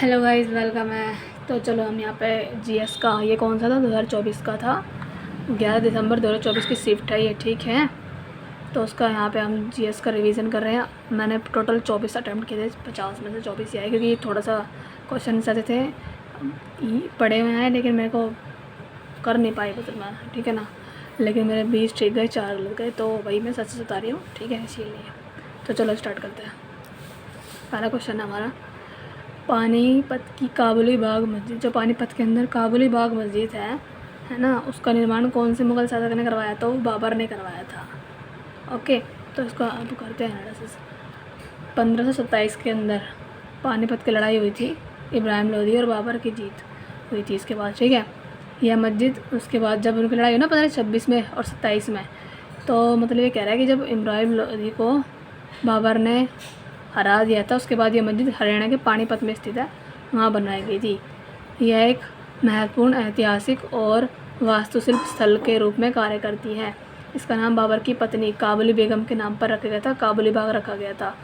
Hello guys, welcome है। तो चलो हम यहाँ पे जीएस का, ये कौन सा था, 2024 का था। 11 दिसंबर 2024 की शिफ्ट है ये, ठीक है। तो उसका यहाँ पे हम जीएस का रिवीजन कर रहे हैं। मैंने टोटल 24 अटैम्प्ट किए थे, 50 में से 24 ही आए, क्योंकि थोड़ा सा क्वेश्चन ऐसे थे पढ़े हुए हैं लेकिन मेरे को कर नहीं पाई बस मैं, ठीक है ना। लेकिन मेरे 20 ठीक गए, 4 गलत गए, तो वही मैं सच बता रही हूँ, ठीक है, इसीलिए। तो चलो स्टार्ट करते हैं। पहला क्वेश्चन है हमारा, पानीपत की काबुली बाग मस्जिद, जो पानीपत के अंदर काबुली बाग मस्जिद है ना, उसका निर्माण कौन से मुग़ल शासक ने करवाया? तो बाबर ने करवाया था। ओके, तो इसका अब करते हैं एनालिसिस। 1527 के अंदर पानीपत की लड़ाई हुई थी, इब्राहिम लोदी और बाबर की जीत हुई थी इसके बाद, ठीक है। यह मस्जिद उसके बाद जब उनकी लड़ाई हुई ना 1526 में और 27 में, तो मतलब ये कह रहा है कि जब इब्राहिम लोदी को बाबर ने हरा दिया था, उसके बाद ये मस्जिद हरियाणा के पानीपत में स्थित है, वहाँ बनाई गई थी। यह एक महत्वपूर्ण ऐतिहासिक और वास्तुशिल्प स्थल के रूप में कार्य करती है। इसका नाम बाबर की पत्नी काबुली बेगम के नाम पर रखा गया था, काबुली बाग रखा गया था,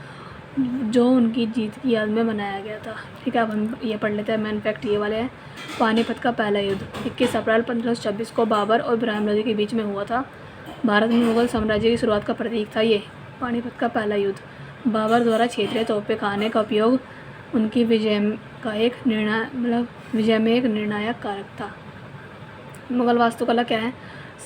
जो उनकी जीत की याद में बनाया गया था, ठीक है। अब हम ये पढ़ लेते हैं, मेन फैक्ट ये वाले हैं। पानीपत का पहला युद्ध 21 अप्रैल 1526 को बाबर और इब्राहिम लोदी के बीच में हुआ था। भारत में मुग़ल साम्राज्य की शुरुआत का प्रतीक था ये पानीपत का पहला युद्ध। बाबर द्वारा क्षेत्रीय तोपे खाने का उपयोग उनकी विजय में एक निर्णायक कारक था। मुग़ल वास्तुकला क्या है?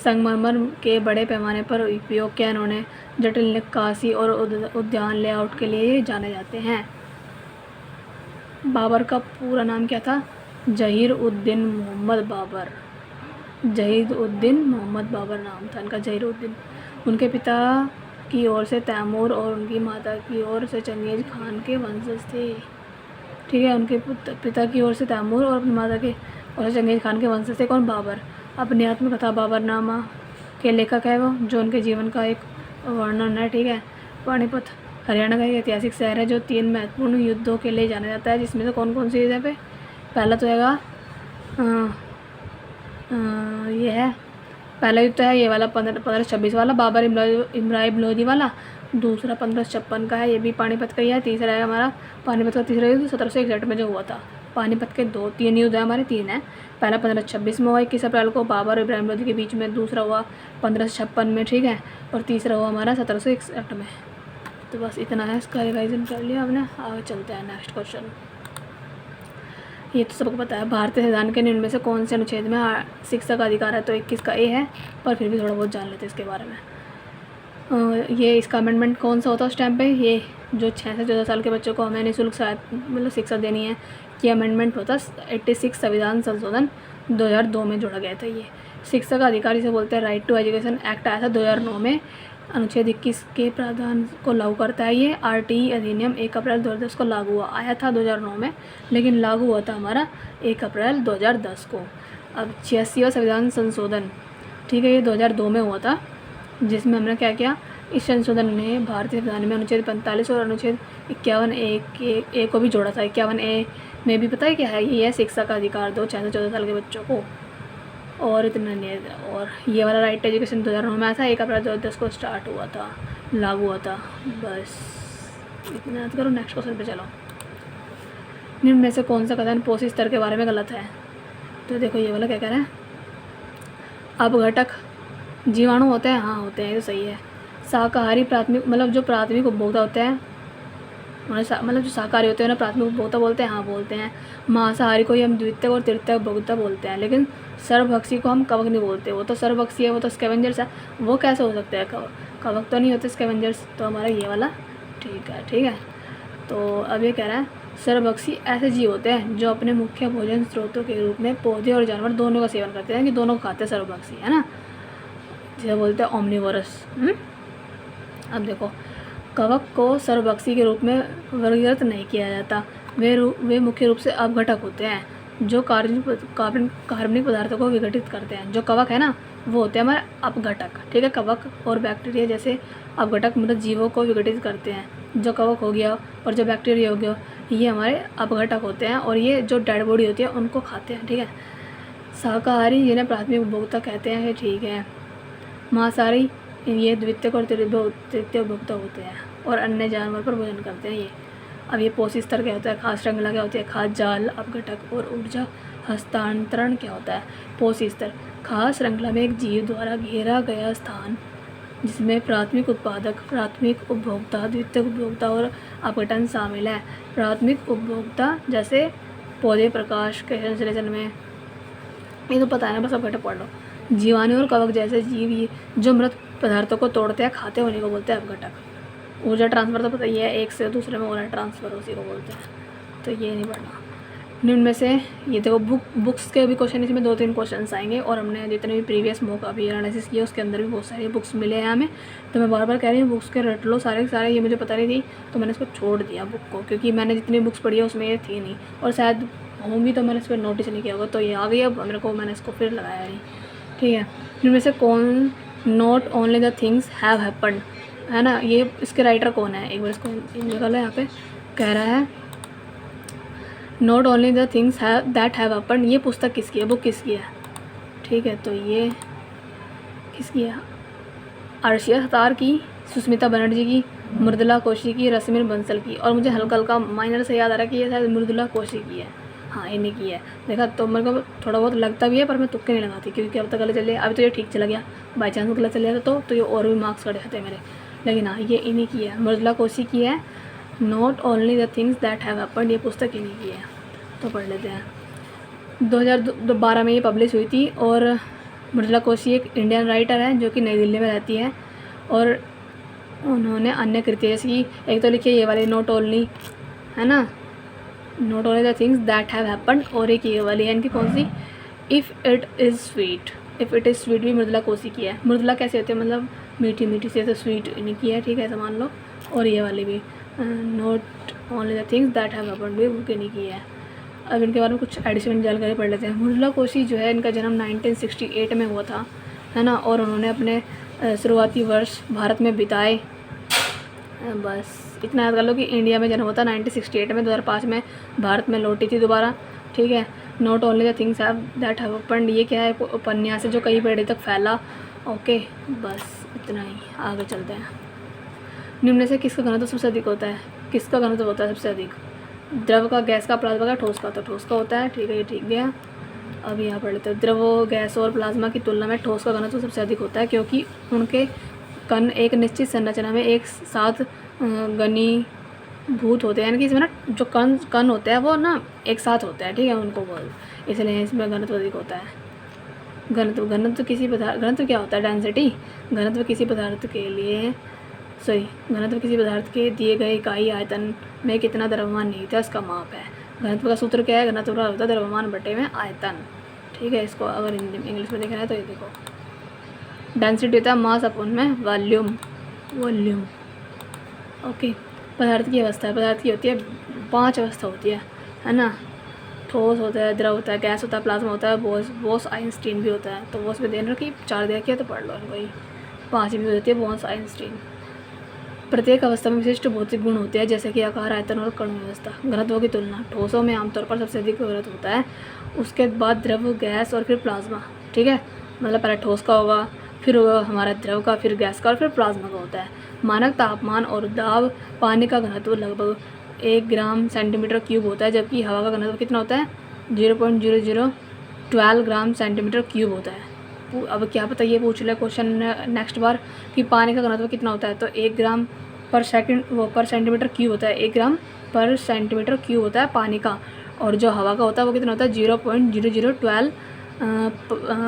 संगमरमर के बड़े पैमाने पर उपयोग किया इन्होंने जटिल नक्काशी और उद्यान लेआउट के लिए जाने जाते हैं। बाबर का पूरा नाम क्या था? जहीर उद्दीन मोहम्मद बाबर। जहीर उद्दीन मोहम्मद बाबर नाम था इनका, जहीर उद्दीन। उनके पिता की ओर से तैमूर और उनकी माता की ओर से चंगेज़ खान के वंशज थे, ठीक है। उनके पिता की ओर से तैमूर और अपनी माता के ओर से चंगेज़ खान के वंशज थे। कौन? बाबर। अपनी आत्मकथा बाबरनामा के लेखक है वो, जो उनके जीवन का एक वर्णन है, ठीक है। पानीपत हरियाणा का एक ऐतिहासिक शहर है जो 3 महत्वपूर्ण युद्धों के लिए जाना जाता है, जिसमें से कौन कौन सी है पे? पहला तो हैगा ये है, पहला युद्ध तो है ये वाला 1526 वाला, बाबर इब्राहिम लोदी वाला। दूसरा 1556 का है, ये भी पानीपत का ही है। तीसरा है हमारा पानीपत का तीसरा युद्ध 1761 में जो हुआ था। पानीपत के 3 युद्ध है हमारे, 3 हैं। पहला 1526 में हुआ 21 अप्रैल को बाबर और इब्राहिम लोदी के बीच में, दूसरा हुआ 1556 में, ठीक है, और तीसरा हुआ हमारा 1761 में। तो बस इतना है, इसका रिवाइजन कर लिया हमने। आगे चलते हैं नेक्स्ट क्वेश्चन। ये तो सबको पता है, भारतीय संविधान के निम्न में से कौन से अनुच्छेद में शिक्षा का अधिकार है? तो 21 का ए है, पर फिर भी थोड़ा बहुत जान लेते हैं इसके बारे में। ये इसका अमेंडमेंट कौन सा होता है उस टाइम पे? ये जो 6 से 14 साल के बच्चों को हमें निःशुल्क मतलब शिक्षा देनी है, ये अमेंडमेंट होता है 86 संविधान संशोधन 2002 में जोड़ा गया था। ये शिक्षा का अधिकार जिसे बोलते हैं, राइट टू एजुकेशन एक्ट आया था 2009 में, अनुच्छेद 21 के प्रावधान को लागू करता है। ये आरटीई अधिनियम 1 अप्रैल 2010 को लागू हुआ, आया था 2009 में, लेकिन लागू हुआ था हमारा 1 अप्रैल 2010 को। अब 86वां संविधान संशोधन, ठीक है, ये 2002 में हुआ था, जिसमें हमने क्या किया? इस संशोधन ने भारतीय संविधान में अनुच्छेद 45 और अनुच्छेद 51A को भी जोड़ा था। 51A में भी पता है क्या है? ये है शिक्षा का अधिकार दो 6 से 14 साल के बच्चों को, और इतना नहीं है। और ये वाला राइट एजुकेशन 2009 में आया था, 1 अप्रैल 2010 को स्टार्ट हुआ था, लागू हुआ था। बस इतना याद करो। नेक्स्ट क्वेश्चन पे चलो। निम्न में से कौन सा कथन पोषी स्तर के बारे में गलत है? तो देखो ये वाला क्या कह रहा है, अपघटक जीवाणु होते हैं, हाँ होते हैं, ये तो सही है। शाकाहारी प्राथमिक, मतलब जो प्राथमिक उपभोक्ता होते हैं उन्हें मतलब जो शाकाहारी होते हैं उन्हें प्राथमिक उपभोक्ता बोलते हैं, हाँ बोलते हैं। मांसाहारी को ही हम द्वितीयक और तृतीयक उपभोक्ता बोलते हैं, लेकिन सर्वभक्षी को हम कवक नहीं बोलते, वो तो सर्वभक्षी है, वो तो स्कैवेंजर्स है। वो कैसे हो सकते हैं? कवक तो नहीं होते स्कैवेंजर्स। तो हमारा ये वाला ठीक है, ठीक है। तो अब ये कह रहा है, सर्वभक्षी ऐसे जीव होते हैं जो अपने मुख्य भोजन स्रोतों के रूप में पौधे और जानवर दोनों का सेवन करते हैं, कि दोनों को खाते हैं, सर्वभक्षी, है ना, जिसे बोलते हैं ओमनिवोरस। अब देखो, कवक को सर्वभक्षी के रूप में वर्गीकृत नहीं किया जाता। वे मुख्य रूप से अपघटक होते हैं जो कार्बनिक पदार्थों को विघटित करते हैं। जो कवक है ना, वो होते हैं हमारे अपघटक, ठीक है। कवक और बैक्टीरिया जैसे अपघटक मतलब जीवों को विघटित करते हैं। जो कवक हो गया और जो बैक्टीरिया हो गया, ये हमारे अपघटक होते हैं, और ये जो डेड बॉडी होती है उनको खाते हैं, ठीक है। शाकाहारी जिन्हें प्राथमिक उपभोक्ता कहते हैं, ठीक है। मांसाहारी ये द्वितीयक और तृतीय उपभोक्ता होते हैं, और अन्य जानवर पर भोजन करते हैं ये। अब ये पोषी स्तर क्या होता है, खाद्य श्रृंखला क्या होती है, खाद्य जाल, अपघटक और ऊर्जा हस्तांतरण क्या होता है। पोषी स्तर खाद्य श्रृंखला में एक जीव द्वारा घेरा गया स्थान जिसमें प्राथमिक उत्पादक, प्राथमिक उपभोक्ता, द्वितीयक उपभोक्ता और अपघटन शामिल है। प्राथमिक उपभोक्ता जैसे पौधे, प्रकाश के संश्लेषण में, ये तो पता है ना, बस अपघटक पढ़ लो। जीवाणु और कवक जैसे जीव ये जो मृत पदार्थों को तोड़ते हैं, खाते होने को बोलते हैं अपघटक। ऊर्जा ट्रांसफ़र तो पता ही है, एक से दूसरे में ऊर्जा ट्रांसफ़र उसी को बोलते हैं, तो ये नहीं पढ़ना। निम्न में से ये देखो बुक्स के भी क्वेश्चन, इसमें 2-3 क्वेश्चन आएंगे और हमने जितने भी प्रीवियस मॉक अभी एनालिसिस किया उसके अंदर भी बहुत सारी बुक्स मिले हैं हमें, तो मैं बार बार कह रही हूँ बुक्स के रट लो सारे सारे। ये मुझे पता नहीं थी तो मैंने इसको छोड़ दिया बुक को, क्योंकि मैंने जितनी बुक्स पढ़ी है उसमें ये थी नहीं, और शायद होंगी तो मैंने इस पर नोटिस नहीं किया होगा, तो ये आ गई। अब मेरे को मैंने इसको फिर लगाया नहीं, ठीक है। इनमें से कौन not only the things have happened, है ना, ये इसके राइटर कौन है, एक बार इसको निकालो। यहाँ पे कह रहा है not only the things have that have happened, ये पुस्तक किसकी है, बुक किसकी है, ठीक है। तो ये किसकी है, अर्शिया सतार की, सुष्मिता बनर्जी की, मृदुला कोशी की, रश्मि बंसल की, और मुझे हल्का हल्का माइनर से याद आ रहा है कि ये शायद मृदुला कोशी की है, हाँ इन्हीं की है। देखा तो मेरे को थोड़ा बहुत लगता भी है, पर मैं तुक्के नहीं लगाती, क्योंकि अब तक गलत चले, अभी तो ये ठीक चला गया, बाई चांस गलत चले जाता तो ये और भी मार्क्स कट जाते मेरे, लेकिन हाँ ये इन्हीं की है, मृदुला कोशी की है। Not only the things that have happened, ये पुस्तक इन्हीं की है, तो पढ़ लेते हैं। 2012 में ये पब्लिश हुई थी, और मृदुला कोशी एक इंडियन राइटर है जो कि नई दिल्ली में रहती है, और उन्होंने अन्य कृतियाँ जैसे कि एक तो लिखी है ये वाली नॉट ओनली, है ना, not only the things that have happened, और एक ये वाली है इनकी कौन सी, if it is sweet, if it is sweet भी मृदुला कोशी की है। मृदुला कैसे होती है, मतलब मीठी मीठी से, तो स्वीट इन्हीं की है, ठीक है, ऐसा मान लो। और ये वाली भी not only the things that have happened भी बुक इन्हीं की है। अब इनके बारे में कुछ एडिशनल जानकारी पढ़ लेते हैं। मृदुला कोशी जो है इनका जन्म 1968 में हुआ था, है ना, और उन्होंने अपने शुरुआती वर्ष भारत में बिताए। बस इतना याद कर लो कि इंडिया में जन्म होता 1968 में, 2005 में भारत में लौटी थी दोबारा, ठीक है। Not only the things have that have happened, ये क्या है, उपन्यास है जो कई पीढ़ी तक फैला। ओके बस इतना ही, आगे चलते हैं। निम्न से किसका घनत्व सबसे अधिक होता है, किसका घनत्व होता है सबसे अधिक, द्रव का, गैस का, प्लाज्मा का, ठोस का, तो ठोस का होता है, ठीक है, ये ठीक गया। अब यहाँ पढ़ लेते हैं। द्रव, गैस और प्लाज्मा की तुलना में ठोस का घनत्व सबसे अधिक होता है, क्योंकि उनके कण एक निश्चित संरचना में एक साथ घनीभूत होते हैं, यानी कि इसमें ना जो कण होते हैं वो ना एक साथ होते हैं, ठीक है, उनको बोल, इसलिए इसमें घनत्व अधिक होता है। घनत्व किसी पदार्थ, घनत्व क्या होता है, डेंसिटी, घनत्व किसी पदार्थ के लिए घनत्व किसी पदार्थ के दिए गए इकाई आयतन में कितना द्रव्यमान निहित है उसका माप है। घनत्व का सूत्र क्या है, घनत्व का होता है द्रव्यमान बटे में आयतन, ठीक है। इसको अगर इंग्लिश में देखना है तो ये देखो, डेंसिटी होता है मास अपॉन में वॉल्यूम, ओके। पदार्थ की अवस्था है, पदार्थ की होती है 5 अवस्था होती है ना, ठोस होता है, द्रव होता है, गैस होता है, प्लाज्मा होता है, बोस आइंस्टीन भी होता है। तो बोस में देख रखी 4 दे रखी है, तो पढ़ लो इनको, 5 भी होती है, बोस आइंस्टीन। प्रत्येक अवस्था में विशिष्ट भौतिक गुण होते हैं, जैसे कि आकार, आयतन और कण व्यवस्था। घनत्वों की तुलना, ठोसों में आमतौर पर सबसे अधिक घनत्व होता है, उसके बाद द्रव, गैस और फिर प्लाज्मा, ठीक है, मतलब पहले ठोस का होगा, फिर हमारा द्रव का, फिर गैस का और फिर प्लाज्मा का होता है। मानक तापमान और दाब, पानी का घनत्व लगभग 1 ग्राम सेंटीमीटर क्यूब होता है, जबकि हवा का घनत्व कितना होता है, 0.0012 ग्राम सेंटीमीटर क्यूब होता है। अब क्या पता ये पूछ ले क्वेश्चन नेक्स्ट बार कि पानी का घनत्व कितना होता है, तो 1 ग्राम पर सेंटीमीटर क्यूब होता है, 1 ग्राम पर सेंटीमीटर क्यूब होता है पानी का, और जो हवा का होता है वो कितना होता है, 0.0012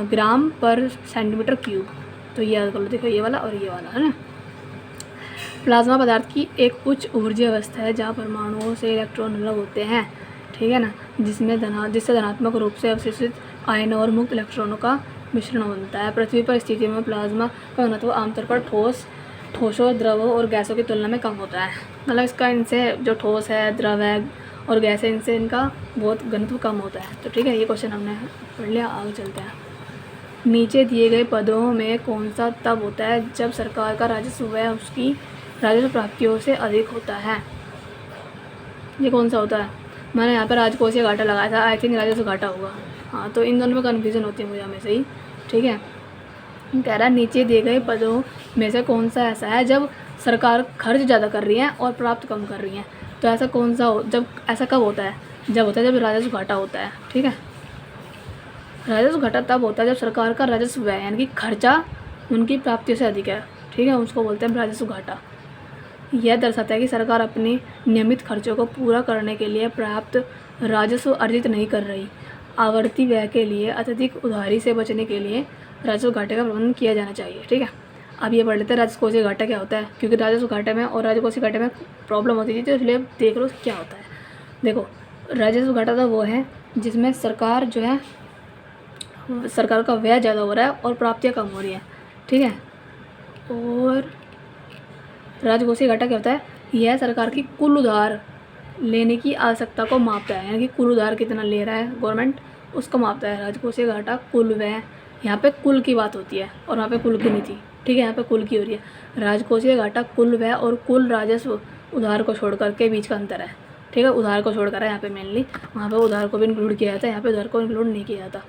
ग्राम पर सेंटीमीटर क्यूब। तो ये याद कर लो, देखो ये वाला और ये वाला, है ना। प्लाज्मा पदार्थ की एक उच्च ऊर्जा अवस्था है जहाँ परमाणुओं से इलेक्ट्रॉन अलग होते हैं, ठीक है ना, जिससे धनात्मक रूप से अवशोषित आयन और मुक्त इलेक्ट्रॉनों का मिश्रण बनता है। पृथ्वी पर स्थिति में प्लाज्मा का घनत्व आमतौर पर ठोसों, द्रवों और गैसों की तुलना में कम होता है, मतलब इसका इनसे जो ठोस है, द्रव है और गैस है, इनसे इनका बहुत घनत्व कम होता है। तो ठीक है, ये क्वेश्चन हमने पढ़ लिया, आगे चलते हैं। नीचे दिए गए पदों में कौन सा तब होता है जब सरकार का राजस्व व्यय उसकी राजस्व प्राप्तियों से अधिक होता है, ये कौन सा होता है। मैंने यहाँ पर राजकोषीय घाटा लगाया था, आई थिंक राजस्व घाटा होगा, हाँ, तो इन दोनों में कन्फ्यूज़न होती है मुझे हमेशा ही, ठीक है। कह रहा है नीचे दिए गए पदों में से कौन सा ऐसा है जब सरकार खर्च ज़्यादा कर रही है और प्राप्त कम कर रही है। तो ऐसा कौन सा जब ऐसा कब होता है, जब होता है जब राजस्व घाटा होता है। ठीक है, राजस्व घाटा तब होता है जब सरकार का राजस्व व्यय यानी कि खर्चा उनकी प्राप्तियों से अधिक है। ठीक है, उसको बोलते हैं राजस्व घाटा। यह दर्शाता है कि सरकार अपने नियमित खर्चों को पूरा करने के लिए पर्याप्त राजस्व अर्जित नहीं कर रही। आवर्ती व्यय के लिए अत्यधिक उधारी से बचने के लिए राजस्व घाटे का प्रबंधन किया जाना चाहिए। ठीक है, अब ये पढ़ लेते हैं राजस्व कोषीय घाटा क्या होता है, क्योंकि राजस्व घाटे में और राजकोषीय घाटे में प्रॉब्लम होती थी, तो इसलिए देख लो क्या होता है। देखो, राजस्व घाटा तो वो है जिसमें सरकार जो है, सरकार का व्यय ज़्यादा हो रहा है और प्राप्तियाँ कम हो रही हैं। ठीक है, और राजकोषीय घाटा क्या होता है, यह सरकार की कुल उधार लेने की आवश्यकता को मापता है, यानी कि कुल उधार कितना ले रहा है गवर्नमेंट, उसको मापता है। राजकोषीय घाटा कुल व्यय, यहाँ पे कुल की बात होती है और वहाँ पे कुल की नहीं थी। ठीक है, यहाँ पे कुल की हो रही है। राजकोषीय घाटा कुल व्यय और कुल राजस्व उधार को छोड़ करके बीच का अंतर है। ठीक है, उधार को छोड़ कर है यहाँ पे मेनली, वहाँ पे उधार को भी इंक्लूड किया जाता है, यहाँ पे उधार को इंक्लूड नहीं किया जाता।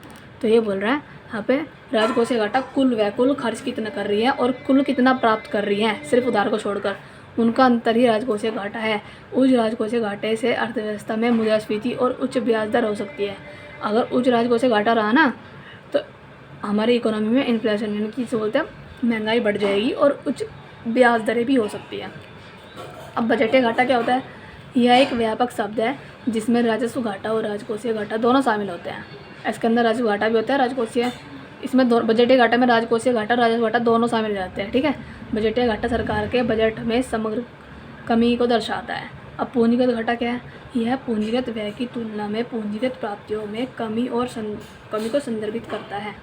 तो ये बोल रहा है यहाँ पे राजकोषीय घाटा कुल व्यय, कुल खर्च कितना कर रही है और कुल कितना प्राप्त कर रही है, सिर्फ उधार को छोड़कर, उनका अंतर ही राजकोषीय घाटा है। उच्च राजकोषीय घाटे से अर्थव्यवस्था में मुद्रास्फीति और उच्च ब्याज दर हो सकती है। अगर उच्च राजकोषीय घाटा रहा ना तो हमारी इकोनॉमी में इन्फ्लेशन यानी कि इसे बोलते हैं महंगाई बढ़ जाएगी और उच्च ब्याज दरें भी हो सकती है। अब बजटीय घाटा क्या होता है, यह एक व्यापक शब्द है जिसमें राजस्व घाटा और राजकोषीय घाटा दोनों शामिल होते हैं। इसके अंदर राजस्व घाटा भी होता है, राजकोषीय, इसमें बजटीय घाटा में राजकोषीय घाटा राजस्व घाटा दोनों शामिल हो जाते हैं। ठीक है, बजटीय घाटा सरकार के बजट में समग्र कमी को दर्शाता है। अब पूंजीगत घाटा क्या है, यह पूंजीगत व्यय की तुलना में पूंजीगत प्राप्तियों में कमी और कमी को संदर्भित करता है।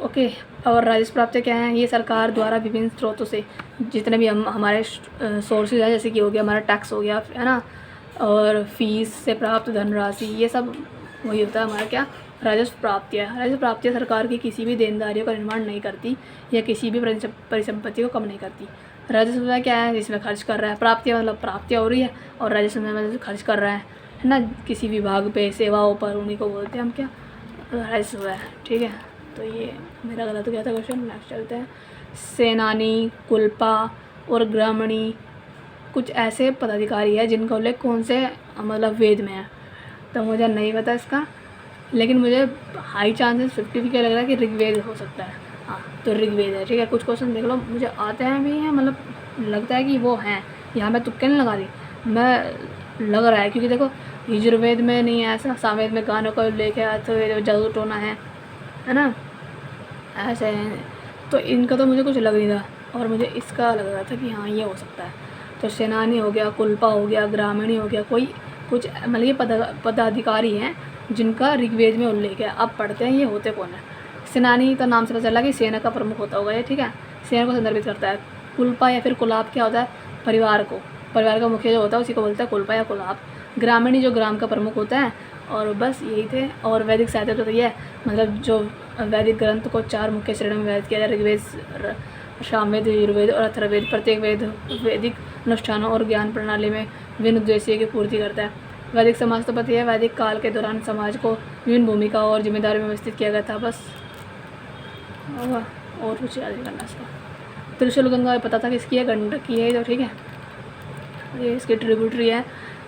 ओके, और राजस्व प्राप्तियाँ क्या हैं, ये सरकार द्वारा विभिन्न स्रोतों से जितने भी हमारे सोर्सेज हैं, जैसे कि हो गया हमारा टैक्स हो गया, है ना, और फीस से प्राप्त धनराशि, ये सब वही होता है हमारा क्या, राजस्व प्राप्तियाँ। राजस्व प्राप्तियाँ सरकार की किसी भी देनदारियों का निर्माण नहीं करती या किसी भी परिसंपत्ति को कम नहीं करती। राजस्व क्या है, जिसमें खर्च कर रहा है, प्राप्तियाँ मतलब प्राप्तियाँ हो रही है, और राजस्व में खर्च कर रहा है ना, किसी विभाग पे, सेवाओं पर, उन्हीं को बोलते हैं हम क्या, राजस्व है। ठीक है, तो ये मेरा गलत हो गया था क्वेश्चन। नेक्स्ट चलते हैं। सेनानी, कुलपा और ग्रामणी कुछ ऐसे पदाधिकारी है जिनका उल्लेख कौन से मतलब वेद में है, तो मुझे नहीं पता इसका, लेकिन मुझे हाई चांसेस 50-50 लग रहा है कि ऋग्वेद हो सकता है। हाँ, तो ऋग्वेद है। ठीक है, कुछ क्वेश्चन देख लो, मुझे आते हैं भी हैं, मतलब लगता है कि वो हैं, यहाँ मैं तुक्के नहीं लगा रही, मैं लग रहा है, क्योंकि देखो यजुर्वेद में नहीं है ऐसा, सामवेद में गानों का उल्लेख है, अथर्ववेद में जादू टोना है ना, ऐसे हैं, तो इनका तो मुझे कुछ लग नहीं था और मुझे इसका लग रहा था कि हाँ ये हो सकता है। तो सेनानी हो गया, कुलपा हो गया, ग्रामीणी हो गया, कोई कुछ मतलब ये पदाधिकारी हैं जिनका ऋग्वेद में उल्लेख है। अब पढ़ते हैं ये होते कौन है। सेनानी तो नाम से पता चला कि सेना का प्रमुख होता होगा ये। ठीक है, सेना को संदर्भित करता है। कुलपा या फिर कुलाब क्या होता है, परिवार का मुखिया जो होता है उसी को बोलता है कुलपा या कुलाब। ग्रामीणी जो ग्राम का प्रमुख होता है, और बस यही थे। और वैदिक साहित्य तो ये मतलब जो वैदिक ग्रंथ को 4 मुख्य श्रेणियों में वैध किया जाए, ऋग्वेद, सामवेद, यजुर्वेद और अथर्ववेद। प्रत्येक वेद वैदिक अनुष्ठानों और ज्ञान प्रणाली में विभिन्न उद्देश्य की पूर्ति करता है। वैदिक समाज तो पता है, वैदिक काल के दौरान समाज को विभिन्न भूमिका और जिम्मेदारी में व्यवस्थित किया गया था। बस होगा और कुछ याद नहीं करना इसका। त्रिशूल गंगा पता था किसकी है, गंडक की है। तो ठीक है, ये इसकी ट्रिब्यूटरी है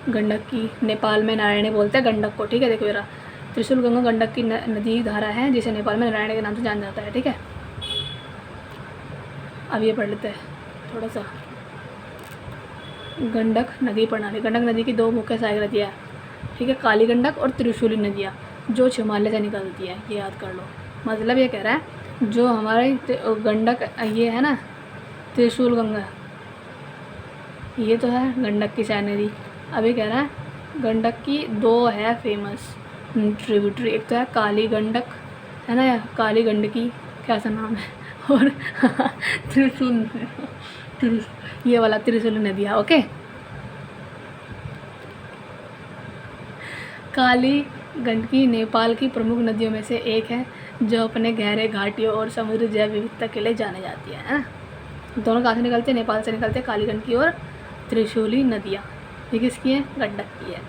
गंडक की। नेपाल में नारायणी बोलते हैं गंडक को। ठीक है, देखो जरा, त्रिशूल गंगा गंडक की नदी धारा है जिसे नेपाल में नारायणी के नाम से जाना जाता है। ठीक है, अब ये पढ़ लेते हैं थोड़ा सा। गंडक नदी प्रणाली। गंडक नदी की 2 मुख्य सहायक नदियाँ, ठीक है, काली गंडक और त्रिशूली नदियाँ, जो हिमालय से निकलती है, ये याद कर लो। मतलब ये कह रहा है जो हमारे गंडक ये है ना, त्रिशूल गंगा, ये तो है गंडक की सहायक नदी। अभी कह रहा है गंडक की 2 है फेमस ट्रिब्यूटरी, एक तो है काली गंडक, है ना, काली गंडकी, क्या सा नाम है, और त्रिशूल, ये वाला त्रिशूल नदियाँ। ओके, काली गंडकी नेपाल की प्रमुख नदियों में से एक है जो अपने गहरे घाटियों और समुद्री जैव विविधता के लिए जाने जाती है ना। दोनों कहाँ से निकलते हैं, नेपाल से निकलते हैं, काली गंडकी और त्रिशूली नदियाँ। ये किसकी है, गंडक की है।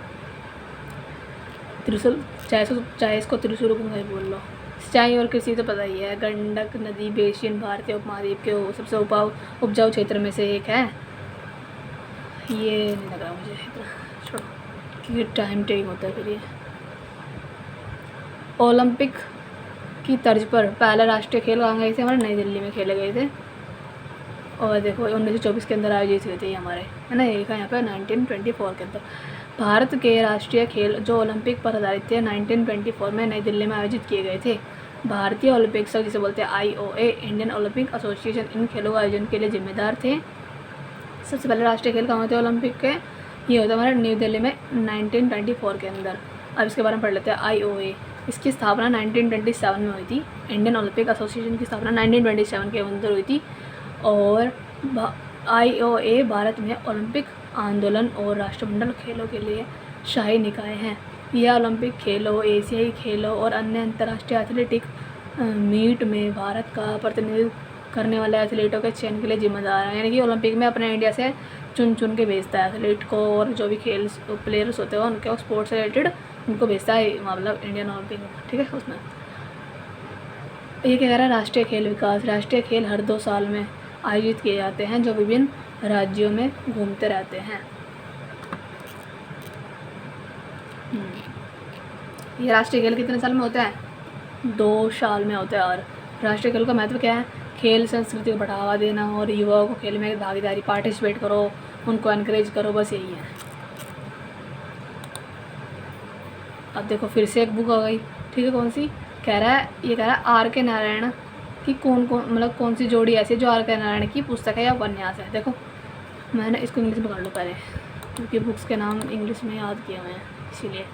त्रिशूल, चाहे इसको त्रिशूल गंगा ही बोल लो। सिंचाई और कृषि तो पता ही है, गंडक नदी बेसिन भारतीय उपमहाद्वीप के सबसे उपजाऊ क्षेत्र में से एक है। ये नहीं लग रहा मुझे इतना, छोड़ो क्योंकि टाइम टेकिंग होता है फिर ये। ओलंपिक की तर्ज पर पहला राष्ट्रीय खेल कहाँ गए थे हमारे, नई दिल्ली में खेले गए थे। और देखो 1924 के अंदर आयोजित हुए थे ये हमारे, है ना, ये लिखा है यहाँ पे 1924 के अंदर। भारत के राष्ट्रीय खेल जो ओलंपिक पर आधारित थे 1924 में नई दिल्ली में आयोजित किए गए थे। भारतीय ओलंपिक संघ जिसे बोलते हैं IOA, इंडियन ओलंपिक एसोसिएशन, इन खेलों का आयोजन के लिए जिम्मेदार थे। सबसे पहले राष्ट्रीय खेल कहाँ होते हैं ओलंपिक के, ये होता है हमारे न्यू दिल्ली में 1924 के अंदर। अब इसके बारे में पढ़ लेते हैं। IOA, इसकी स्थापना 1927 में हुई थी। इंडियन ओलंपिक एसोसिएशन की स्थापना 1927 के अंदर हुई थी। और IOA भारत में ओलंपिक आंदोलन और राष्ट्रमंडल खेलों के लिए शाही निकाय हैं। यह ओलंपिक खेलों, एशियाई खेलों और अन्य अंतर्राष्ट्रीय एथलेटिक मीट में भारत का प्रतिनिधित्व करने वाले एथलीटों के चयन के लिए जिम्मेदार है। यानी कि ओलंपिक में अपने इंडिया से चुन चुन के भेजता है एथलीट को, और जो भी खेल प्लेयर्स होते हैं उनके स्पोर्ट्स से रिलेटेड उनको भेजता है, मतलब इंडियन ओलंपिक में, ठीक है। उसमें ये क्या कह रहा है, राष्ट्रीय खेल विकास। राष्ट्रीय खेल हर 2 साल में आयोजित किए जाते हैं जो विभिन्न राज्यों में घूमते रहते हैं। ये राष्ट्रीय खेल कितने साल में होता है, 2 साल में होता है। और राष्ट्रीय खेल का महत्व क्या है, खेल संस्कृति को बढ़ावा देना और युवाओं को खेल में भागीदारी, पार्टिसिपेट करो, उनको एनकरेज करो, बस यही है। अब देखो फिर से एक बुक आ गई, ठीक है, कौन सी, कह रहा है, ये कह रहा है R.K. नारायण की मतलब कौन सी जोड़ी ऐसी है जो R.K. नारायण की पुस्तक है या उपन्यास है। देखो मैंने इसको इंग्लिश में कर लो पहले, क्योंकि बुक्स के नाम इंग्लिश में याद किए हुए हैं इसीलिए।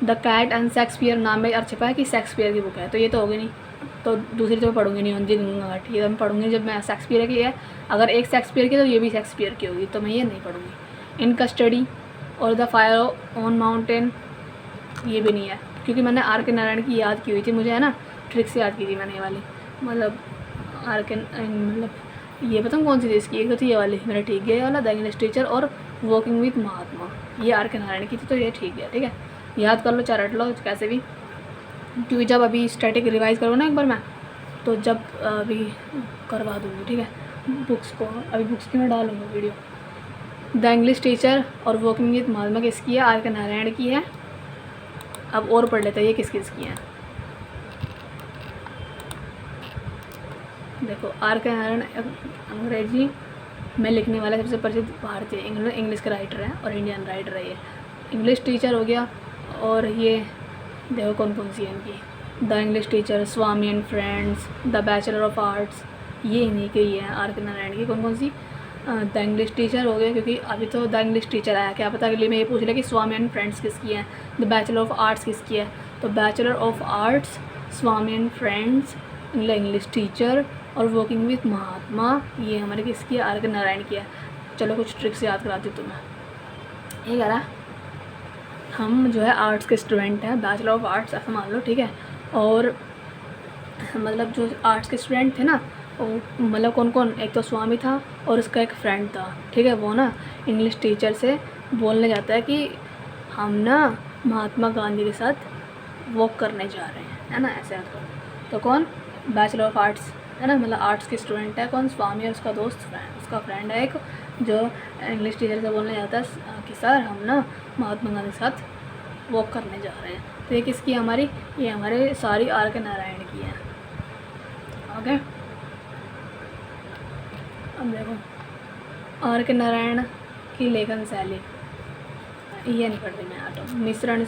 द कैट एंड शेक्सपियर नाम में अर्थ छपा है कि शेक्सपियर की बुक है, तो ये तो होगी नहीं, तो दूसरी तो मैं पढ़ूंगी नहीं, हिंदी गंगा, ठीक है, मैं पढ़ूंगी जब मैं शेक्सपियर की है। अगर एक शेक्सपियर की तो ये भी शेक्सपियर की होगी, तो मैं ये नहीं पढ़ूंगी। इन कस्टडी और द फायर ऑन माउंटेन, ये भी नहीं है, क्योंकि मैंने R.K. नारायण की याद की हुई थी, मुझे है ना, ट्रिक से याद की थी मैंने ये वाली, मतलब मतलब ये पता कौन सी थी इसकी, एक तो थी ये वाली मैंने, ठीक है, ये वाला द इंग्लिश टीचर और वॉकिंग विद महात्मा, ये R.K. नारायण की थी, तो ये ठीक है, ठीक है, याद कर लो, चार रट लो कैसे भी, क्योंकि जब अभी स्टैटिक रिवाइज करो ना एक बार मैं, तो जब अभी करवा दूँगी, ठीक है, बुक्स को, अभी बुक्स की मैं डालूँगा वीडियो। द इंग्लिश टीचर और वॉकिंग विद महात्मा किसकी है, R.K. नारायण की है। अब और पढ़ लेते हैं ये किस किस की है। देखो R.K. नारायण अंग्रेजी में लिखने वाले सबसे प्रसिद्ध भारतीय इंग्लिश के राइटर हैं और इंडियन राइटर है ये। इंग्लिश टीचर हो गया, और ये देखो कौन कौन सी है इनकी, the English teacher, Swami and friends, the bachelor of arts, ये इन्हीं के ही है R.K. नारायण की। कौन कौन सी, द इंग्लिश टीचर हो गया, क्योंकि अभी तो द इंग्लिश टीचर आया, क्या पता अगली में ये पूछ लिया कि स्वामी एंड फ्रेंड्स किसकी है, द बैचलर ऑफ आर्ट्स किसकी है, तो bachelor of arts, Swami and friends, English teacher और वॉकिंग विथ महात्मा, ये हमारे किसकी है, R.K. नारायण की है। चलो कुछ ट्रिक्स याद कराती हूँ तुम्हें। ये कह रहा, हम जो है आर्ट्स के स्टूडेंट हैं, बैचलर ऑफ आर्ट्स ऐसा मान लो, ठीक है, और मतलब जो आर्ट्स के स्टूडेंट थे ना, मतलब कौन कौन, एक तो स्वामी था और उसका एक फ्रेंड था, ठीक है, वो ना इंग्लिश टीचर से बोलने जाता है कि हम ना महात्मा गांधी के साथ वॉक करने जा रहे हैं, है ना, ऐसे तो कौन, बैचलर ऑफ आर्ट्स, है ना, मतलब आर्ट्स के स्टूडेंट है कौन, स्वामी, और उसका दोस्त उसका फ्रेंड है एक, जो इंग्लिश टीचर से बोलने जाता है कि सर हम ना महात्मा गांधी के साथ वॉक करने जा रहे हैं। तो ये किसकी है हमारी, ये हमारे सारी R.K. नारायण की है। ओके, अब देखो R.K. नारायण की लेखन शैली, ये नहीं पढ़ती मैं, आटो मिश्रण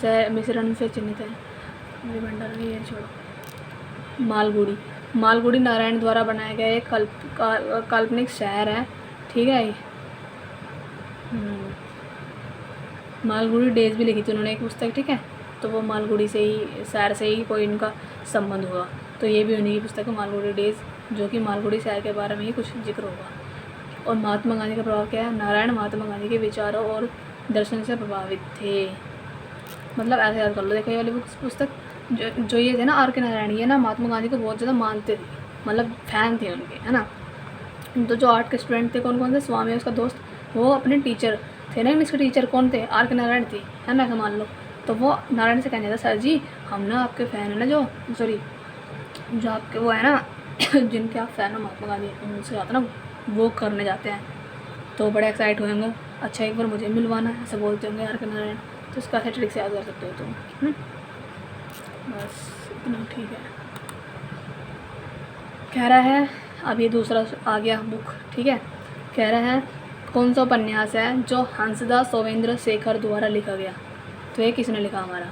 से चिन्हित है, मेरे भंडार में ये छोड़ो। मालगुडी नारायण द्वारा बनाया गया एक काल्पनिक शहर है, ठीक है। मालगुडी डेज भी लिखी थी उन्होंने एक पुस्तक, ठीक है, तो वो मालगुडी से ही, शहर से ही कोई इनका संबंध होगा, तो ये भी उन्हीं की पुस्तक है मालगुडी डेज, जो कि मालगुडी शहर के बारे में ही कुछ जिक्र होगा। और महात्मा गांधी का प्रभाव क्या है, नारायण महात्मा गांधी के विचारों और दर्शन से प्रभावित थे, मतलब ऐसे याद कर लो। देखो ये वाली पुस्तक जो ये थे ना R.K. नारायण, ये ना महात्मा गांधी को बहुत ज़्यादा मानते थे, मतलब फैन थे उनके, है ना। तो जो आर्ट के स्टूडेंट थे कौन कौन थे, स्वामी उसका दोस्त, वो अपने टीचर थे ना, इंग्लिश के टीचर कौन थे, R.K. नारायण थे, है ना, ऐसा मान लो। तो वो नारायण से कहने था, सर जी हम ना आपके फ़ैन है ना, जो आपके वो है ना जिनके आप फ़ैन हो महात्मा गांधी, उनसे आता ना वो करने जाते हैं, तो बड़े एक्साइट होंगे अच्छा एक बार मुझे मिलवाना, ऐसा बोलते होंगे आर के नारायण। तो इसका ऐसे ट्रिक से याद कर सकते हो तुम। बस इतना ठीक है। कह रहा है अब ये दूसरा आ गया बुक, ठीक है। कह रहा है कौन सा उपन्यास है जो हंसदास सोमेंद्र शेखर द्वारा लिखा गया। तो ये किसने लिखा हमारा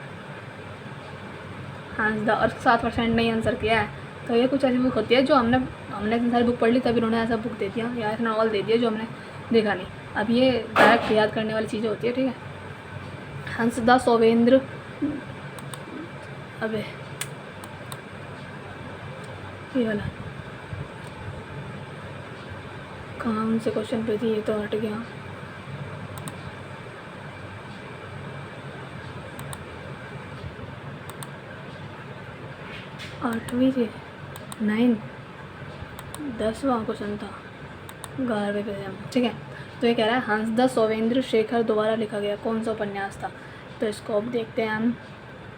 हंसदास, और 7% नहीं आंसर किया है। तो ये कुछ ऐसी बुक होती है जो हमने इतनी सारी बुक पढ़ ली तभी उन्होंने ऐसा बुक दे दिया या ऐसा नॉवल दे दिया जो हमने देखा नहीं। अब ये डायरेक्ट याद करने वाली चीज़ें होती है, ठीक है। हंसदास सोमेंद्र, अबे ये वाला कौन से क्वेश्चन पे थी, ये तो हट गया। आठवीं थी, 9, 10वां क्वेश्चन था, 11वें पे हम, ठीक है। तो ये कह रहा है हंसदास सोमेंद्र शेखर द्वारा लिखा गया कौन सा उपन्यास था। तो इसको अब देखते हैं हम।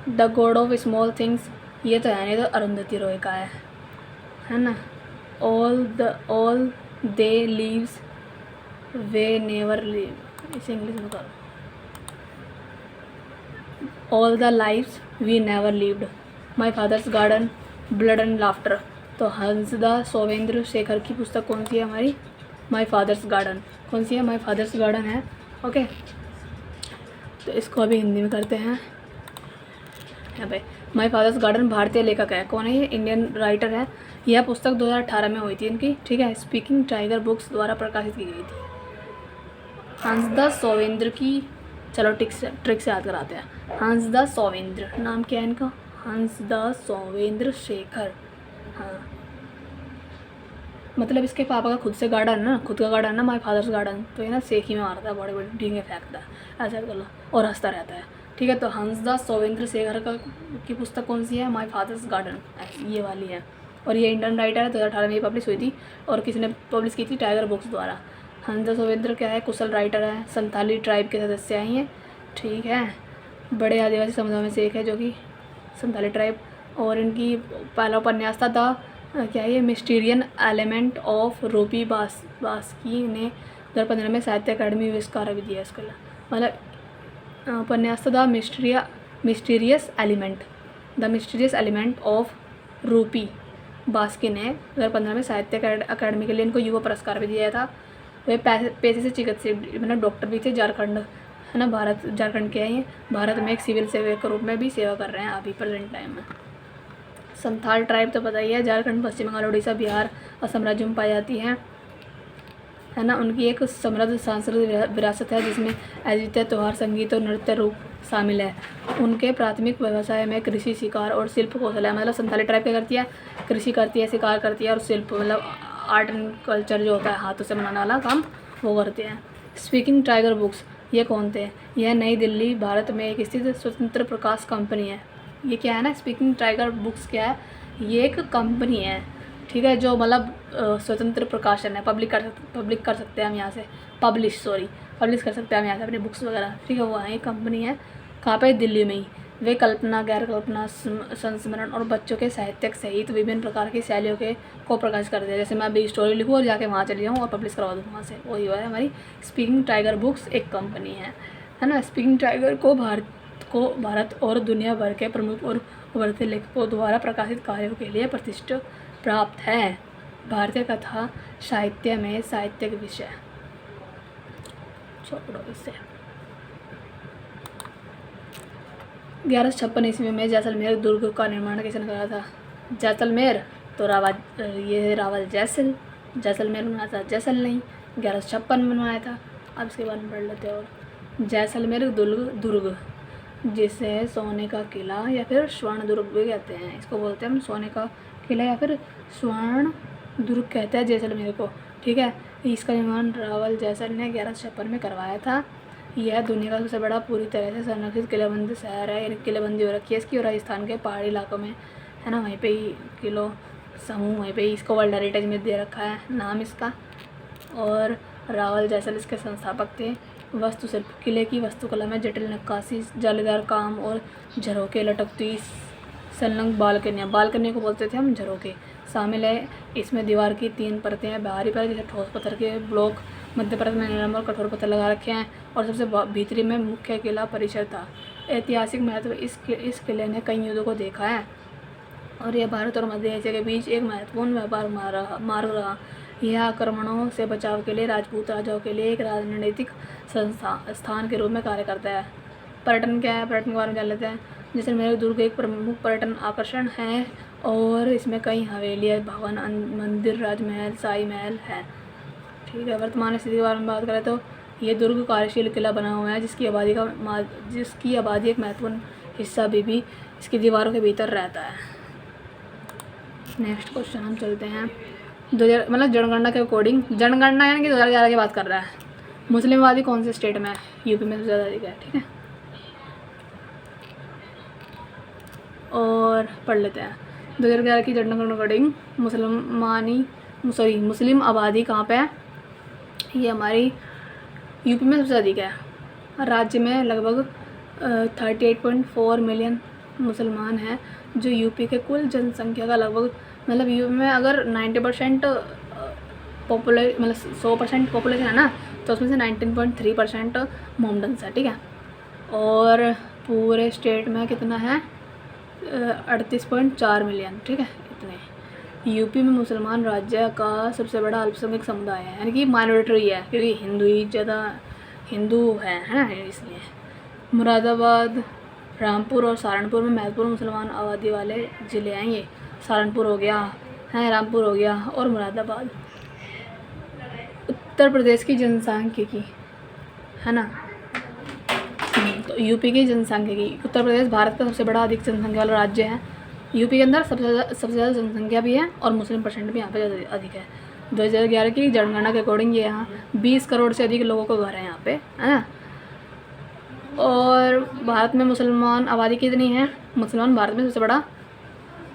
The God of small things, ये तो है नहीं, तो अरुंधति रॉय का है ना। All they leaves we never leave, इसे इंग्लिश में करो। All the lives we never lived, my father's garden, blood and laughter. तो हंसदास सोमेंद्र शेखर की पुस्तक कौन सी है हमारी, माई फादर्स गार्डन। कौन सी है, माई फादर्स गार्डन है, ओके। तो इसको अभी हिंदी में करते हैं। यहाँ पे माई फादर्स गार्डन भारतीय लेखक है, कौन है ये, इंडियन राइटर है। यह पुस्तक 2018 में हुई थी इनकी, ठीक है। स्पीकिंग टाइगर बुक्स द्वारा प्रकाशित की गई थी। हंसदास सोमेंद्र की, चलो ट्रिक से याद कराते हैं। हंसदास सोमेंद्र, नाम क्या है इनका, हंसदास सोमेंद्र शेखर। हाँ, मतलब इसके पापा का खुद से गार्डन ना, खुद का गार्डन ना, माई फादर्स गार्डन। तो ये ना सेखी में मारता है, बड़े बड़े डींगे फेंकता है, ऐसा कर लो, और हंसता रहता है, ठीक है। तो हंसदास सोमेंद्र शेखर की पुस्तक कौन सी है, माई फादर्स गार्डन, ये वाली है। और ये इंडियन राइटर है, 2018 में ये पब्लिश हुई थी। और किसने पब्लिश की थी, टाइगर बुक्स द्वारा। हंसदास सोमेंद्र क्या है, कुशल राइटर है, संथाली ट्राइब के सदस्य हैं ये, ठीक है। बड़े आदिवासी समुदाय में से एक है जो कि संथाली ट्राइब। और इनकी पहला उपन्यास था क्या है ये, मिस्टीरियन एलिमेंट ऑफ रूपी बास्की ने 2015 में साहित्य अकादमी पुरस्कार भी दिया इसको। मतलब उपन्यास था द मिस्टीरियस एलिमेंट ऑफ रूपी बास्की ने 2015 में साहित्य अकादमी के लिए इनको युवा पुरस्कार भी दिया था। वे पेशे से चिकित्सक, मतलब डॉक्टर भी थे, झारखंड है ना, झारखंड के हैं। भारत में एक सिविल सेवक के रूप में भी सेवा कर रहे हैं अभी प्रेजेंट टाइम में। संथाल ट्राइब तो पता ही है, झारखंड, पश्चिम बंगाल, उड़ीसा, बिहार, असम राज्यों में पाई जाती है ना। उनकी एक समृद्ध सांस्कृतिक विरासत है जिसमें अद्वितीय त्योहार, संगीत और नृत्य रूप शामिल है। उनके प्राथमिक व्यवसाय में कृषि, शिकार और शिल्प कौशल है। मतलब संथाली ट्राइब क्या करती है, कृषि करती है, शिकार करती है और शिल्प, मतलब आर्ट एंड कल्चर जो होता है हाथों से बनाने वाला काम वो करते हैं। स्पीकिंग टाइगर बुक्स, ये कौन थे, यह नई दिल्ली भारत में एक स्थित स्वतंत्र प्रकाश कंपनी है। ये क्या है ना, स्पीकिंग टाइगर बुक्स क्या है, ये एक कंपनी है, ठीक है, जो मतलब स्वतंत्र प्रकाशन है, पब्लिक कर सकते हैं हम यहाँ से, पब्लिश कर सकते हैं हम यहाँ से अपनी बुक्स वगैरह, ठीक है। वो है, एक कंपनी है, कहाँ पे, दिल्ली में ही। वे कल्पना, गैर कल्पना, संस्मरण और बच्चों के साहित्यक सहित विभिन्न प्रकार की शैलियों को प्रकाशित करते हैं। जैसे मैं अभी स्टोरी लिखूँ और जाके वहाँ चली जाऊँ और पब्लिश करवा दूँ वहाँ से, वही है हमारी स्पीकिंग टाइगर बुक्स, एक कंपनी है ना। स्पीकिंग टाइगर को भारत और दुनिया भर के प्रमुख और उभरते लेखकों द्वारा प्रकाशित कार्यों के लिए प्रतिष्ठा प्राप्त है। भारतीय कथा साहित्य में साहित्यिक विषय, छोड़ो इसे। 1156 ईस्वी में जैसलमेर दुर्ग का निर्माण किसने करा था, जैसलमेर, तो रावल जैसलमेर बनाया था, जैसल नहीं, 1156 में बनाया था। अब इसके बारे में पढ़ लेते हैं। और जैसलमेर दुर्ग, जिसे सोने का किला या फिर स्वर्ण दुर्ग भी कहते हैं, इसको बोलते हैं हम सोने का किला या फिर स्वर्ण दुर्ग कहते हैं जैसलमेर को, ठीक है। इसका निर्माण रावल जैसल ने 1156 में करवाया था। यह दुनिया का सबसे बड़ा पूरी तरह से संरक्षित किलेबंदी शहर है, किलेबंदी हो रखी है इसकी, और राजस्थान के पहाड़ी इलाकों में है ना, वहीं पे ही किलो समूह, वहीं पे ही इसको वर्ल्ड हेरिटेज में दे रखा है नाम इसका। और रावल जैसल इसके संस्थापक थे। वास्तुशिल्प, किले की वास्तुकला में जटिल नक्काशी, जालीदार काम और झरोके, लटकती संलग्न बालकनी को बोलते थे हम झरोके शामिल है। इसमें दीवार की 3 परतें हैं, बाहरी परत जिसे ठोस पत्थर के ब्लॉक मध्य प्रदेश में निलंब और कठोर पत्थर लगा रखे हैं और सबसे भीतरी में मुख्य किला परिसर था। ऐतिहासिक महत्व, इस किले ने कई युद्धों को देखा है और यह भारत और मध्य एशिया के बीच एक महत्वपूर्ण व्यापार मार्ग रहा। यह आक्रमणों से बचाव के लिए राजपूत राजाओं के लिए एक राजनीतिक स्थान के रूप में कार्य करता है। पर्यटन क्या है, पर्यटन के बारे में जान लेते हैं। जैसलमेर दुर्ग एक प्रमुख पर्यटन आकर्षण है और इसमें कई हवेलियाँ, भवन, मंदिर, राजमहल, शाही महल है। ठीक है। वर्तमान स्थिति के बारे में बात करें तो ये दुर्ग कार्यशील किला बना हुआ है जिसकी आबादी एक महत्वपूर्ण हिस्सा भी इसकी दीवारों के भीतर रहता है। नेक्स्ट क्वेश्चन हम चलते हैं 2000 मतलब जनगणना के अकॉर्डिंग, जनगणना यानी कि 2011 की बात कर रहा है। मुस्लिम आबादी कौन से स्टेट में है? यूपी में सबसे ज़्यादा अधिक है। ठीक है, और पढ़ लेते हैं 2011 की जनगणना के अकॉर्डिंग मुस्लिम आबादी कहाँ पे है? ये हमारी यूपी में सबसे अधिक है। राज्य में लगभग 38.4 मिलियन मुसलमान हैं जो यूपी के कुल जनसंख्या का लगभग, मतलब यूपी में अगर 90% मतलब 100% पॉपुलेशन है ना, तो उसमें से 19.3% मोमडन्स है। ठीक है, और पूरे स्टेट में कितना है? 38.4 मिलियन। ठीक है, इतने। यूपी में मुसलमान राज्य का सबसे बड़ा अल्पसंख्यक समुदाय है, यानी कि माइनॉरिटी है क्योंकि ज़्यादा हिंदू है ना, इसलिए। मुरादाबाद, रामपुर और सहारनपुर में महत्वपूर्ण मुसलमान आबादी वाले ज़िले हैं। ये सहारनपुर हो गया है, रामपुर हो गया और मुरादाबाद। उत्तर प्रदेश की जनसांख्यिकी है ना, तो यूपी की जनसांख्यिकी, उत्तर प्रदेश भारत का सबसे बड़ा अधिक जनसंख्या वाला राज्य है। यूपी के अंदर सबसे ज़्यादा जनसंख्या भी है और मुस्लिम परसेंट भी यहाँ पे ज़्यादा अधिक है। 2011 की जनगणना के अकॉर्डिंग ये यहाँ 20 करोड़ से अधिक लोगों को घर है यहाँ पे, है ना। और भारत में मुसलमान आबादी कितनी है? मुसलमान भारत में सबसे बड़ा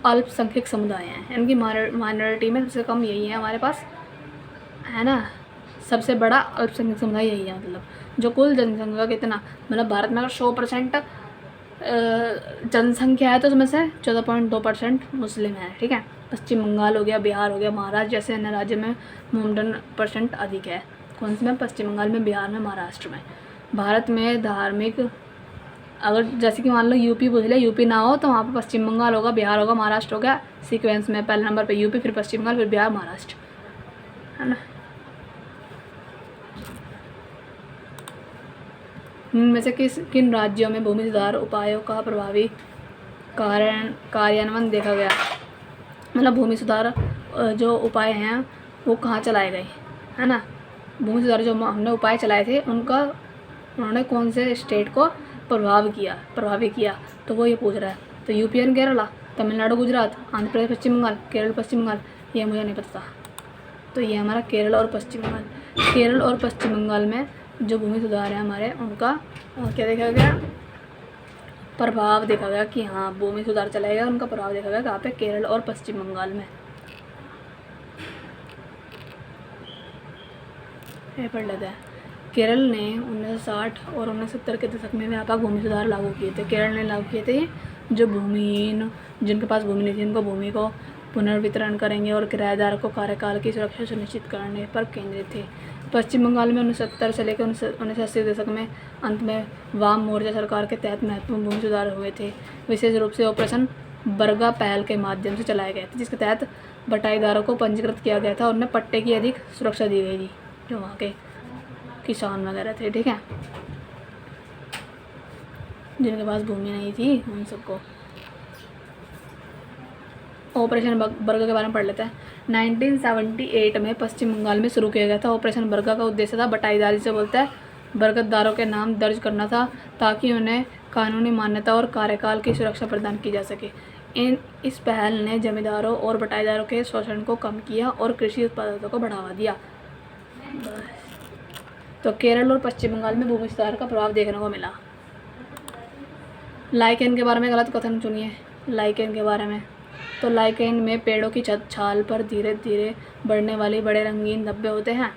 अल्पसंख्यक समुदाय है, यानी कि माइनॉरिटी में सबसे कम यही है हमारे पास, है ना। सबसे बड़ा अल्पसंख्यक समुदाय यही है, मतलब जो कुल जनसंख्या कितना, मतलब भारत में अगर 100% जनसंख्या है तो उसमें से 14.2% मुस्लिम है। ठीक है, पश्चिम बंगाल हो गया, बिहार हो गया, महाराष्ट्र जैसे अन्य राज्य में मोमडन परसेंट अधिक है। कौन से में? पश्चिम बंगाल में, बिहार में, महाराष्ट्र में। भारत में धार्मिक, अगर जैसे कि मान लो यूपी पूछ ले, यूपी ना हो तो वहाँ पे पश्चिम बंगाल होगा, बिहार होगा, महाराष्ट्र होगा, सीक्वेंस में पहले नंबर पे यूपी, फिर पश्चिम बंगाल, फिर बिहार, महाराष्ट्र, है ना। इनमें से किन राज्यों में भूमि सुधार उपायों का प्रभावी कार्यान्वयन देखा गया? मतलब भूमि सुधार जो उपाय हैं वो कहाँ चलाए गए, है ना। भूमि सुधार जो हमने उपाय चलाए थे उन्होंने कौन से स्टेट को प्रभावी किया, तो वो ये पूछ रहा है। तो यूपी एंड केरला, तमिलनाडु, गुजरात, आंध्र प्रदेश, पश्चिम बंगाल, केरल, पश्चिम बंगाल, ये मुझे नहीं पता। तो ये हमारा केरल और पश्चिम बंगाल। केरल और पश्चिम बंगाल में जो भूमि सुधार है हमारे, उनका क्या देखा गया? प्रभाव देखा गया कि हाँ भूमि सुधार चलाया गया, उनका प्रभाव देखा गया कहाँ पे? केरल और पश्चिम बंगाल में। ये पढ़ लेते हैं। केरल ने 1960 और 1970 के दशक में व्यापक भूमि सुधार लागू किए थे। केरल ने लागू किए थे ये, जो भूमिहीन, जिनके पास भूमि नहीं थी, उनको भूमि को पुनर्वितरण करेंगे और किराएदार को कार्यकाल की सुरक्षा सुनिश्चित करने पर केंद्रित थे। पश्चिम बंगाल में 1970 से लेकर 1980 दशक में अंत में वाम मोर्चा सरकार के तहत महत्वपूर्ण भूमि सुधार हुए थे। विशेष रूप से ऑपरेशन बरगा पहल के माध्यम से चलाए गए थे, जिसके तहत बटाईदारों को पंजीकृत किया गया था और उन्हें पट्टे की अधिक सुरक्षा दी गई थी, जो वहाँ के किसान वगैरह थे। ठीक है, जिनके पास भूमि नहीं थी उन सबको। ऑपरेशन बरगा के बारे में पढ़ लेते हैं। 1978 में पश्चिम बंगाल में शुरू किया गया था। ऑपरेशन बरगा का उद्देश्य था बटाईदारी से बोलता है बरगतदारों के नाम दर्ज करना था, ताकि उन्हें कानूनी मान्यता और कार्यकाल की सुरक्षा प्रदान की जा सके। इस पहल ने जमींदारों और बटाईदारों के शोषण को कम किया और कृषि उत्पादों को बढ़ावा दिया। तो केरल और पश्चिम बंगाल में भूमि सुधार का प्रभाव देखने को मिला। लाइकेन के बारे में गलत कथन चुनिए। लाइकेन के बारे में, तो लाइकेन में पेड़ों की छाल पर धीरे धीरे बढ़ने वाले बड़े रंगीन धब्बे होते हैं,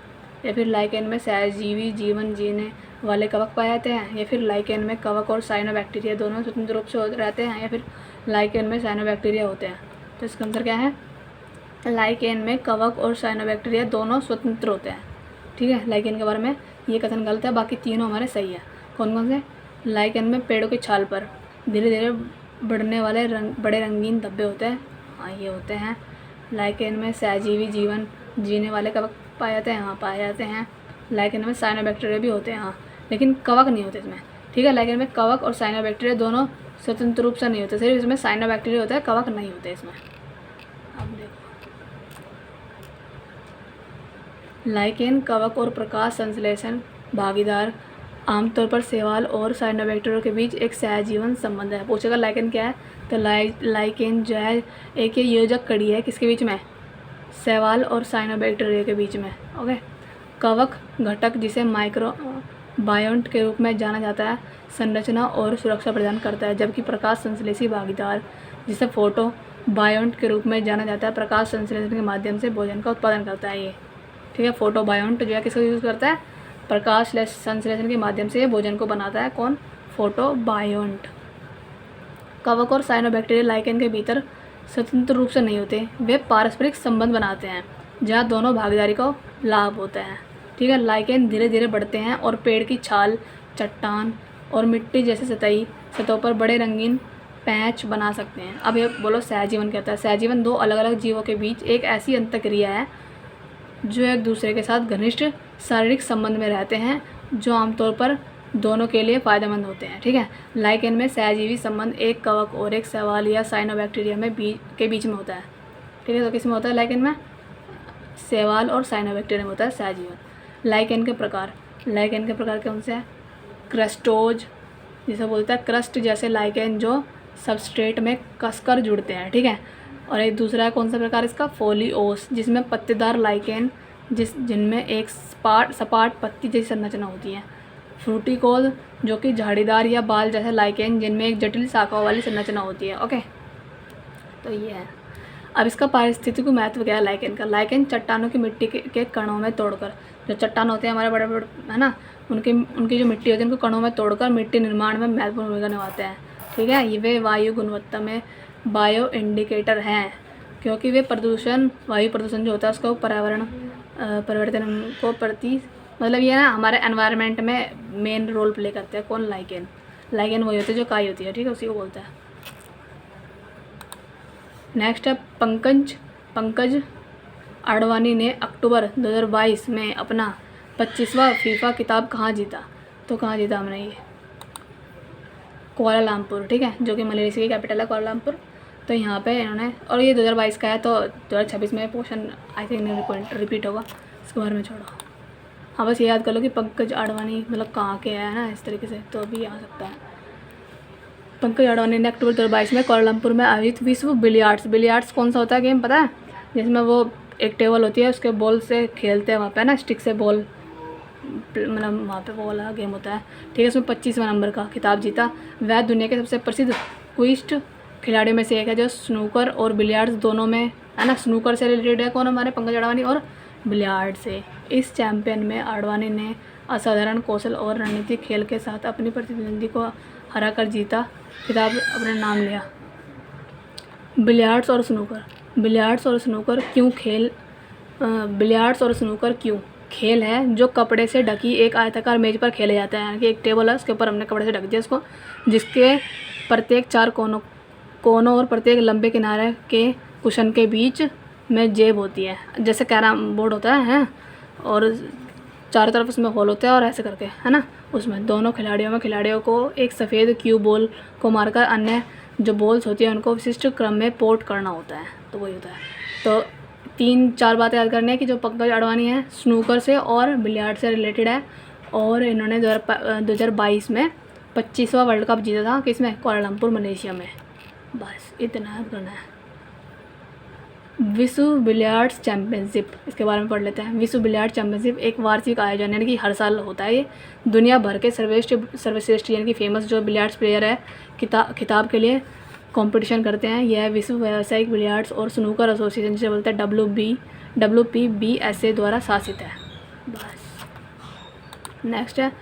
या फिर लाइकेन में सहजीवी जीवन जीने वाले कवक पाए जाते हैं, या फिर लाइकेन में कवक और साइनोबैक्टीरिया दोनों स्वतंत्र रूप से रहते हैं, या फिर लाइकेन में साइनोबैक्टीरिया होते हैं। तो इसका आंसर क्या है? लाइकेन में कवक और साइनोबैक्टीरिया दोनों स्वतंत्र होते हैं। ठीक है। लाइकेन के बारे में ये कथन गलत है, बाकी तीनों हमारे सही है। कौन कौन से? लाइकेन में पेड़ों की छाल पर धीरे धीरे बढ़ने वाले बड़े रंगीन धब्बे होते हैं, हाँ ये होते हैं। लाइकेन में सहजीवी जीवन जीने वाले कवक पाए जाते हैं, हाँ पाए जाते हैं। लाइकेन में साइनोबैक्टीरिया भी होते हैं, हाँ, लेकिन कवक नहीं होते इसमें, ठीक है। लाइकेन में कवक और साइनोबैक्टीरिया दोनों स्वतंत्र रूप से नहीं होते, सिर्फ इसमें साइनोबैक्टीरिया होता है, कवक नहीं होते इसमें। अब देखो, लाइकेन कवक और प्रकाश संश्लेषण भागीदार आमतौर पर शैवाल और साइनोबैक्टीरिया के बीच एक सहजीवन संबंध है। पूछेगा लाइकेन क्या है, तो लाइकेन जो है एक योजक कड़ी है, किसके बीच में? शैवाल और साइनोबैक्टीरिया के बीच में, ओके। कवक घटक जिसे माइक्रो बायोन्ट के रूप में जाना जाता है संरचना और सुरक्षा प्रदान करता है, जबकि प्रकाश संश्लेषी भागीदार जिसे फोटो बायोन्ट के रूप में जाना जाता है प्रकाश संश्लेषण के माध्यम से भोजन का उत्पादन करता है ये, ठीक है। फोटो बायोन्ट जो है किसका यूज़ करता है? प्रकाश संश्लेषण के माध्यम से भोजन को बनाता है, कौन? फोटो बायोन्ट। कवक और साइनोबैक्टीरिया लाइकेन के भीतर स्वतंत्र रूप से नहीं होते, वे पारस्परिक संबंध बनाते हैं जहाँ दोनों भागीदारी को लाभ होता है, ठीक है। लाइकेन धीरे धीरे बढ़ते हैं और पेड़ की छाल, चट्टान और मिट्टी जैसे सतहों पर बड़े रंगीन पैच बना सकते हैं। अब ये बोलो सहजीवन क्या होता है? सहजीवन दो अलग अलग जीवों के बीच एक ऐसी अंतःक्रिया है जो एक दूसरे के साथ घनिष्ठ शारीरिक संबंध में रहते हैं, जो आमतौर पर दोनों के लिए फ़ायदेमंद होते हैं, ठीक है। लाइकेन में सहजीवी संबंध एक कवक और एक शैवाल या साइनोबैक्टीरिया के बीच में होता है, ठीक है। तो किस में होता है? लाइकेन में शैवाल और साइनोबैक्टीरिया में होता है सहजीवन। लाइकेन के प्रकार कौन से हैं? क्रस्टोज जिसे बोलता है क्रस्ट जैसे लाइकेन जो सबस्ट्रेट में कसकर जुड़ते हैं, ठीक है। और एक दूसरा है कौन सा प्रकार इसका? फोलिओस, जिसमें पत्तेदार लाइकेन जिनमें एक सपाट पत्ती जैसी संरचना होती है। फ्रूटिकोल जो कि झाड़ीदार या बाल जैसे लाइकेन जिनमें एक जटिल शाखाओं वाली संरचना होती है, ओके। तो ये है। अब इसका पारिस्थितिक महत्व क्या है लाइकेन का? लाइकेन चट्टानों की मिट्टी के कणों में तोड़कर, जो चट्टान होते हैं हमारे बड़े बड़े, है ना, उनकी जो मिट्टी होती है उनको कणों में तोड़कर मिट्टी निर्माण में महत्वपूर्ण भूमिका निभाते हैं, ठीक है। ये वे वायु गुणवत्ता में बायो इंडिकेटर हैं, क्योंकि वे वायु प्रदूषण जो होता है उसको परिवर्तन को प्रति मतलब ये ना हमारे एनवायरनमेंट में मेन रोल प्ले करते हैं। कौन? लाइकेन वही होते हैं जो काई होती है, ठीक है, उसी को बोलता है। नेक्स्ट है पंकज आडवाणी ने अक्टूबर 2022 में अपना 25वां फीफा खिताब कहाँ जीता? तो कहाँ जीता हमने ये? कुआलालंपुर, ठीक है, जो कि मलेशिया की कैपिटल है कुआलालंपुर। तो यहाँ पे इन्होंने, और ये 2022 का है तो 2026 में पोर्शन आई थिंक रिपीट होगा, इसके बारे में छोड़ो। हाँ बस ये याद कर लो कि पंकज आडवाणी मतलब कहाँ के है ना, इस तरीके से तो भी आ सकता है। पंकज आडवाणी ने अक्टूबर 2022 में कुआलालंपुर में आयोजित विश्व बिलियर्ड्स कौन सा होता है गेम पता है? जिसमें वो एक टेबल होती है उसके बॉल से खेलते हैं वहाँ पे ना, स्टिक से बॉल, मतलब वहाँ पे वो वाला गेम होता है, ठीक है। उसमें 25वां नंबर का खिताब जीता। वह दुनिया के सबसे प्रसिद्ध क्विस्ट खिलाड़ियों में से एक है जो स्नूकर और बिलियर्ड्स दोनों में, है ना, स्नूकर से रिलेटेड है कौन? हमारे पंकज आडवाणी, और बिलियर्ड से। इस चैंपियन में आडवाणी ने असाधारण कौशल और रणनीतिक खेल के साथ अपनी प्रतिद्वंदी को हराकर जीता खिताब अपने नाम लिया। बिलियर्ड्स और स्नूकर क्यों खेल है जो कपड़े से ढकी एक आयताकार मेज पर खेले जाते हैं, यानी कि एक टेबल है उसके ऊपर हमने कपड़े से ढक दिया उसको, जिसके प्रत्येक 4 कोनों और प्रत्येक लंबे किनारे के कुशन के बीच में जेब होती है, जैसे कैरम बोर्ड होता है, और चारों तरफ उसमें होल होते हैं और ऐसे करके, है ना। उसमें दोनों खिलाड़ियों को एक सफ़ेद क्यू बॉल को मारकर अन्य जो बॉल्स होती हैं उनको विशिष्ट क्रम में पोर्ट करना होता है, तो वही होता है। तो 3-4 बातें याद करनी है कि जो पंकज आडवाणी है स्नूकर से और बिलियर्ड से रिलेटेड है, और इन्होंने 2022 में 25वां वर्ल्ड कप जीता था, किसमें? कुआलालंपुर मलेशिया में। बस इतना याद करना है। विश्व बिलियर्ड्स चैम्पियनशिप, इसके बारे में पढ़ लेते हैं। विश्व बिलियर्ड चैम्पियनशिप एक वार्षिक आयोजन यानी कि हर साल होता है। ये दुनिया भर के सर्वश्रेष्ठ यानी कि फेमस जो बिलियर्ड्स प्लेयर है खिताब के लिए कंपटीशन करते हैं। यह विश्व व्यावसायिक बिलियर्ड्स और स्नूकर एसोसिएशन जिसे बोलते हैं WPBSA द्वारा शासित है। बस नेक्स्ट है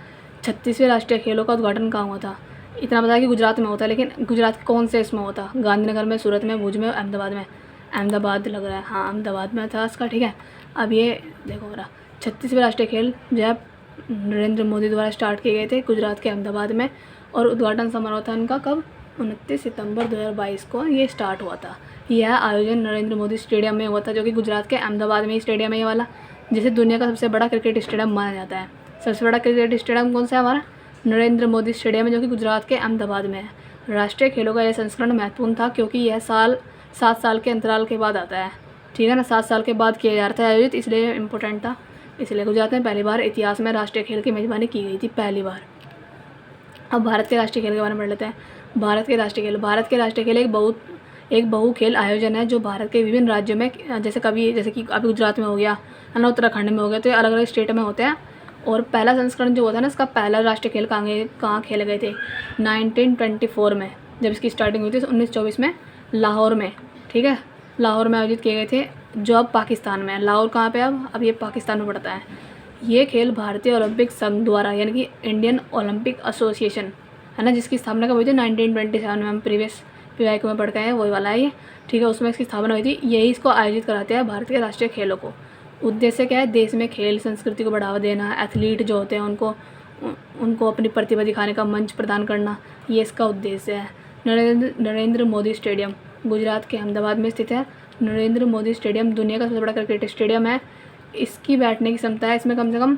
36वें राष्ट्रीय खेलों का उद्घाटन कहाँ हुआ था? इतना पता है कि गुजरात में होता है, लेकिन गुजरात कौन से इसमें होता? गांधीनगर में, सूरत में, भुज में, अहमदाबाद में। अहमदाबाद लग रहा है, हाँ अहमदाबाद में था इसका, ठीक है। अब ये देखो रहा 36वें राष्ट्रीय खेल जो है नरेंद्र मोदी द्वारा स्टार्ट किए गए थे गुजरात के अहमदाबाद में, और उद्घाटन समारोह था इनका कब, 29 सितंबर 2022 को ये स्टार्ट हुआ था। यह आयोजन नरेंद्र मोदी स्टेडियम में हुआ था, जो कि गुजरात के अहमदाबाद में ही स्टेडियम है ये वाला, जिसे दुनिया का सबसे बड़ा क्रिकेट स्टेडियम माना जाता है। सबसे बड़ा क्रिकेट स्टेडियम कौन सा है हमारा, नरेंद्र मोदी स्टेडियम है, जो कि गुजरात के अहमदाबाद में है। राष्ट्रीय खेलों का यह संस्करण महत्वपूर्ण था क्योंकि यह 7 साल के अंतराल के बाद आता है, ठीक है ना, 7 साल के बाद किया जा रहा था आयोजित, इसलिए इम्पोर्टेंट था। इसलिए गुजरात में पहली बार इतिहास में राष्ट्रीय खेल की मेजबानी की गई थी, पहली बार। अब भारत के राष्ट्रीय खेल के बारे में पढ़ लेते हैं। भारत के राष्ट्रीय खेल एक बहु खेल आयोजन है जो भारत के विभिन्न राज्यों में, जैसे कि अभी गुजरात में हो गया है ना, उत्तराखंड में हो गया, तो ये अलग अलग स्टेट में होते हैं। और पहला संस्करण जो होता है ना, इसका पहला राष्ट्रीय खेल कहाँ खेले गए थे, 1924 में, जब इसकी स्टार्टिंग हुई थी 1924 में लाहौर में, ठीक है, लाहौर में आयोजित किए गए थे, जो अब पाकिस्तान में है। लाहौर कहाँ पे, अब ये पाकिस्तान में पड़ता है। ये खेल भारतीय ओलंपिक संघ द्वारा, यानी कि इंडियन ओलंपिक एसोसिएशन है ना, जिसकी स्थापना कब हुई थी 1927 में, हम प्रीवियस PYQ में पढ़ के हैं, वही वाला है ये, ठीक है, उसमें इसकी स्थापना हुई थी। यही इसको आयोजित कराते हैं भारत के राष्ट्रीय खेलों को। उद्देश्य क्या है, देश में खेल संस्कृति को बढ़ावा देना, एथलीट जो होते हैं उनको अपनी प्रतिभा दिखाने का मंच प्रदान करना, ये इसका उद्देश्य है। नरेंद्र मोदी स्टेडियम गुजरात के अहमदाबाद में स्थित है। नरेंद्र मोदी स्टेडियम दुनिया का सबसे बड़ा क्रिकेट स्टेडियम है। इसकी बैठने की क्षमता है, इसमें कम से कम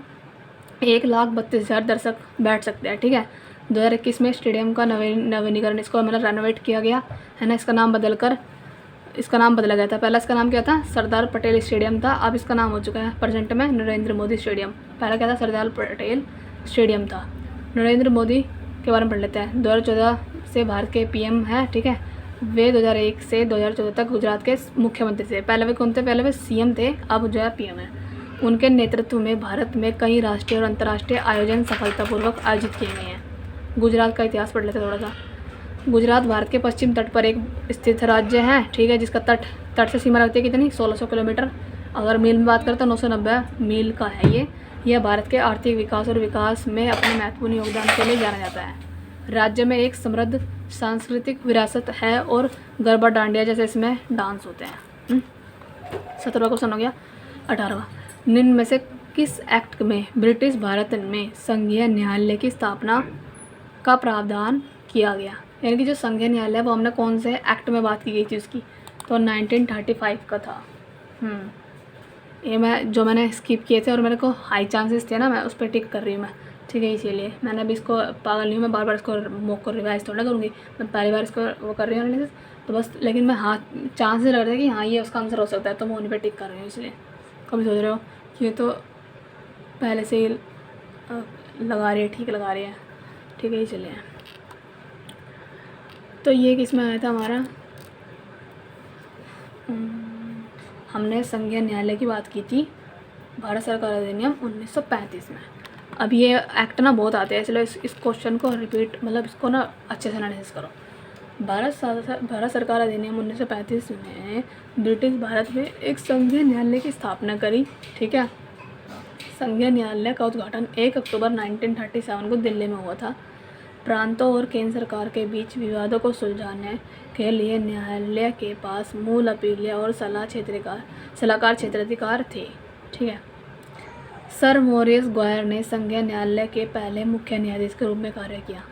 1,32,000 दर्शक बैठ सकते हैं, ठीक है। 2021 में स्टेडियम का नवीनीकरण, इसको मतलब रेनोवेट किया गया है ना, इसका नाम बदला गया था। पहला इसका नाम क्या था, सरदार पटेल स्टेडियम था, अब इसका नाम हो चुका है प्रेजेंट में नरेंद्र मोदी स्टेडियम। पहला क्या था, सरदार पटेल स्टेडियम था। नरेंद्र मोदी के बारे में पढ़ लेते हैं। 2014 से भारत के PM हैं, ठीक है। वे 2001 से 2014 तक गुजरात के मुख्यमंत्री थे। पहले वे कौन थे, पहले वे CM थे, अब जो है PM है। उनके नेतृत्व में भारत में कई राष्ट्रीय और अंतर्राष्ट्रीय आयोजन सफलतापूर्वक आयोजित किए गए हैं। गुजरात का इतिहास पढ़ लेते हैं थोड़ा सा। गुजरात भारत के पश्चिम तट पर एक स्थित राज्य है, ठीक है, जिसका तट से सीमा रखती है कितनी, 1600 किलोमीटर। अगर मील में बात करें तो 990 मील का है ये। यह भारत के आर्थिक विकास और विकास में अपने महत्वपूर्ण योगदान के लिए जाना जाता है। राज्य में एक समृद्ध सांस्कृतिक विरासत है और गरबा डांडिया जैसे इसमें डांस होते हैं। 17वां क्वेश्चन हो गया। 18वां, निम्न में से किस एक्ट में ब्रिटिश भारत में संघीय न्यायालय की स्थापना का प्रावधान किया गया, यानी कि जो संघीय न्यायालय वो हमने कौन से एक्ट में बात की गई थी उसकी, तो 1935 का था। ये मैंने स्किप किए थे और मेरे को हाई चांसेस थे ना, मैं उस पर टिक कर रही हूँ मैं, ठीक है, इसीलिए मैंने अभी इसको पागल नहीं हूँ, मैं बार बार इसको मॉक को रिवाइज थोड़ा करूँगी, मैं पहली बार इसको वो कर रही हूँ एनालिसिस, तो बस, लेकिन मैं चांसेस लग रहा है कि हाँ ये उसका आंसर हो सकता है, तो मैं उन्हीं पर टिक कर रही हूँ। इसलिए कभी सोच रहे हो कि ये तो पहले से ही लगा रही है, ठीक लगा रही है, ठीक है, चलिए। तो ये किस में आया था हमारा, हमने संघीय न्यायालय की बात की थी भारत सरकार अधिनियम 1935 में। अब ये एक्ट ना बहुत आते हैं, इसलिए इस क्वेश्चन को रिपीट, मतलब इसको ना अच्छे से एनालिसिस करो। भारत सरकार अधिनियम 1935 ने ब्रिटिश भारत में एक संघीय न्यायालय की स्थापना करी, ठीक है। संघीय न्यायालय का उद्घाटन 1 अक्टूबर 1937 को दिल्ली में हुआ था। प्रांतों और केंद्र सरकार के बीच विवादों को सुलझाने के लिए न्यायालय के पास मूल अपील और सलाहकार क्षेत्राधिकार थे, ठीक है। सर मॉरिस ग्वायर ने संघीय न्यायालय के पहले मुख्य न्यायाधीश के रूप में कार्य किया।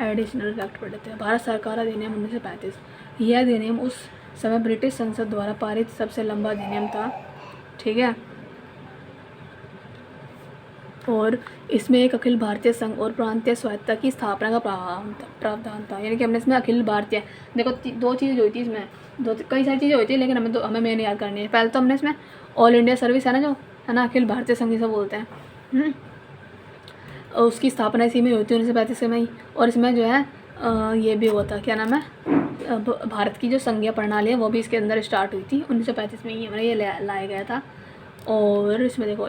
एडिशनल फैक्ट पढ़ लेते हैं। भारत सरकार अधिनियम 1935, यह अधिनियम उस समय ब्रिटिश संसद द्वारा पारित सबसे लंबा अधिनियम था, ठीक है। और इसमें एक अखिल भारतीय संघ और प्रांतीय स्वायत्तता की स्थापना का प्रावधान था, यानी कि हमने इसमें अखिल भारतीय, देखो दो चीज़ हुई थी इसमें, कई सारी चीज़ें हुई थी, लेकिन हमें मेन याद करनी है। पहले तो हमने इसमें ऑल इंडिया सर्विस है ना, जो है ना अखिल भारतीय संघ जिसे बोलते हैं, और उसकी स्थापना इसी में हुई थी 1935 में ही। और इसमें जो है ये भी हुआ था, क्या नाम है, भारत की जो संघीय प्रणाली है वो भी इसके अंदर स्टार्ट हुई थी 1935 में ही, हमें ये लाया गया था। और इसमें देखो,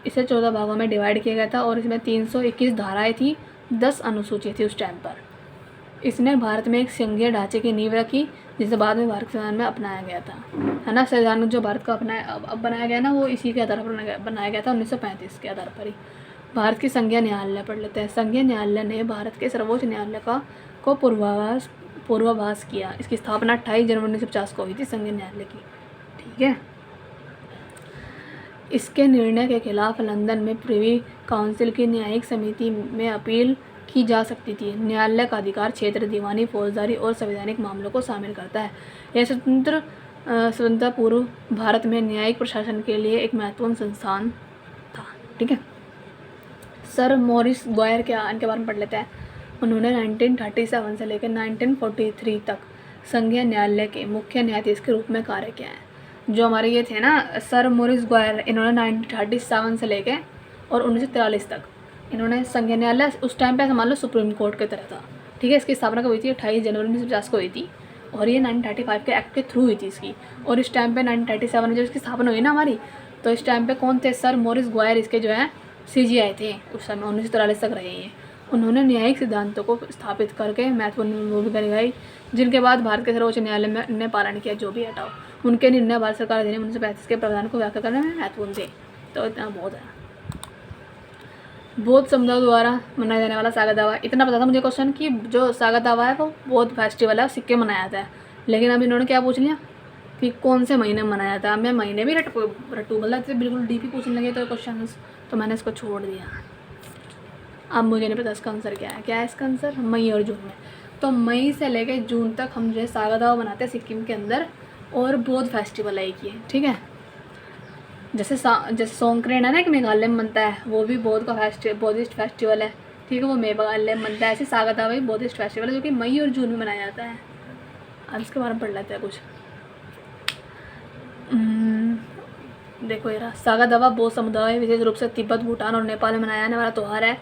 इसे 14 भागों में डिवाइड किया गया था और इसमें 321 धाराएं थी, 10 अनुसूची थी उस टाइम पर। इसने भारत में एक संघीय ढांचे की नींव रखी, जिसे बाद में भारत संविधान में अपनाया गया था, है ना। संविधान जो भारत का अब बनाया गया ना, वो इसी के आधार पर बनाया गया था 1935 के आधार पर ही। भारत की संघीय न्यायालय पढ़ लेते हैं। संघीय न्यायालय ने भारत के सर्वोच्च न्यायालय को पूर्वाभास किया। इसकी स्थापना 28 जनवरी 1950 को हुई थी संघीय न्यायालय की, ठीक है। इसके निर्णय के खिलाफ लंदन में प्रिवी काउंसिल की न्यायिक समिति में अपील की जा सकती थी। न्यायालय का अधिकार क्षेत्र दीवानी, फौजदारी और संवैधानिक मामलों को शामिल करता है। यह स्वतंत्रता पूर्व भारत में न्यायिक प्रशासन के लिए एक महत्वपूर्ण संस्थान था। ठीक है, सर मॉरिस ग्वायर इनके बारे में पढ़ लेते हैं। उन्होंने 1937 से लेकर 1943 तक संघीय न्यायालय के मुख्य न्यायाधीश के रूप में कार्य किया है। जो हमारे ये थे ना सर मॉरिस ग्वायर, इन्होंने 1937 से लेकर और 1943 तक इन्होंने संघीय न्यायालय, उस टाइम पे ऐसा मान लो सुप्रीम कोर्ट की तरह था। ठीक है, इसकी स्थापना कब हुई थी? 28 जनवरी 1950 को हुई थी और ये 1935 के एक्ट के थ्रू हुई थी इसकी। और इस टाइम पे 1937 में जब इसकी स्थापना हुई ना हमारी, तो इस टाइम पे कौन थे? सर मॉरिस ग्वायर इसके जो है CGI थे उस समय, 1943 तक रहे ये। उन्होंने न्यायिक सिद्धांतों को स्थापित करके महत्वपूर्ण भूमिका निभाई, जिनके बाद भारत के सर्वोच्च न्यायालय में ने पालन किया। जो भी हटाओ, उनके निर्णय भारत सरकार अधिनियम 1935 के प्रावधान को व्याख्या करने में महत्वपूर्ण थे। तो इतना बहुत है। बौद्ध समुदाय द्वारा मनाया जाने वाला सागा दावा, इतना पता था मुझे क्वेश्चन कि जो सागा दावा है वो बौद्ध फेस्टिवल है, सिक्के मनाया जाता है। लेकिन अब इन्होंने क्या पूछ लिया कि कौन से महीने में मनाया जाता है। मैं महीने भी रटू बोला, बिल्कुल डीपी पूछने लगे तो क्वेश्चन, तो मैंने इसको छोड़ दिया। अब मुझे नहीं पता इसका आंसर क्या है। क्या है इसका आंसर? मई और जून में। तो मई से लेकर जून तक हम जो है सागा दावा मनाते हैं सिक्किम के अंदर, और बौद्ध फेस्टिवल है ये। ठीक है, जैसे सोंगक्रेन है ना कि मेघालय में बनता है, वो भी बौद्ध का बौद्धिस्ट फेस्टिवल है। ठीक है, वो मेघालय में बनता है। ऐसे सागा दावा भी बौद्धिस्ट फेस्टिवल है जो कि मई और जून में मनाया जाता है। अब इसके बारे में पढ़ लेते हैं कुछ। देखो ये रहा, सागा दावा बौद्ध समुदाय विशेष रूप से तिब्बत, भूटान और नेपाल में मनाया जाने वाला त्यौहार है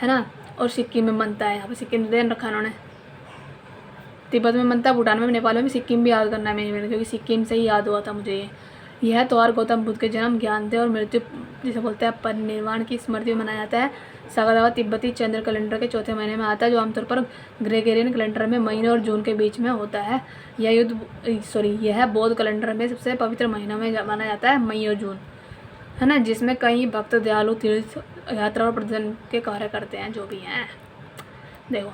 ना। और सिक्किम में बनता है। यहाँ पे सिक्किम दे रखा है उन्होंने। तिब्बत में बनता है, भूटान में, नेपाल में भी। सिक्किम भी याद करना है मैंने, क्योंकि सिक्किम से ही याद हुआ था मुझे ये। यह त्यौहार गौतम बुद्ध के जन्म, ज्ञानदेव और मृत्यु, जिसे बोलते हैं परिनिर्वाण की स्मृति में मनाया जाता है। सागा दावा तिब्बती चंद्र कैलेंडर के चौथे महीने में आता है, जो आमतौर पर ग्रेगोरियन कैलेंडर में मई और जून के बीच में होता है। यह बौद्ध कैलेंडर में सबसे पवित्र महीनों में माना जाता है, मई और जून, है ना, जिसमें कई भक्त दयालु तीर्थ यात्रा और प्रदर्शन के कार्य करते हैं, जो भी हैं। देखो,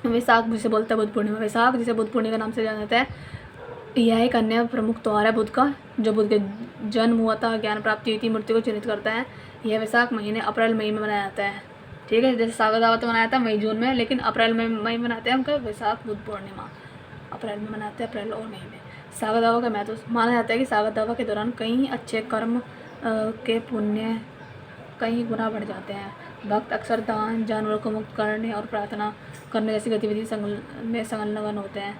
वैसाख जिसे बोलते हैं बुद्ध पूर्णिमा, वैसाख जिसे बुद्ध पूर्णिमा के नाम से जाना जाता है, यह एक अन्य प्रमुख त्यौहार है बुद्ध का, जो बुद्ध के जन्म हुआ था, ज्ञान प्राप्ति हुई थी, मृत्यु को चिन्हित करता है। यह वैसाख महीने अप्रैल मई में मनाया जाता है। ठीक है, जैसे सागा दावा तो मनाया था मई जून में, लेकिन अप्रैल में मई मनाते हैं उनका वैसाख बुद्ध पूर्णिमा, अप्रैल में मनाते हैं, अप्रैल और मई में। सागा दावा का महत्व माना जाता है कि सागा दावा के दौरान कई अच्छे कर्म के पुण्य कई गुना बढ़ जाते हैं। भक्त अक्सर दान, जानवरों को मुक्त करने और प्रार्थना करने जैसी गतिविधि में संलग्न होते हैं।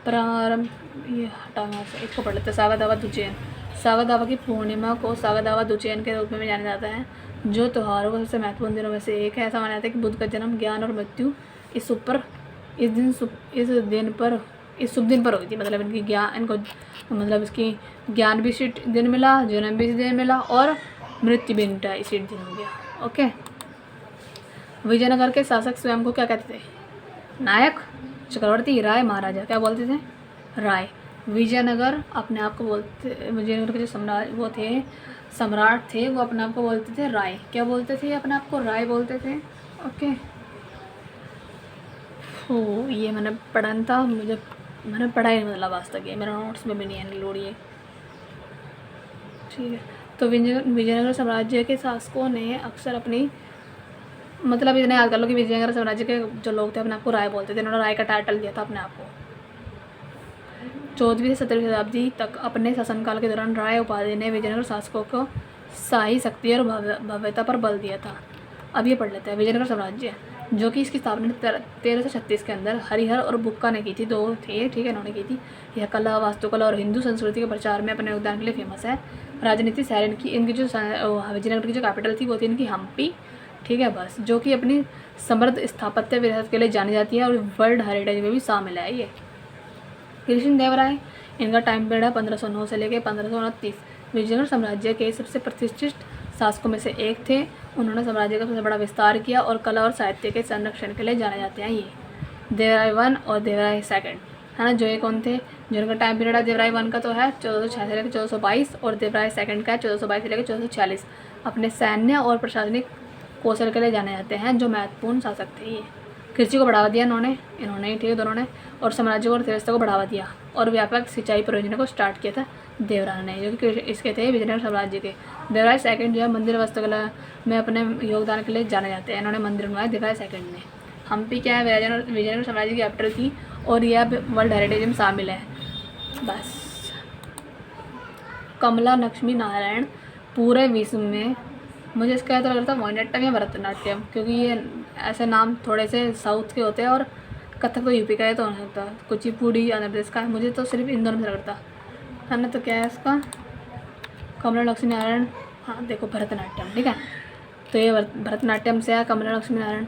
प्रारंभ ये हटाना से इसको पढ़ लेते हैं। सागा दावा दुचेन, सागा दावा की पूर्णिमा को सागा दावा दुचेन के रूप में जाना जाता है, जो त्योहारों के सबसे महत्वपूर्ण दिनों में से एक है। ऐसा माना जाता है कि बुद्ध का जन्म, ज्ञान और मृत्यु इस शुभ दिन पर हुई थी। मतलब इनकी ज्ञान, इनको मतलब इसकी ज्ञान भी इसी दिन मिला, जन्म भी इसी दिन मिला और मृत्यु भी इनका इसी दिन हो गया। ओके, विजयनगर के शासक स्वयं को क्या कहते थे? नायक, चक्रवर्ती, राय, महाराजा। क्या बोलते थे? राय। विजयनगर अपने आप को बोलते, विजयनगर के जो सम्राट थे वो अपने आप को बोलते थे राय। क्या बोलते थे? अपने आप को राय बोलते थे। ओके, ये मैंने पढ़ा था, मैंने पढ़ा ही मतलब आज तक, ये मेरा नोट्स में भी नहीं है लोड ये। ठीक है, तो विजयनगर साम्राज्य के शासकों ने अक्सर अपनी, मतलब इतना याद कर लो कि विजयनगर साम्राज्य के जो लोग थे अपने आप को राय बोलते थे। इन्होंने राय का टाइटल दिया था अपने आप को। 14वीं से 17वीं शताब्दी तक अपने शासनकाल के दौरान राय उपाधि ने विजयनगर शासकों को शाही शक्ति और भव्यता पर बल दिया था। अब ये पढ़ लेते हैं। विजयनगर साम्राज्य, जो कि इसकी स्थापना 1336 के अंदर हरिहर और बुक्का ने की थी, दो थे। ठीक है, इन्होंने की थी। यह कला, वास्तुकला और हिंदू संस्कृति के प्रचार में अपने योगदान के लिए फेमस है। राजनीति शहर इनकी जो विजयनगर की जो कैपिटल थी वो थी इनकी हम्पी। ठीक है, बस, जो कि अपनी समृद्ध स्थापत्य विरासत के लिए जानी जाती है और वर्ल्ड हेरिटेज में भी शामिल है। ये कृष्ण देव राय, इनका टाइम पीरियड है 1509 से लेकर 1529। विजयनगर साम्राज्य के सबसे प्रतिष्ठित शासकों में से एक थे। उन्होंने साम्राज्य का सबसे बड़ा विस्तार किया और कला और साहित्य के संरक्षण के लिए जाने जाते हैं। ये देवराय वन और देवराय सेकंड, है ना। जो ये कौन थे? जो इनका टाइम पीरियड है देवराय वन का तो है 1406 से लेकर 1422 और देवराय सेकंड का है 1422 से लेकर 1446। अपने सैन्य और प्रशासनिक कौशल के लिए जाने जाते हैं, जो महत्वपूर्ण शासक थे। ये कृषि को बढ़ावा दिया इन्होंने ही, ठीक है, दोनों ने, और साम्राज्य को और अर्थव्यवस्था को बढ़ावा दिया और व्यापक सिंचाई परियोजना को स्टार्ट किया था, देवराय ने, जो कि इसके थे विजयनगर साम्राज्य के। देवराय सेकंड जो है मंदिर वास्तुकला में अपने योगदान के लिए जाने जाते हैं। इन्होंने मंदिर बनवाए देवराय सेकंड ने। हम्पी क्या है, विजयनगर साम्राज्य की कैपिटल थी और यह अब वर्ल्ड हेरिटेज में शामिल है। बस। कमला लक्ष्मी नारायण पूरे विश्व में, मुझे इसका ऐसा लगता है मोहिनीअट्टम या भरतनाट्यम, क्योंकि ये ऐसे नाम थोड़े से साउथ के होते हैं और कथक तो यूपी का है, तो नहीं होता। कुचिपुड़ी आंध्र प्रदेश का है, मुझे तो सिर्फ इन दोनों में लगता है ना। तो क्या है इसका, कमला लक्ष्मी नारायण, हाँ देखो भरतनाट्यम, ठीक है। तो ये भरतनाट्यम से है कमला लक्ष्मी नारायण।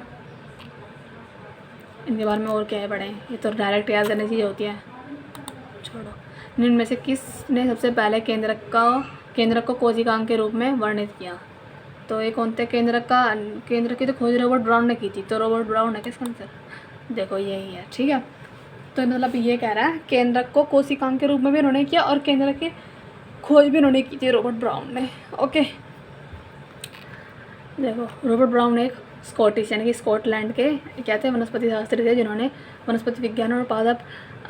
इनके बारे में और क्या है पढ़ें, ये तो डायरेक्ट याद करने चीज़ें होती है, छोड़ो। निम्न में से किसने सबसे पहले केंद्रक को कोशिकांग के रूप में वर्णित किया? तो ये कौन थे केंद्र की तो खोज रॉबर्ट ब्राउन ने की थी, तो रॉबर्ट ब्राउन है किसका आंसर, देखो यही है, ठीक है। तो मतलब ये कह रहा है केंद्रक को कोशिकांग के रूप में भी उन्होंने किया और केंद्रक की खोज भी उन्होंने की थी रॉबर्ट ब्राउन ने। ओके, देखो रॉबर्ट ब्राउन एक स्कॉटिश यानी कि स्कॉटलैंड के क्या थे, वनस्पति शास्त्री थे, जिन्होंने वनस्पति विज्ञान और पादप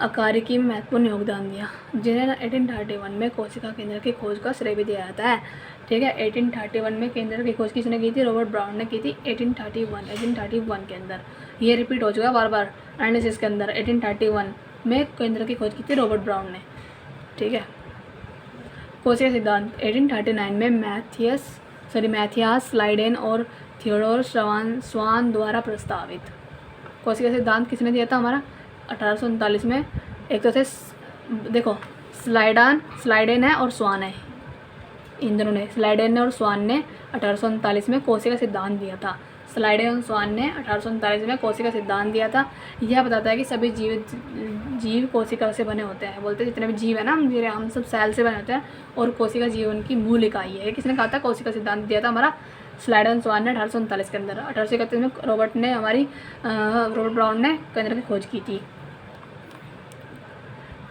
आकारिकी में महत्वपूर्ण योगदान दिया, जिन्हें 1831 में कोशिका केंद्र की खोज का श्रेय भी दिया जाता है, ठीक है। 1831 में केंद्र की खोज किसने की थी, रॉबर्ट ब्राउन ने की थी 1831 के अंदर। ये रिपीट हो चुका है बार बार एनालिसिस के अंदर। 1831 में केंद्र की खोज की थी रॉबर्ट ब्राउन ने, ठीक है। कोशिका सिद्धांत 1839 में मैथियास लाइडेन और थियोडोर स्वान द्वारा प्रस्तावित। कोशिका सिद्धांत किसने दिया था हमारा 1839 में। एक तो थे देखो स्लाइडेन है और स्वान है, इन दोनों ने, स्लाइडेन ने और स्वान ने 1839 में कोशिका सिद्धांत दिया था। स्लाइडेन और स्वान ने 1839 में कोशिका सिद्धांत दिया था। यह बताता है कि सभी जीव कोशिका से बने होते हैं। बोलते हैं जितने भी जीव है ना, हम सब सेल से बने होते हैं और कोशिका जीवन की मूल इकाई है। किसने कहा था, कोशिका सिद्धांत दिया था हमारा स्लाइडेन स्वान ने 1839 के अंदर। 1831 में रॉबर्ट ब्राउन ने केंद्र की खोज की थी।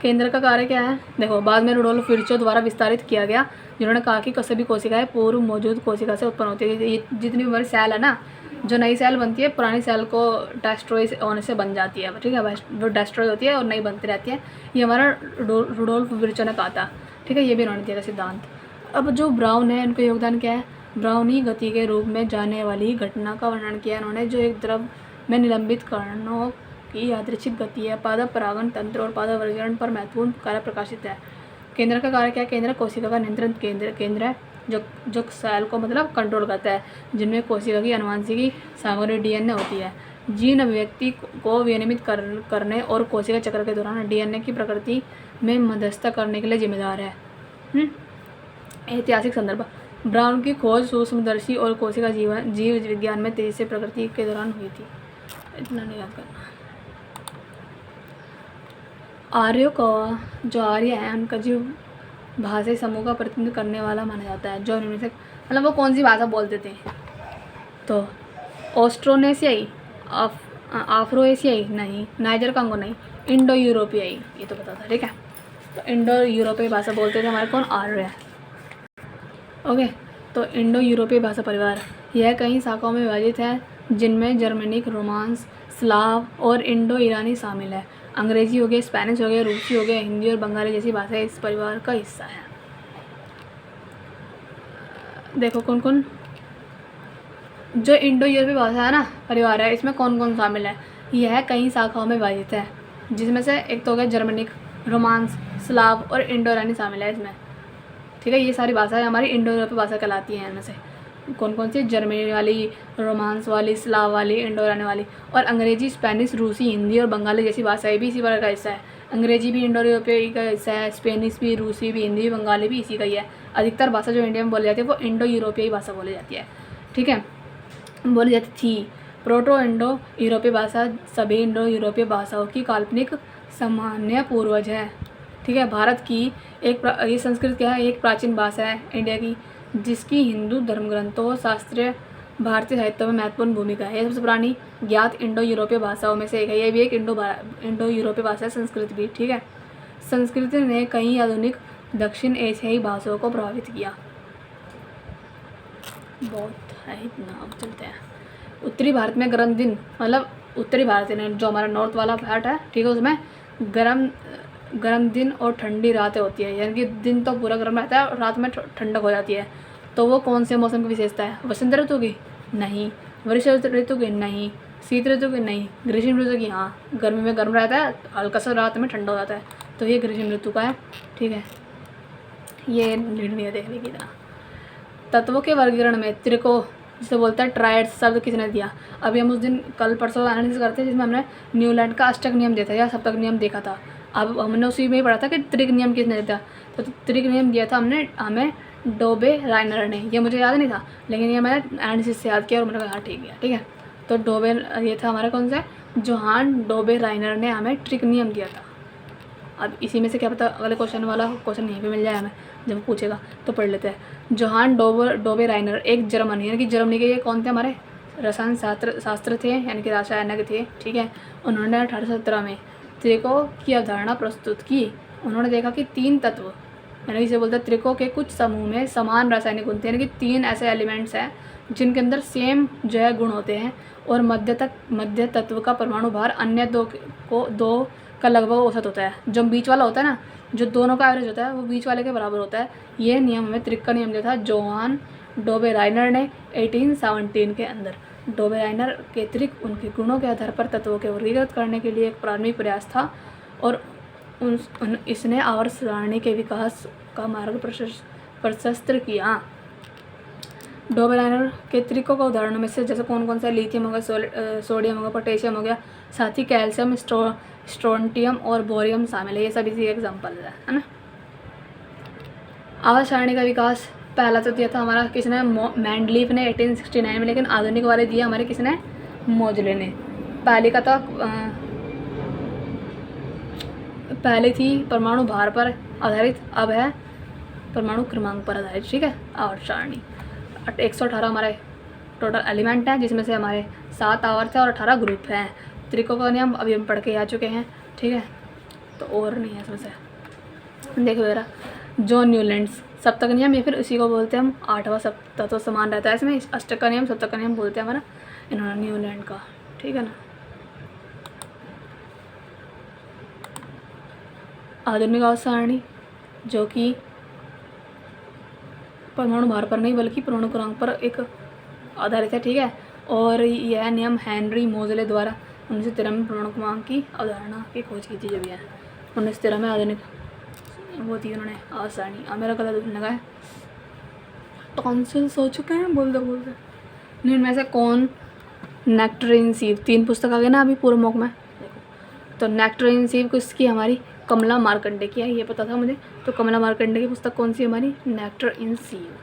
केंद्र का कार्य क्या है, देखो बाद में रुडोल्फ विर्चो द्वारा विस्तारित किया गया, जिन्होंने कहा कि सभी कोशिकाएं पूर्व मौजूद कोशिका से उत्पन्न होती है। ये जितनी भी हमारी सेल है ना, जो नई सेल बनती है पुरानी सेल को डिस्ट्रॉय होने से बन जाती है, ठीक है, वो डिस्ट्रॉय होती है और नई बनती रहती है। ये हमारा रुडोल्फ विर्चो ने कहा था, ठीक है। ये भी उन्होंने दिया था सिद्धांत। अब जो ब्राउन है, उनका योगदान क्या है, ब्राउनी गति के रूप में जाने वाली घटना का वर्णन किया इन्होंने, जो एक द्रव में निलंबित कणों की यादृच्छिक गति है, पादप परागण तंत्र और पादप वर्गीकरण पर महत्वपूर्ण कार्य प्रकाशित है। केंद्र का कार्य क्या है, केंद्र कोशिका का नियंत्रण केंद्र है, जो सेल को मतलब कंट्रोल करता है, जिनमें कोशिका की आनुवंशिकी सामग्री डीएनए होती है। जीन अभिव्यक्ति को विनियमित करने और कोशिका चक्र के दौरान डीएनए की प्रकृति में मध्यस्थता करने के लिए जिम्मेदार है। ऐतिहासिक संदर्भ, ब्राउन की खोज सूक्ष्मदर्शी और कोशिका जीव विज्ञान में तेजी से प्रकृति के दौरान हुई थी। इतना नहीं याद करना। आर्यों का जो आर्य है, उनका जो भाषाई समूह का प्रतिनिधित्व करने वाला माना जाता है, जो उनमें से मतलब वो कौन सी भाषा बोलते थे, तो ऑस्ट्रोनेशियाई, आफ्रो एशियाई नहीं, नाइजर कांगो नहीं, इंडो यूरोपियाई, ये तो पता था, ठीक है। तो इंडो यूरोपीय भाषा बोलते थे हमारे कौन, आर्य है। ओके, तो इंडो यूरोपीय भाषा परिवार यह कई शाखाओं में विभाजित है, जिनमें जर्मनिक, रोमांस, स्लाव और इंडो ईरानी शामिल है। अंग्रेजी हो गया, स्पेनिश हो गया, रूसी हो गया, हिंदी और बंगाली जैसी भाषाएं इस परिवार का हिस्सा है। देखो कौन कौन, जो इंडो यूरोपीय भाषा है ना परिवार है, इसमें कौन कौन शामिल है, यह कई शाखाओं में विभाजित है, जिसमें से एक तो हो गया जर्मनिक, रोमांस, स्लाव और इंडो ईरानी शामिल है इसमें, ठीक है। ये सारी भाषाएं हमारी इंडो यूरोपीय भाषा कहलाती हैं। इनमें से कौन कौन सी, जर्मनी वाली, रोमांस वाली, स्लाव वाली, इंडो ईरानी वाली, और अंग्रेजी, स्पेनिश, रूसी, हिंदी और बंगाली जैसी भाषाएं भी इसी वर्ग का हिस्सा है। अंग्रेजी भी इंडो यूरोपीय का हिस्सा है, स्पेनिश भी, रूसी भी, हिंदी भी, बंगाली भी इसी का ही है। अधिकतर भाषा जो इंडिया में बोली जाती है वो इंडो यूरोपीय भाषा बोली जाती है, ठीक है, बोली जाती थी। प्रोटो इंडो यूरोपीय भाषा सभी इंडो यूरोपीय भाषाओं की काल्पनिक सामान्य पूर्वज है, ठीक है। भारत की ये संस्कृत क्या है, एक प्राचीन भाषा है इंडिया की, जिसकी हिंदू धर्मग्रंथों, शास्त्रीय भारतीय साहित्य में महत्वपूर्ण भूमिका है। सबसे पुरानी ज्ञात इंडो यूरोपीय भाषाओं में से एक है, ये भी एक इंडो यूरोपीय भाषा है, संस्कृत भी, ठीक है। संस्कृत ने कई आधुनिक दक्षिण एशियाई भाषाओं को प्रभावित किया। बहुत है इतना, अब चलते हैं। उत्तरी भारत में गर्म दिन, मतलब उत्तरी भारत में जो हमारा नॉर्थ वाला पार्ट है, ठीक है, उसमें गर्म गर्म दिन और ठंडी रातें होती है, यानी कि दिन तो पूरा गर्म रहता है और रात में ठंडक हो जाती है। तो वो कौन से मौसम की विशेषता है? वसंत ऋतु की? नहीं। वर्षा ऋतु की? नहीं। शीत ऋतु की? नहीं। ग्रीष्म ऋतु की? हाँ। गर्मी में गर्म रहता है, हल्का सा रात में ठंडा हो जाता है, तो ये ग्रीष्म ऋतु का है। ठीक है, ये निर्णय देखने की था। तत्वों के वर्गीकरण में त्रिको जिसे बोलता है ट्राइड्स शब्द किसने दिया? अभी हम उस दिन कल परसों एनालिसिस करते हैं जिसमें हमने न्यूलैंड का अष्टक नियम देखा या सप्तक नियम देखा था। अब हमने उसी में ही पढ़ा था कि त्रिक नियम किसने दिया, तो त्रिक नियम दिया था हमें डोबे राइनर ने। ये मुझे याद नहीं था, लेकिन ये मैंने एनालिसिस से याद किया और मैंने कहा हाँ ठीक है। ठीक है, तो डोबे, ये था हमारा कौन सा, जोहान डोबे राइनर ने हमें ट्रिक नियम दिया था। अब इसी में से क्या पता अगले क्वेश्चन वाला क्वेश्चन यहीं पे मिल जाए हमें जब पूछेगा, तो पढ़ लेते हैं। जोहान डोबे राइनर एक जर्मन, यानी कि जर्मनी के ये कौन थे हमारे रसायन शास्त्र थे, यानी कि रासायनिक थे। ठीक है, उन्होंने 1817 में त्रिको की अवधारणा प्रस्तुत की। उन्होंने देखा कि 3 तत्व, यानी कि इसे बोलते हैं त्रिको के कुछ समूह में समान रासायनिक गुण थे, यानी कि 3 ऐसे एलिमेंट्स हैं जिनके अंदर सेम जो है गुण होते हैं, और मध्य तत्व का परमाणु भार अन्य दो का लगभग औसत होता है। जो बीच वाला होता है ना, जो दोनों का एवरेज होता है वो बीच वाले के बराबर होता है। ये नियम हमें त्रिक का नियम दिया था जोहान डोबे राइनर ने 1817 के अंदर। डोबे राइनर के त्रिक उनके गुणों के आधार पर तत्वों के वर्गीकृत करने के लिए एक प्रारंभिक प्रयास था, और इसने आवर्त सारणी के विकास का मार्ग प्रशस्त किया। डोबे राइनर के त्रिकों का उदाहरणों में से जैसे कौन कौन सा, लिथियम हो गया, सोडियम हो गया, पोटेशियम हो गया, साथ ही कैल्शियम, स्ट्रोंटियम और बोरियम शामिल है। ये सभी इसी एग्जाम्पल है ना। आवर्त सारणी का विकास पहला तो दिया था हमारा किसने, मैंडलीफ ने 1869 में, लेकिन आधुनिक वाले दिया हमारे किसने, मोजले ने। पहले का था पहले थी परमाणु भार पर आधारित, अब है परमाणु क्रमांक पर आधारित। ठीक है, आवर्त सारणी 118 हमारे टोटल एलिमेंट हैं, जिसमें से हमारे 7 आवर्त है और 18 ग्रुप हैं। त्रिकों का नियम अभी हम पढ़ के आ चुके हैं। ठीक है, तो और नहीं है इसमें से। देखो जरा, जॉन न्यूलैंड्स सप्तक नियम, या फिर उसी को बोलते हैं हम 8वां सप्तक, तो समान रहता है इसमें। अष्टक का नियम, सप्तक का नियम बोलते हैं हमारा इन्होंने न्यूलैंड का। ठीक है ना। आधुनिक आवर्त सारणी जो कि परमाणु भार पर नहीं बल्कि परमाणु क्रमांक पर एक आधारित है। ठीक है, और यह नियम हेनरी मोजले द्वारा 1913 में परमाणु क्रमांक की अवधारणा की खोज की थी। जब यह 1913 में आधुनिक वो थी उन्होंने आवर्त सारणी। मेरा गला दुखने लगा है, टॉन्सिल्स हो चुके हैं बोलते बोलते। इनमें से कौन नेक्टर इन सीव, 3 पुस्तक आ गए ना अभी पूरे मॉक में। तो नेक्टर इन सीव किसकी, हमारी कमला मार्कंडे की है, ये पता था मुझे। तो कमला मार्कंडे की पुस्तक कौन सी हमारी, नेक्टर इन सीव।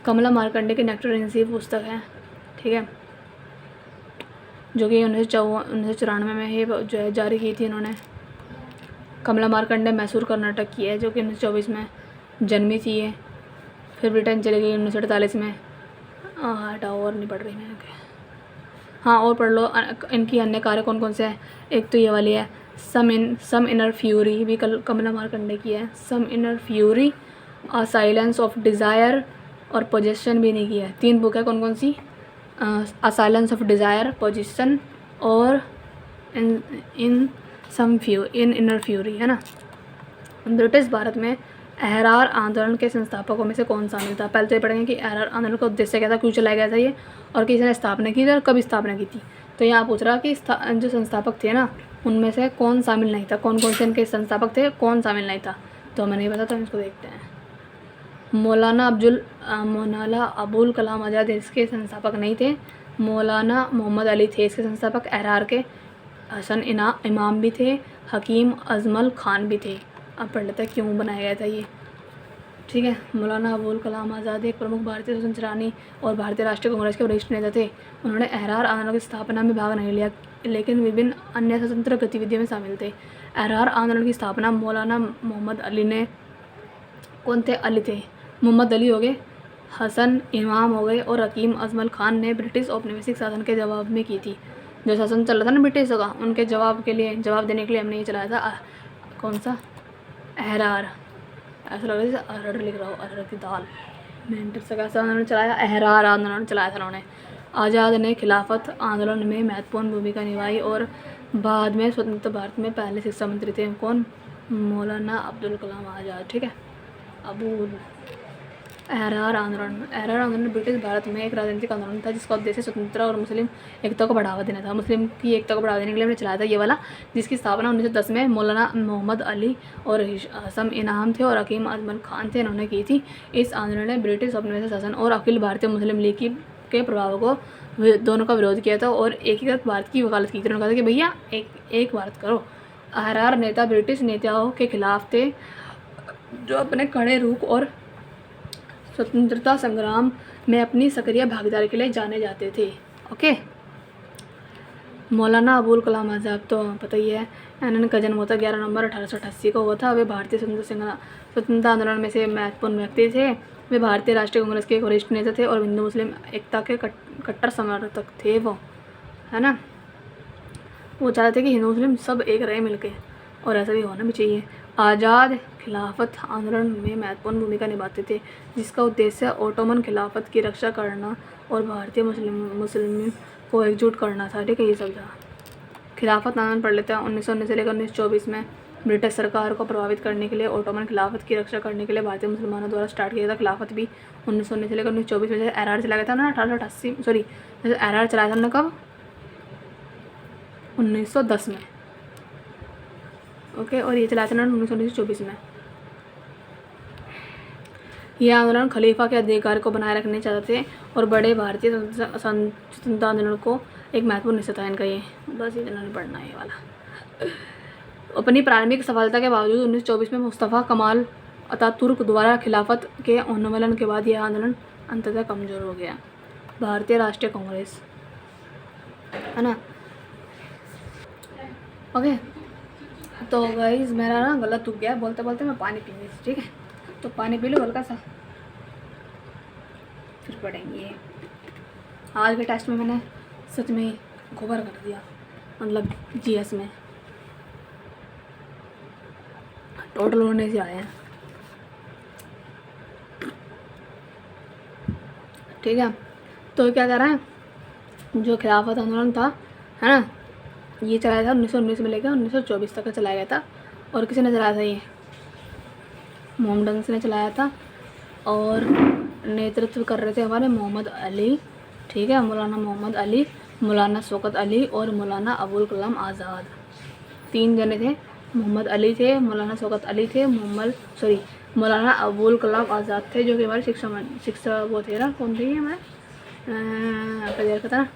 कमला मार्कंडे की नेक्टर इन सीव पुस्तक है। ठीक है, जो कि 1994 में ये जो है जारी की थी इन्होंने। कमला मार्कंडे मैसूर कर्नाटक की है, जो कि 1924 में जन्मी थी ये। फिर ब्रिटेन चली गई 1948 में। हटाओ और नहीं पढ़ रही मैं। हाँ और पढ़ लो, इनकी अन्य कार्य कौन कौन से हैं। एक तो ये वाली है सम इनर फ्यूरी, भी कमला मार्कंडे की है। Some inner fury, a silence of desire, और पोजेशन भी नहीं किया है। 3 बुक है कौन कौन सी, a silence of desire, possession, और इन इनर फ्यूरी, है ना। ब्रिटिश भारत में एहरार आंदोलन के संस्थापकों में से कौन शामिल था। पहले तो ये पढ़ेंगे कि एहरार आंदोलन का उद्देश्य क्या था, क्यों चलाया गया था ये, और किसने स्थापना की थी और कब स्थापना की थी। तो यहाँ पूछ रहा कि जो संस्थापक थे ना, उनमें से कौन शामिल नहीं था, कौन कौन से इनके संस्थापक थे, कौन शामिल नहीं था। तो हमें नहीं पता, तो हम इसको देखते हैं। मौलाना अबुल कलाम आज़ाद इसके संस्थापक नहीं थे। मौलाना मोहम्मद अली थे इसके संस्थापक। एहरार के हसन इमाम भी थे, हकीम अजमल खान भी थे। अब पढ़ लेते हैं क्यों बनाया गया था ये। ठीक है, मौलाना अबुल कलाम आज़ाद एक प्रमुख भारतीय स्वतंत्र सेनानी और भारतीय राष्ट्रीय कांग्रेस के वरिष्ठ नेता थे। उन्होंने एहरार आंदोलन की स्थापना में भाग नहीं लिया, लेकिन विभिन्न अन्य स्वतंत्र गतिविधियों में शामिल थे। एहरार आंदोलन की स्थापना मौलाना मोहम्मद अली ने, कौन थे, अली थे, मोहम्मद अली हो गए, हसन इमाम हो गए, और हकीम अजमल खान ने ब्रिटिश औपनिवेशिक शासन के जवाब में की थी। जो शासन चल रहा था ना ब्रिटिश का, उनके जवाब देने के लिए हमने ये चलाया था कौन सा, एहरार। ऐसा लग रहा है जैसे अरहर लिख रहा हो, अरहर की दाल। मेंटर से कैसा उन्होंने चलाया, एहरार आंदोलन चलाया था उन्होंने। आज़ाद ने खिलाफत आंदोलन में महत्वपूर्ण भूमिका निभाई और बाद में स्वतंत्र भारत में पहले शिक्षा मंत्री थे। कौन, मौलाना अब्दुल कलाम आज़ाद। ठीक है। अबूल एहरार आंदोलन ब्रिटिश भारत में एक राजनीतिक आंदोलन था जिसका उद्देश्य स्वतंत्रता और मुस्लिम एकता को बढ़ावा देना था। मुस्लिम की एकता को बढ़ावा देने के लिए हमने चलाया था ये वाला, जिसकी स्थापना 1910 में मौलाना मोहम्मद अली और हसन इनाम थे और हकीम अजमल खान थे, इन्होंने की थी। इस आंदोलन ने ब्रिटिश औपनिवेशिक शासन और अखिल भारतीय मुस्लिम लीग के प्रभाव को दोनों का विरोध किया था और एकीकृत भारत की वकालत की थी। उन्होंने कहा था कि भैया एक भारत करो। अहरार नेता ब्रिटिश नेताओं के खिलाफ थे जो अपने कड़े रुख और स्वतंत्रता संग्राम में अपनी सक्रिय भागीदारी के लिए जाने जाते थे। ओके। मौलाना अबुल कलाम आज़ाद तो पता ही है, इनका जन्म होता 11 नवंबर 1888 को हुआ था। वे भारतीय स्वतंत्रता आंदोलन में से महत्वपूर्ण व्यक्ति थे। वे भारतीय राष्ट्रीय कांग्रेस के वरिष्ठ नेता थे और हिंदू मुस्लिम एकता के कट्टर समर्थक थे वो, है ना। वो चाहते थे कि हिंदू मुस्लिम सब एक रहे मिलके, और ऐसा भी होना भी चाहिए। आज़ाद खिलाफत आंदोलन में महत्वपूर्ण भूमिका निभाते थे जिसका उद्देश्य ओटोमन खिलाफत की रक्षा करना और भारतीय मुस्लिम को एकजुट करना था। ठीक है, ये सब था। खिलाफत आंदोलन पढ़ लेते हैं। 1919 से लेकर 1924 में ब्रिटिश सरकार को प्रभावित करने के लिए ओटोमन खिलाफत की रक्षा करने के लिए भारतीय मुसलमानों द्वारा स्टार्ट किया था। खिलाफत भी 1919 से लेकर 1924 में, जैसे एरआर चलाया गया था ना 1888, सॉरी जैसे एरआर चलाया था हमने कब, 1910 में। ओके, और ये चलाया था ना 1924 में। यह आंदोलन खलीफा के अधिकार को बनाए रखने चाहते थे और बड़े भारतीय स्वतंत्रता आंदोलन को एक महत्वपूर्ण हिस्सा था इनका। ये बस ये जनरल पढ़ना है ये वाला। अपनी प्रारंभिक सफलता के बावजूद 1924 में मुस्तफ़ा कमाल अतातुर्क द्वारा खिलाफत के उन्मूलन के बाद यह आंदोलन अंततः कमज़ोर हो गया। भारतीय राष्ट्रीय कांग्रेस, है ना। ओके, तो गाइस मेरा ना गला सूख गया बोलते बोलते, मैं पानी पीने से। ठीक है, तो पानी पी लो हल्का सा, फिर पढ़ेंगे। आज के टेस्ट में मैंने सच में गोबर कर दिया, मतलब जीएस में टोटल होने से आए हैं। ठीक है, तो क्या कर रहे हैं, जो खिलाफत आंदोलन था, है ना, ये चलाया था 1919 में लेकर 1924 तक का चलाया गया था। और किसी ने चलाया था, ये मोहम्मद ने चलाया था और नेतृत्व कर रहे थे हमारे मोहम्मद अली। ठीक है, मौलाना मोहम्मद अली, मौलाना शौकत अली और मौलाना अबुल कलाम आज़ाद, 3 जने थे। मोहम्मद अली थे, मौलाना शौकत अली थे, मौलाना अबुल कलाम आज़ाद थे, जो कि हमारे शिक्षा वो थे ना, कौन थे हमारे आपका देखा था ना,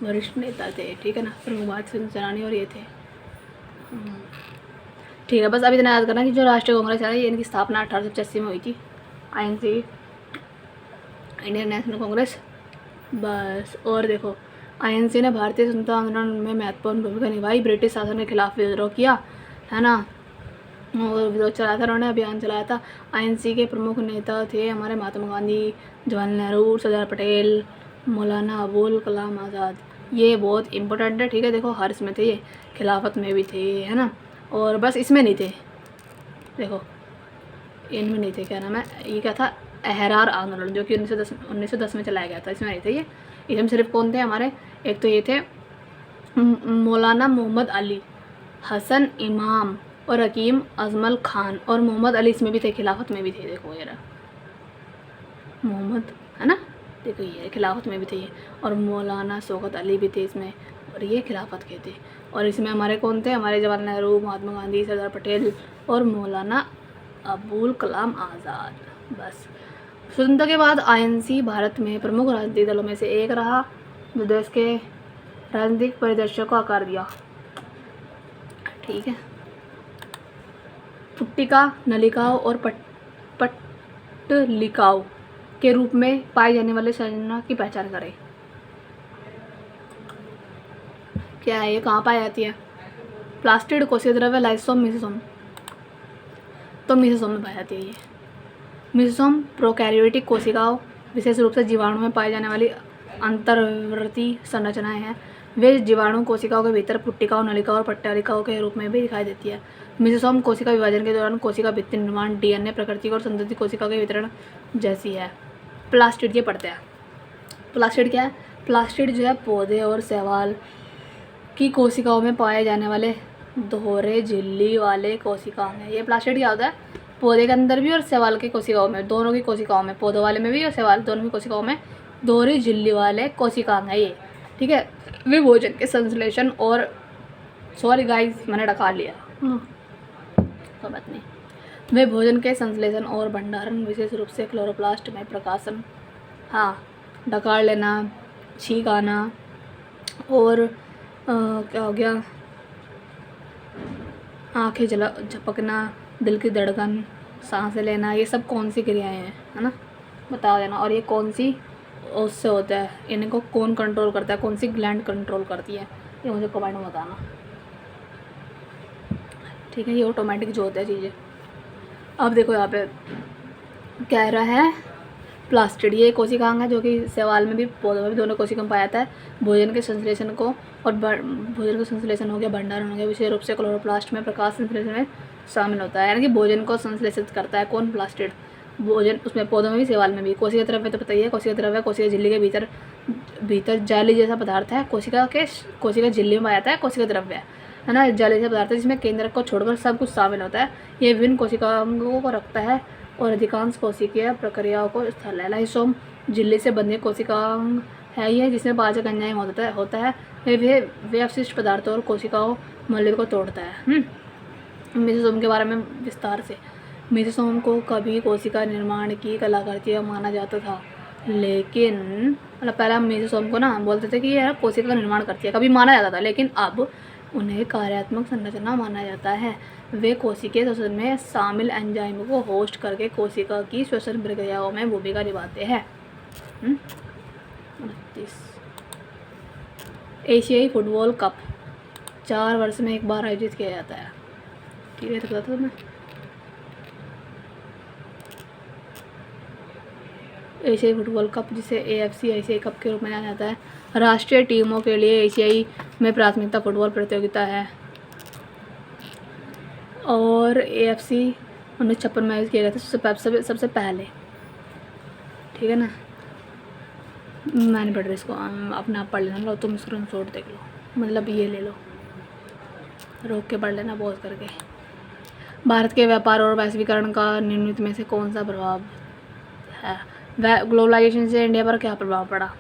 वरिष्ठ नेता थे। ठीक है ना, प्रमुख भारतीय सेनानी और ये थे। ठीक है, बस अभी इतना याद करना कि जो राष्ट्रीय कांग्रेस है ये इनकी स्थापना 1885 में हुई थी, आईएनसी, इंडियन नेशनल कांग्रेस। बस, और देखो आईएनसी ने भारतीय स्वतंत्रता आंदोलन में महत्वपूर्ण भूमिका निभाई, ब्रिटिश शासन के खिलाफ विद्रोह किया, है ना, और विरोध चलाया था उन्होंने, अभियान चलाया था। आईएनसी के प्रमुख नेता थे हमारे महात्मा गांधी, जवाहरलाल नेहरू, सरदार पटेल, मौलाना अबुल कलाम आज़ाद। ये बहुत इंपॉर्टेंट है। ठीक है, देखो हर इसमें थे, ये खिलाफत में भी थे, है ना, और बस इसमें नहीं थे, देखो इनमें नहीं थे। क्या नाम है, ये क्या था, अहरार आंदोलन, जो कि 1910 में चलाया गया था, इसमें नहीं थे ये। इसमें सिर्फ कौन थे हमारे, एक तो ये थे मौलाना मोहम्मद अली, हसन इमाम और हकीम अजमल खान, और मोहम्मद अली इसमें भी थे, खिलाफत में भी थे। देखो ये मोहम्मद, है ना, देखो ये खिलाफत में भी थे ये, और मौलाना शौकत अली भी थे इसमें, और ये खिलाफत के थे। और इसमें हमारे कौन थे, हमारे जवाहरलाल नेहरू, महात्मा गांधी, सरदार पटेल और मौलाना अबुल कलाम आज़ाद। बस, स्वतंत्रता के बाद आईएनसी भारत में प्रमुख राजनीतिक दलों में से एक रहा जो देश के राजनीतिक परिदृश्य को आकार दिया। ठीक है, पुट्टिका, नलिकाओं और पट्टलिकाओं के रूप में पाई जाने वाले संरचना की पहचान करें। क्या है ये, कहाँ पाई जाती है, प्लास्टिड, कोशिका द्रव्य, लाइसोम, मिसोसोम। तो मिसोसोम में पाई जाती है ये। मिसोसोम प्रोकैरियोटिक कोशिकाओं, विशेष रूप से जीवाणु में पाई जाने वाली अंतर्वर्ती संरचनाएं हैं। वे जीवाणु कोशिकाओं के भीतर पुट्टिकाओं, नलिकाओं और पट्टलिकाओं के रूप में भी दिखाई देती है। मिसोसोम कोशिका विभाजन के दौरान कोशिका भित्ति निर्माण, डीएनए प्रकृति और संतति कोशिका के वितरण जैसी है। प्लास्टिड ये पढ़ते हैं। प्लास्टिड क्या है, प्लास्टिड जो है पौधे और शैवाल की कोशिकाओं में पाए जाने वाले दोहरे झिल्ली वाले कोशिकांग है। ये प्लास्टिड क्या होता है? पौधे के अंदर भी और शैवाल की कोशिकाओं में, दोनों की कोशिकाओं में, पौधों वाले में भी और शैवाल दोनों की कोशिकाओं में दोहरी झिल्ली वाले कोशिकांग है ये। ठीक है, वे भोजन के संश्लेषण और सॉरी गाइस मैंने डका लिया, कोई बात नहीं। वे भोजन के संश्लेषण और भंडारण विशेष रूप से क्लोरोप्लास्ट में प्रकाशन, हाँ डकार लेना, छींक आना और क्या हो गया, आँखें झपकना, दिल की धड़कन, सांसें लेना, ये सब कौन सी क्रियाएं हैं, है ना, बता देना। और ये कौन सी उससे होता है, इनको कौन कंट्रोल करता है, कौन सी ग्लैंड कंट्रोल करती है, ये मुझे कमेंट में बताना। ठीक है, ये ऑटोमेटिक जो होता है चीज़ें। अब देखो यहाँ पे कह रहा है प्लास्टिड, ये कोशिकांग है जो कि शैवाल में भी पौधों में भी दोनों कोशिकांग पाया जाता है। भोजन के संश्लेषण को और भोजन का संश्लेषण हो गया, भंडारण हो गया, विशेष रूप से क्लोरोप्लास्ट में प्रकाश संश्लेषण में शामिल होता है। यानी कि भोजन को संश्लेषित करता है कौन? प्लास्टिड। भोजन उसमें पौधों में भी शैवाल में भी। कोशिका द्रव्य तो पता ही है, कोशिका द्रव्य कोशिका झिल्ली के भीतर जाली जैसा पदार्थ है। कोशिका झिल्ली में पाया जाता है कोशिका द्रव्य, है ना, जाली जैसा पदार्थ है जिसमें केंद्रक को छोड़कर सब कुछ शामिल होता है। ये विभिन्न कोशिकाओं को रखता है और अधिकांश कोशिकीय प्रक्रियाओं को स्थल है। लाइसोम झिल्ली से बंधे कोशिकांग है ये, जिसमें पाचक एंजाइम होता है। वे अवशिष्ट पदार्थों और कोशिकाओं मौल्य को तोड़ता है। मेसोसोम के बारे में विस्तार से। मेसोसोम को कभी कोशिका निर्माण की कलाकृति माना जाता था, लेकिन मतलब पहले हम मेसोसोम को ना बोलते थे कि ये कोशिका का निर्माण करती है, कभी माना जाता था, लेकिन अब उन्हें कार्यात्मक संरचना माना जाता है। वे कोशिकीय श्वसन में शामिल एंजाइम को होस्ट करके कोशिका की श्वसन प्रक्रियाओं में भूमिका निभाते हैं। 29 एशियाई फुटबॉल कप 4 वर्ष में एक बार आयोजित किया जाता है। ठीक है, तो पता था तुम्हें? एशियाई फुटबॉल कप, जिसे AFC एशियाई कप के रूप में जाना जाता है, राष्ट्रीय टीमों के लिए एशियाई में प्राथमिकता फुटबॉल प्रतियोगिता है। और AFC 1956 में आयोजित किया गया था सबसे पहले। ठीक है ना, मैं नहीं पढ़ रही इसको, अपने आप पढ़ लेना। लो तुम स्क्रीनशॉट देख लो, मतलब ये ले लो, रोक के पढ़ लेना पॉज करके। भारत के व्यापार और वैश्वीकरण का निम्नलिखित में से कौन सा प्रभाव है? ग्लोबलाइजेशन से इंडिया पर क्या प्रभाव पड़ा?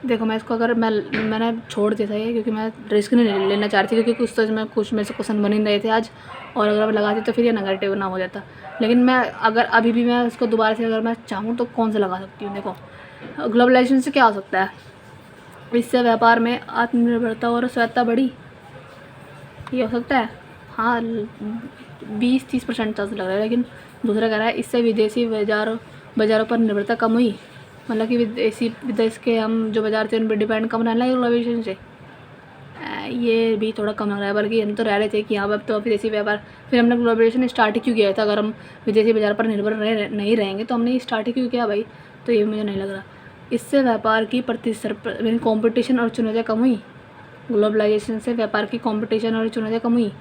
देखो मैं इसको अगर मैंने छोड़ दिया था ये, क्योंकि मैं रिस्क नहीं लेना चाह रही थी, क्योंकि कुछ मेरे से क्वेश्चन बन ही रहे थे आज, और अगर मैं लगाती तो फिर ये नेगेटिव ना हो जाता। लेकिन मैं अगर अभी भी मैं इसको दोबारा से अगर मैं चाहूँ तो कौन सा लगा सकती हूँ? देखो ग्लोबलाइजेशन से क्या हो सकता है? इससे व्यापार में आत्मनिर्भरता और स्वायत्ता बढ़ी, ये हो सकता है। हाँ 20-30% चांस लग रहा है। लेकिन दूसरा कह रहा है इससे विदेशी बाज़ारों पर निर्भरता कम हुई, मतलब कि विदेश के हम जो बाज़ार थे उन पर डिपेंड कम रहने लगे ग्लोबलाइजेशन से। ये भी थोड़ा कम लग रहा है, बल्कि हम तो रह रहे थे कि हाँ अब तो विदेशी व्यापार, फिर हमने ग्लोबलाइजेशन स्टार्ट ही क्यों किया था? अगर हम विदेशी बाज़ार पर निर्भर नहीं रहेंगे तो हमने स्टार्ट ही क्यों किया भाई? तो ये मुझे नहीं लग रहा। इससे व्यापार की प्रतिस्पर्धा कॉम्पिटिशन और चुनौतियाँ कम हुई, ग्लोबलाइजेशन से व्यापार की कॉम्पिटिशन और चुनौतियाँ कम हुई,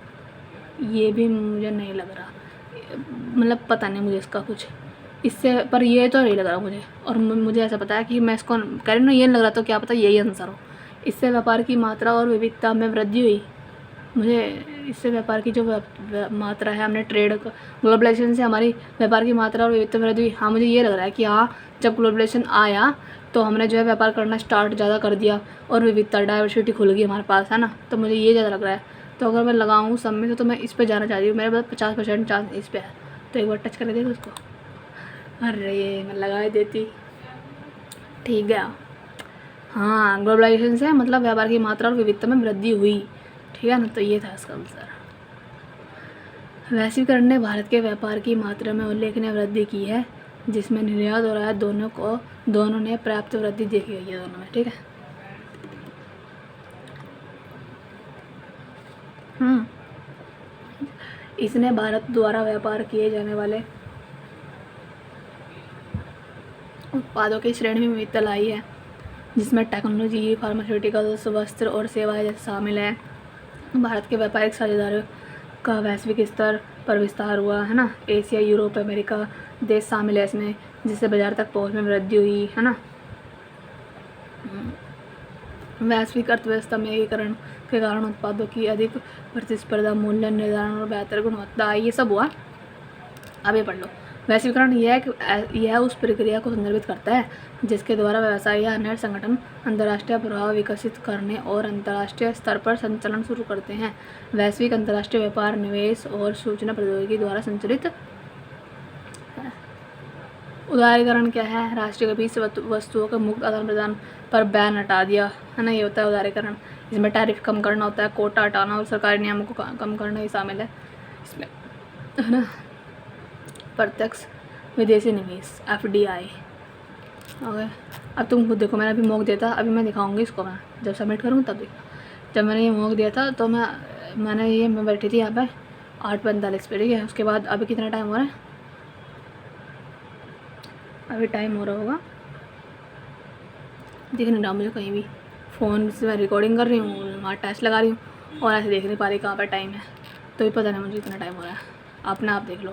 ये भी मुझे नहीं लग रहा, मतलब पता नहीं मुझे इसका कुछ इससे, पर ये तो नहीं लग रहा मुझे। और मुझे ऐसा पता है कि मैं इसको कह रही ना, ये नहीं लग रहा, तो क्या पता यही आंसर हो। इससे व्यापार की मात्रा और विविधता में वृद्धि हुई, मुझे इससे व्यापार की जो मात्रा है, हमने ट्रेड ग्लोबलाइजेशन से हमारी व्यापार की मात्रा और विविधता में वृद्धि हुई। हाँ मुझे ये लग रहा है कि हाँ जब ग्लोबलाइजेशन आया तो हमने जो है व्यापार करना स्टार्ट ज़्यादा कर दिया और विविधता डाइवर्सिटी खुल गई हमारे पास, है ना, तो मुझे ये ज़्यादा लग रहा है। तो अगर मैं लगाऊँ सब में तो मैं इस पर जाना चाह रही हूँ, मेरे पास 50% चांस इस पर है, तो एक बार टच कर देगा उसको। अरे मैं लगा ही देती, ठीक है। हाँ ग्लोबलाइजेशन से मतलब व्यापार की मात्रा और विविधता में वृद्धि हुई, ठीक है ना, तो ये था इसका आंसर। वैश्वीकरण ने भारत के व्यापार की मात्रा में उल्लेखनीय वृद्धि की है, जिसमें निर्यात और आयात दोनों ने पर्याप्त वृद्धि देखी गई है दोनों में, ठीक है। इसने भारत द्वारा व्यापार किए जाने वाले उत्पादों की श्रेणी में विविधता लाई है, जिसमें टेक्नोलॉजी, फार्मास्यूटिकल्स, वस्त्र और सेवाएं जैसे शामिल हैं। भारत के व्यापारिक साझेदारों का वैश्विक स्तर पर विस्तार हुआ, है ना। एशिया, यूरोप, अमेरिका देश शामिल है इसमें, जिससे बाजार तक पहुंच में वृद्धि हुई, है ना। वैश्विक अर्थव्यवस्था में एकीकरण के कारण उत्पादों की अधिक प्रतिस्पर्धा, मूल्य निर्धारण और बेहतर गुणवत्ता, ये सब हुआ। अब ये पढ़ लो। वैश्वीकरण यह उस प्रक्रिया को संदर्भित करता है जिसके द्वारा व्यवसाय या अन्य संगठन अंतर्राष्ट्रीय प्रभाव विकसित करने और अंतर्राष्ट्रीय स्तर पर संचालन शुरू करते हैं। वैश्विक अंतर्राष्ट्रीय व्यापार, निवेश और सूचना प्रौद्योगिकी द्वारा संचालित है। उदारीकरण क्या है? राष्ट्र के बीच वस्तुओं के मुक्त आदान प्रदान पर बैन हटा दिया, है ना, ये होता है उदारीकरण। इसमें टैरिफ कम करना होता है, कोटा हटाना और सरकारी नियमों को कम करना ही शामिल है इसमें, है ना। प्रत्यक्ष विदेशी निवेश FDI। ओके, अब तुम खुद देखो, मैंने अभी मॉक दिया था, अभी मैं दिखाऊंगी इसको, मैं जब सबमिट करूँ तब। जब मैंने ये मॉक दिया था तो मैं बैठी थी यहाँ पे 8:45 पे, ठीक है। उसके बाद अभी कितना टाइम हो रहा है? अभी टाइम हो रहा होगा, दिख नहीं रहा मुझे कहीं भी। फ़ोन से मैं रिकॉर्डिंग कर रही हूँ, वहाँ टैच लगा रही हूँ और ऐसे देख नहीं पा रही कहाँ पर टाइम है, तो भी पता नहीं मुझे कितना टाइम हो रहा है। अपना आप देख लो,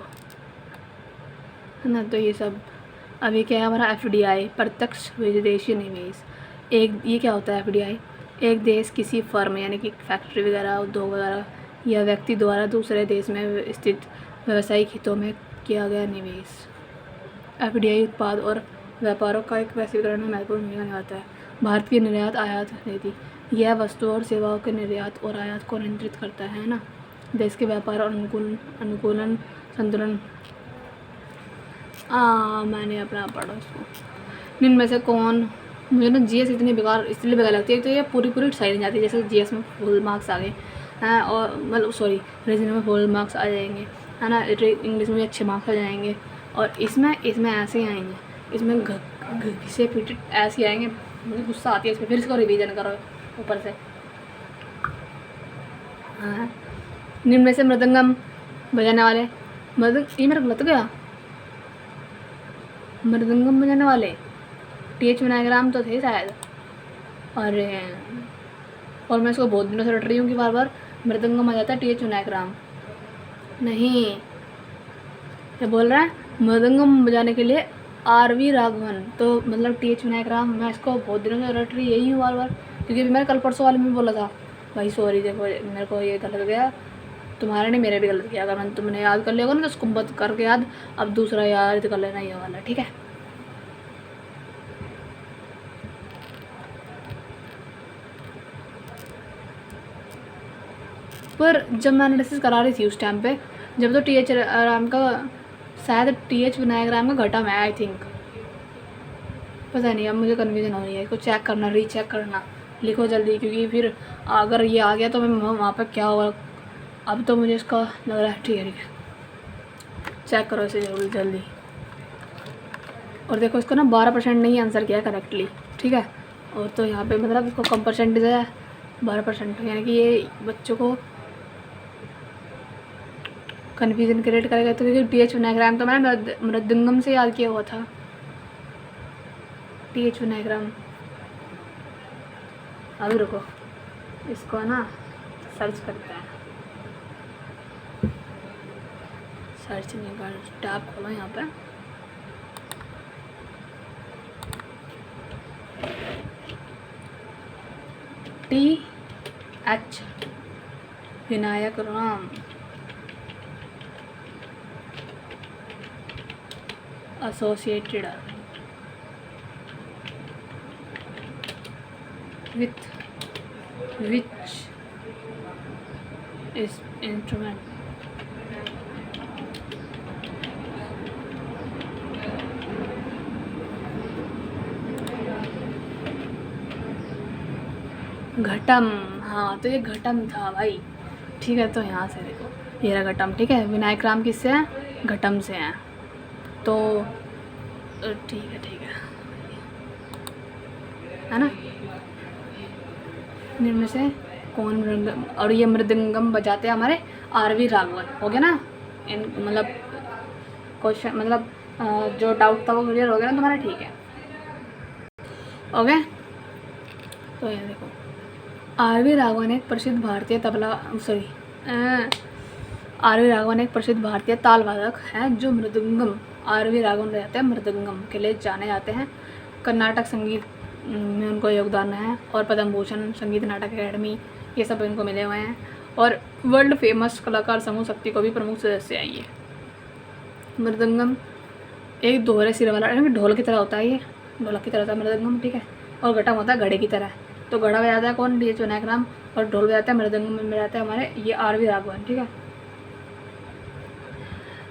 है ना। तो ये सब अभी क्या है हमारा FDI, प्रत्यक्ष विदेशी निवेश। ये क्या होता है FDI? एक देश किसी फर्म यानी कि फैक्ट्री वगैरह, उद्योग वगैरह या व्यक्ति द्वारा दूसरे देश में स्थित व्यावसायिक हितों में किया गया निवेश। FDI उत्पाद और व्यापारों का एक वैश्वीकरण में महत्वपूर्ण भूमिका निभाता है। भारत की निर्यात आयात नीति, यह वस्तुओं और सेवाओं के निर्यात और आयात को नियंत्रित करता है ना। देश के व्यापार और अनुकूलन संतुलन। मैंने अपना पढ़ा इसको। निम्न में से कौन, मुझे ना GS इतनी बेकार इसलिए बेकार लगती है तो ये पूरी सही नहीं जाती। जैसे GS में फुल मार्क्स आ गए हैं, और मतलब सॉरी रीजनिंग में फुल मार्क्स आ जाएंगे, है ना। इंग्लिश में भी अच्छे मार्क्स आ जाएंगे, और इसमें ऐसे ही आएंगे, इसमें घिसे पीटे ऐसे आएंगे। मुझे गुस्सा आती है इसमें, फिर इसको रिवीजन करो ऊपर से। हाँ, निम्न में से मृदंगम बजाने वाले, ये मेरा गलत गया, मृदंगम बजाने वाले TH विनायकराम तो थे शायद। और मैं इसको बहुत दिनों से रट रही हूँ कि बार बार मृदंगम आ जाता है, TH विनायकराम नहीं। क्या बोल रहा है? मृदंगम बजाने के लिए RV राघवन, तो मतलब TH विनायकराम। मैं इसको बहुत दिनों से रट रही यही हूँ बार बार, क्योंकि मैंने कल परसों वाले में बोला था। भाई सॉरी, देखो मेरे को ये गलत गया, तुम्हारे ने मेरे भी गलत किया। अगर तुमने याद कर लिया होगा ना तो उसको मत करके याद, अब दूसरा याद कर लेना ये वाला, ठीक है। पर जब मैं एनालिसिस करा रही थी उस टाइम पे, जब तो TH राम का शायद TH विनायकराम का घटा में आई थिंक, पता नहीं, अब मुझे कन्फ्यूजन हो रही है। इसको चेक करना, रीचेक करना, लिखो जल्दी, क्योंकि फिर अगर ये आ गया तो मैं वहाँ पर क्या होगा। अब तो मुझे इसका लग रहा है, ठीक है चेक करो इसे जल्दी। और देखो इसको ना 12% नहीं आंसर किया करेक्टली, ठीक है। और तो यहाँ पे मतलब इसको कम परसेंटेज है 12%, यानी कि ये बच्चों को कन्फ्यूजन क्रिएट करेगा। तो क्योंकि TH विनायकराम तो मैंने मृदंगम से याद किया हुआ था, TH विनायकराम। अभी रुको, इसको ना सर्च करते हैं, सर्च नहीं कर, टैब खोलो यहाँ पे। TH विनायकराम associated with which is instrument? घटम, हाँ तो ये घटम था भाई, ठीक है। तो यहाँ से देखो ये रहा घटम, ठीक है। विनायकराम किससे हैं? घटम से हैं, तो ठीक है ना। इनमें से कौन मृदंगम, और ये मृदंगम बजाते हैं हमारे RV राघवन, हो गया ना। मतलब क्वेश्चन, मतलब जो डाउट था वो क्लियर हो गया ना तुम्हारा, ठीक है ओके। तो ये देखो RV राघवन एक प्रसिद्ध भारतीय RV राघवन एक प्रसिद्ध भारतीय ताल वादक हैं जो मृदंगम, RV राघवन रहते हैं मृदंगम के लिए जाने जाते हैं। कर्नाटक संगीत में उनको योगदान है, और पद्म भूषण, संगीत नाटक अकेडमी, ये सब इनको मिले हुए हैं। और वर्ल्ड फेमस कलाकार समूह शक्ति को भी प्रमुख सदस्य हैं ये। मृदंगम एक दोहरे सिर वाला, ढोल की तरह होता है, ये ढोलक की तरह होता है मृदंगम, ठीक है। और घटम होता है घड़े की तरह। तो घड़ा बजाता है कौन? D H Vinayak Ram. और ढोल बजाता है मृदंगम में बजाता है हमारे ये आर वी राघवन, ठीक है।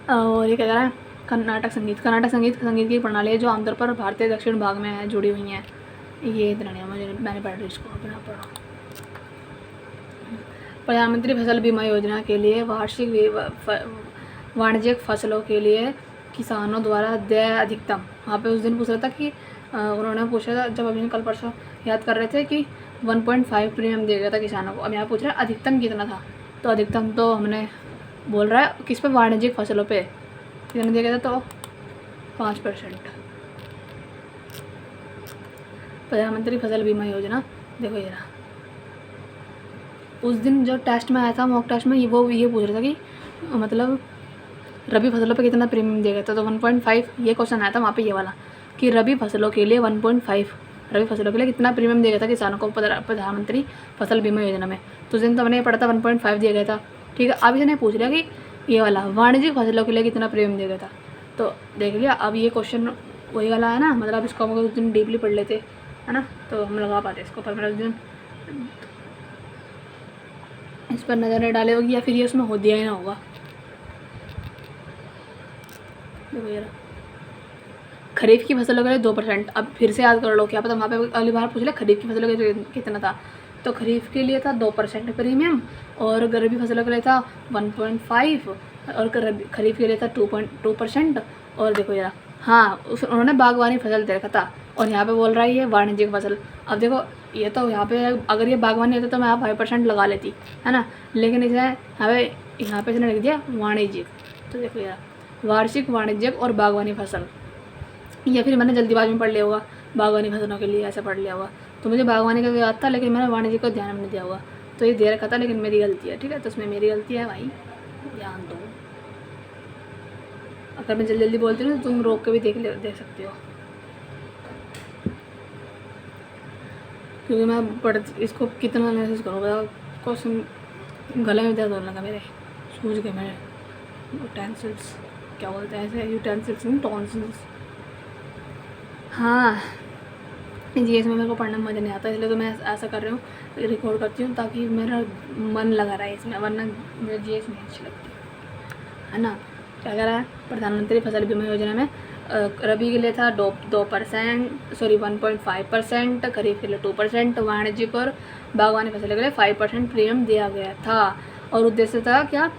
और ये क्या कह रहा है? कर्नाटक संगीत। कर्नाटक संगीत की प्रणाली है जो आमतौर पर भारतीय दक्षिण भाग में है, जुड़ी हुई हैं। ये इतना नहीं, मैंने पढ़ रही इसको, अपना पढ़ा। प्रधानमंत्री फसल बीमा योजना के लिए वार्षिक वाणिज्यिक फसलों के लिए किसानों द्वारा देय अधिकतम, वहाँ पे उस दिन पूछ रहा था कि उन्होंने पूछा था, जब अभी कल परसों याद कर रहे थे कि 1.5 प्रीमियम दिया गया था किसानों को। अब यहाँ पूछ रहा है अधिकतम कितना था। तो अधिकतम तो हमने बोल रहा है किस पे? वाणिज्यिक फसलों पे कितना दिया गया था? तो 5%। प्रधानमंत्री फसल बीमा योजना देखो ये रहा। उस दिन जो टेस्ट में आया था, मॉक टेस्ट में, वो ये पूछ रहा था कि मतलब रबी फसलों पे कितना प्रीमियम दिया गया था। तो 1.5 ये क्वेश्चन आया था वहाँ पे, ये वाला कि रबी फसलों के लिए 1.5 रबी फसलों के लिए कितना प्रीमियम दिया गया था किसानों को प्रधानमंत्री फसल बीमा योजना में। तो उस दिन तो हमने ये पढ़ा था 1.5 दिया गया था, ठीक है। अब इसने पूछ लिया कि ये वाला वाणिज्यिक फसलों के लिए कितना प्रीमियम दिया गया था। तो देख लिया, अब ये क्वेश्चन वही वाला है ना, मतलब इसको हम उस दिन डीपली पढ़ लेते है ना, तो हम लगा पाते इसको। पर मैंने उस दिन इस पर नज़र नहीं डाले होगी, या फिर ये उसमें हो दिया ही ना होगा। देखो यार, खरीफ की फसलों के लिए 2%। अब फिर से याद कर लो, क्या पता वहाँ पे अगली बार पूछ ले खरीफ की फसलों के लिए कितना था। तो खरीफ के लिए था 2% प्रीमियम, और रबी फसलों के लिए था 1.5, और खरीफ के लिए था 2.2%। और देखो यार, हाँ उन्होंने बागवानी फसल दे रखा था, और यहाँ पे बोल रहा है ये वाणिज्यिक फसल। अब देखो ये तो यहाँ पे अगर ये बागवानी होता तो मैं यहाँ 5% लगा लेती, है ना, लेकिन इसे यहाँ पे इसने लिख दिया वाणिज्यिक। तो देखो यार, वार्षिक, वाणिज्यिक और बागवानी फसल, या फिर मैंने जल्दीबाजी में पढ़ लिया होगा, बागवानी फसलों के लिए ऐसा पढ़ लिया होगा। तो मुझे बागवानी का याद था, लेकिन मैंने वाणिज्य को ध्यान में नहीं दिया होगा, तो ये दे रखा था, लेकिन मेरी गलती है, ठीक है। तो उसमें मेरी गलती है भाई, ध्यान दो। अगर मैं जल्दी जल्दी बोलती हूँ तो तुम रोक के भी देख सकते हो, क्योंकि मैं इसको कितना मैसेज करूँगा। क्वेश्चन गले में दर्द होने लगा मेरे, सूझ गए मेरे यूटेंसिल्स, क्या बोलते हैं ऐसे, यूटेंसिल्स नहीं, टॉन्सिल्स। हाँ, जी इसमें मेरे को पढ़ना मज़ा नहीं आता, इसलिए तो मैं ऐसा कर रही हूँ, रिकॉर्ड करती हूँ ताकि मेरा मन लगा रहा है इसमें, वरना मुझे जी इसमें अच्छी लगती है ना। क्या कह रहा है? प्रधानमंत्री फसल बीमा योजना में रबी के लिए था 2%, सॉरी 1.5%, खरीफ के लिए 2%, वाणिज्यिक और बागवानी फसल के लिए 5% प्रीमियम दिया गया था। और उद्देश्य था क्या?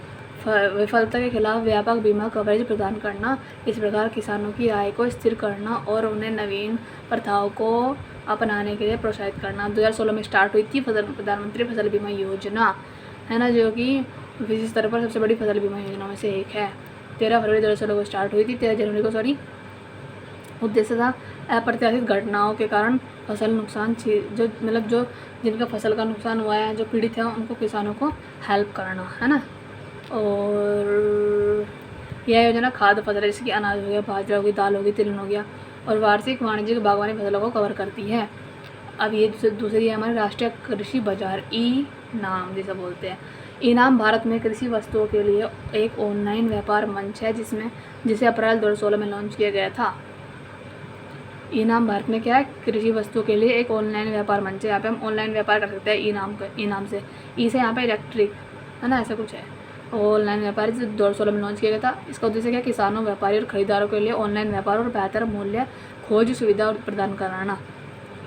विफलता के खिलाफ व्यापक बीमा कवरेज प्रदान करना, इस प्रकार किसानों की आय को स्थिर करना और उन्हें नवीन प्रथाओं को अपनाने के लिए प्रोत्साहित करना। 2016 में स्टार्ट हुई थी प्रधानमंत्री फसल बीमा योजना, है ना, जो कि विश्व स्तर पर सबसे बड़ी फसल बीमा योजना में से एक है। 13 फरवरी 2016 को स्टार्ट हुई थी, 13 जनवरी को सॉरी। उद्देश्य था अप्रत्याशित घटनाओं के कारण फसल नुकसान जो मतलब जो जिनका फसल का नुकसान हुआ है, जो पीड़ित है, उनको किसानों को हेल्प करना, है ना। और यह योजना खाद्य फसल जैसे कि अनाज हो गया, बाजरा हो गई, दाल हो गई, तिल हो गया, और वार्षिक, वाणिज्यिक, बागवानी फसलों को कवर करती है। अब ये दूसरी है हमारे राष्ट्रीय कृषि बाजार, ई नाम जिसे बोलते हैं। ई नाम भारत में कृषि वस्तुओं के लिए एक ऑनलाइन व्यापार मंच है जिसे अप्रैल 2016 में लॉन्च किया गया था। ई नाम भारत में क्या है? कृषि वस्तुओं के लिए एक ऑनलाइन व्यापार मंच है। यहाँ पे हम ऑनलाइन व्यापार कर सकते हैं ई नाम से। ई से यहाँ पे इलेक्ट्रिक, है ना, ऐसा कुछ है। ऑनलाइन व्यापार 2016 में लॉन्च किया गया था। इसका उद्देश्य क्या? किसानों, व्यापारी और खरीदारों के लिए ऑनलाइन व्यापार और बेहतर मूल्य खोज सुविधा प्रदान कराना।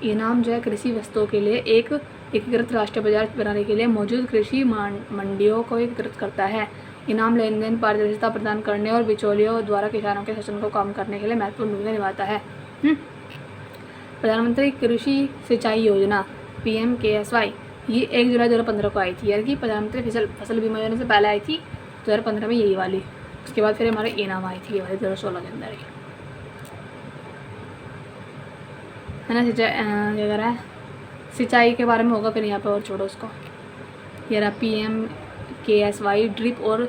इनाम जो है कृषि वस्तुओं के लिए एक एकीकृत राष्ट्रीय बाजार बनाने के लिए मौजूद कृषि मंडियों को एकीकृत करता है। इनाम लेन देन पारदर्शिता प्रदान करने और बिचौलियों द्वारा किसानों के शोषण को कम करने के लिए महत्वपूर्ण भूमिका निभाता है। प्रधानमंत्री कृषि सिंचाई योजना PMKSY ये 1 जुलाई 2015 को आई थी, यानी कि प्रधानमंत्री फसल बीमा योजना से पहले आई थी 2015 में यही वाली। उसके बाद फिर हमारे इनाम आई थी ये वाली 2016 के अंदर, है ना। सिंचाई क्या कह रहा है? सिंचाई के बारे में होगा फिर यहाँ पे, और छोड़ो उसको। ये रहा PMKSY ड्रिप और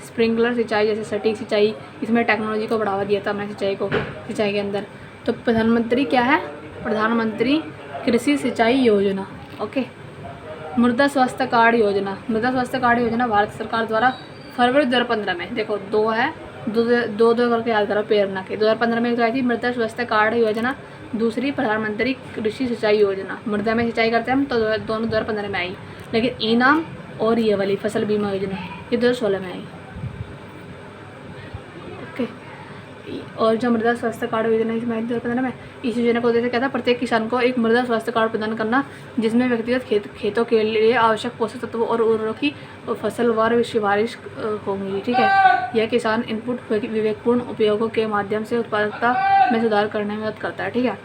स्प्रिंकलर सिंचाई जैसे सटीक सिंचाई, इसमें टेक्नोलॉजी को बढ़ावा दिया था हमने सिंचाई के अंदर। तो प्रधानमंत्री क्या है? प्रधानमंत्री कृषि सिंचाई योजना। ओके, मृदा स्वास्थ्य कार्ड योजना। मृदा स्वास्थ्य कार्ड योजना भारत सरकार द्वारा फरवरी 2015 में, देखो दो है, दो करके याद करो प्रेरणा के। 2015 में एक तो आई थी मृदा स्वास्थ्य कार्ड योजना, दूसरी प्रधानमंत्री कृषि सिंचाई योजना। मृदा में सिंचाई करते हैं हम तो दोनों 2015 में आई, लेकिन इनाम और ये वाली फसल बीमा योजना ये 2016 में आई। ओके, और जो मृदा स्वास्थ्य कार्ड योजना इसमें आई 2015 में, इस योजना का उद्देश्य क्या था? प्रत्येक किसान को एक मृदा स्वास्थ्य कार्ड प्रदान करना, जिसमें व्यक्तिगत खेतों के लिए आवश्यक पोषक तत्वों और उर्वरकों की फसलवार सिफारिश होंगी। ठीक है, यह किसान इनपुट विवेकपूर्ण उपयोगों के माध्यम से उत्पादकता में सुधार करने में मदद करता है। ठीक है,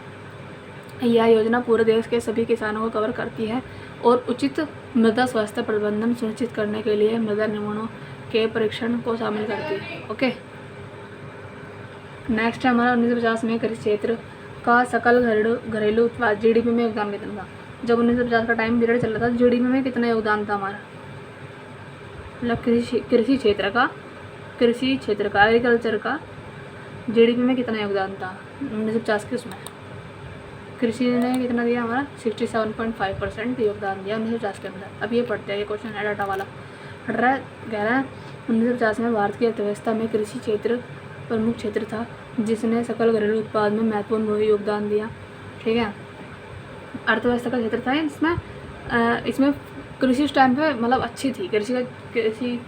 यह योजना पूरे देश के सभी किसानों को कवर करती है और उचित मृदा स्वास्थ्य प्रबंधन सुनिश्चित करने के लिए मृदा नमूनों के परीक्षण को शामिल करती है। ओके, नेक्स्ट है हमारा 1950 में कृषि क्षेत्र का सकल घरेलू उत्पाद जीडीपी में योगदान कितना था? जब 1950 का टाइम पीरियड चल रहा था, जीडीपी में कितना योगदान था हमारा? मतलब कृषि क्षेत्र का एग्रीकल्चर का जीडीपी में कितना योगदान था 1950 के? उसमें कृषि ने कितना दिया हमारा? 67.5% योगदान दिया 1950 के अंदर। अब ये पढ़ते हैं, ये क्वेश्चन है डाटा वाला। कह रहा है 1950 में भारत की अर्थव्यवस्था में कृषि क्षेत्र प्रमुख क्षेत्र था, जिसने सकल घरेलू उत्पाद में महत्वपूर्ण योगदान दिया। ठीक है, अर्थव्यवस्था का क्षेत्र था इसमें। इसमें कृषि उस टाइम पे मतलब अच्छी थी, कृषि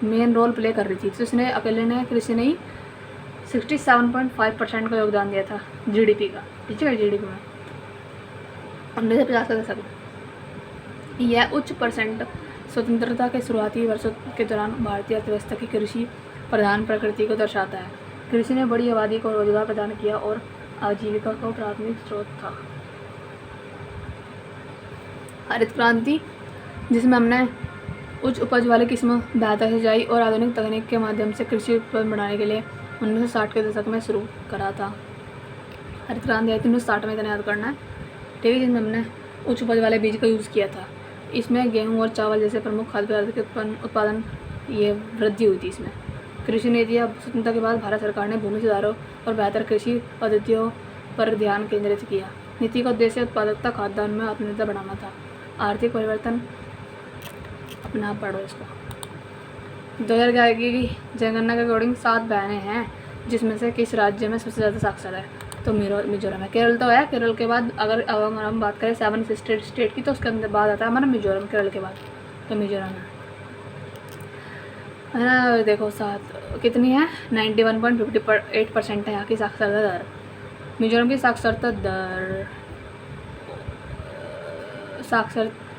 मेन रोल प्ले कर रही थी, तो इसने अकेले ने कृषि ने ही 67.5% का योगदान दिया था जीडीपी का। ठीक है, जीडीपी में 1950 का दशक में यह उच्च परसेंट स्वतंत्रता के शुरुआती वर्षों के दौरान भारतीय अर्थव्यवस्था की कृषि प्रधान प्रकृति को दर्शाता है। कृषि ने बड़ी आबादी को रोजगार प्रदान किया और आजीविका का प्राथमिक स्रोत था। हरित क्रांति, जिसमें हमने उच्च उपज वाली किस्म, बेहतर सिंचाई और आधुनिक तकनीक के माध्यम से कृषि उत्पादन बढ़ाने के लिए 1960 के दशक में शुरू करा था। हरित क्रांति आई थी 1960 में, इतना याद करना है। ठीक है, जिसमें हमने उच्च उपज वाले बीज का यूज़ किया था। इसमें गेहूँ और चावल जैसे प्रमुख खाद्य पदार्थ के उत्पादन ये वृद्धि हुई थी। इसमें कृषि नीतियाँ स्वतंत्रता के बाद भारत सरकार ने भूमि सुधारों और बेहतर कृषि पद्धतियों पर ध्यान केंद्रित किया। नीति का उद्देश्य उत्पादकता, खाद्यान्न में आत्मनिर्भरता बढ़ाना था। आर्थिक परिवर्तन, अपना पढ़ो इसको। 2011 की जनगणना के अकॉर्डिंग 7 बहनें हैं, जिसमें से किस राज्य में सबसे ज़्यादा साक्षर है? तो मिजोरम है। केरल तो है, केरल के बाद अगर हम बात करें 7 स्टेट की, तो उसके अंदर बाद आता है हमारा मिजोरम, केरल के बाद तो मिजोरम है ना। देखो 7 कितनी है? 91.58% है यहाँ की साक्षरता दर। मिजोरम की साक्षरता दर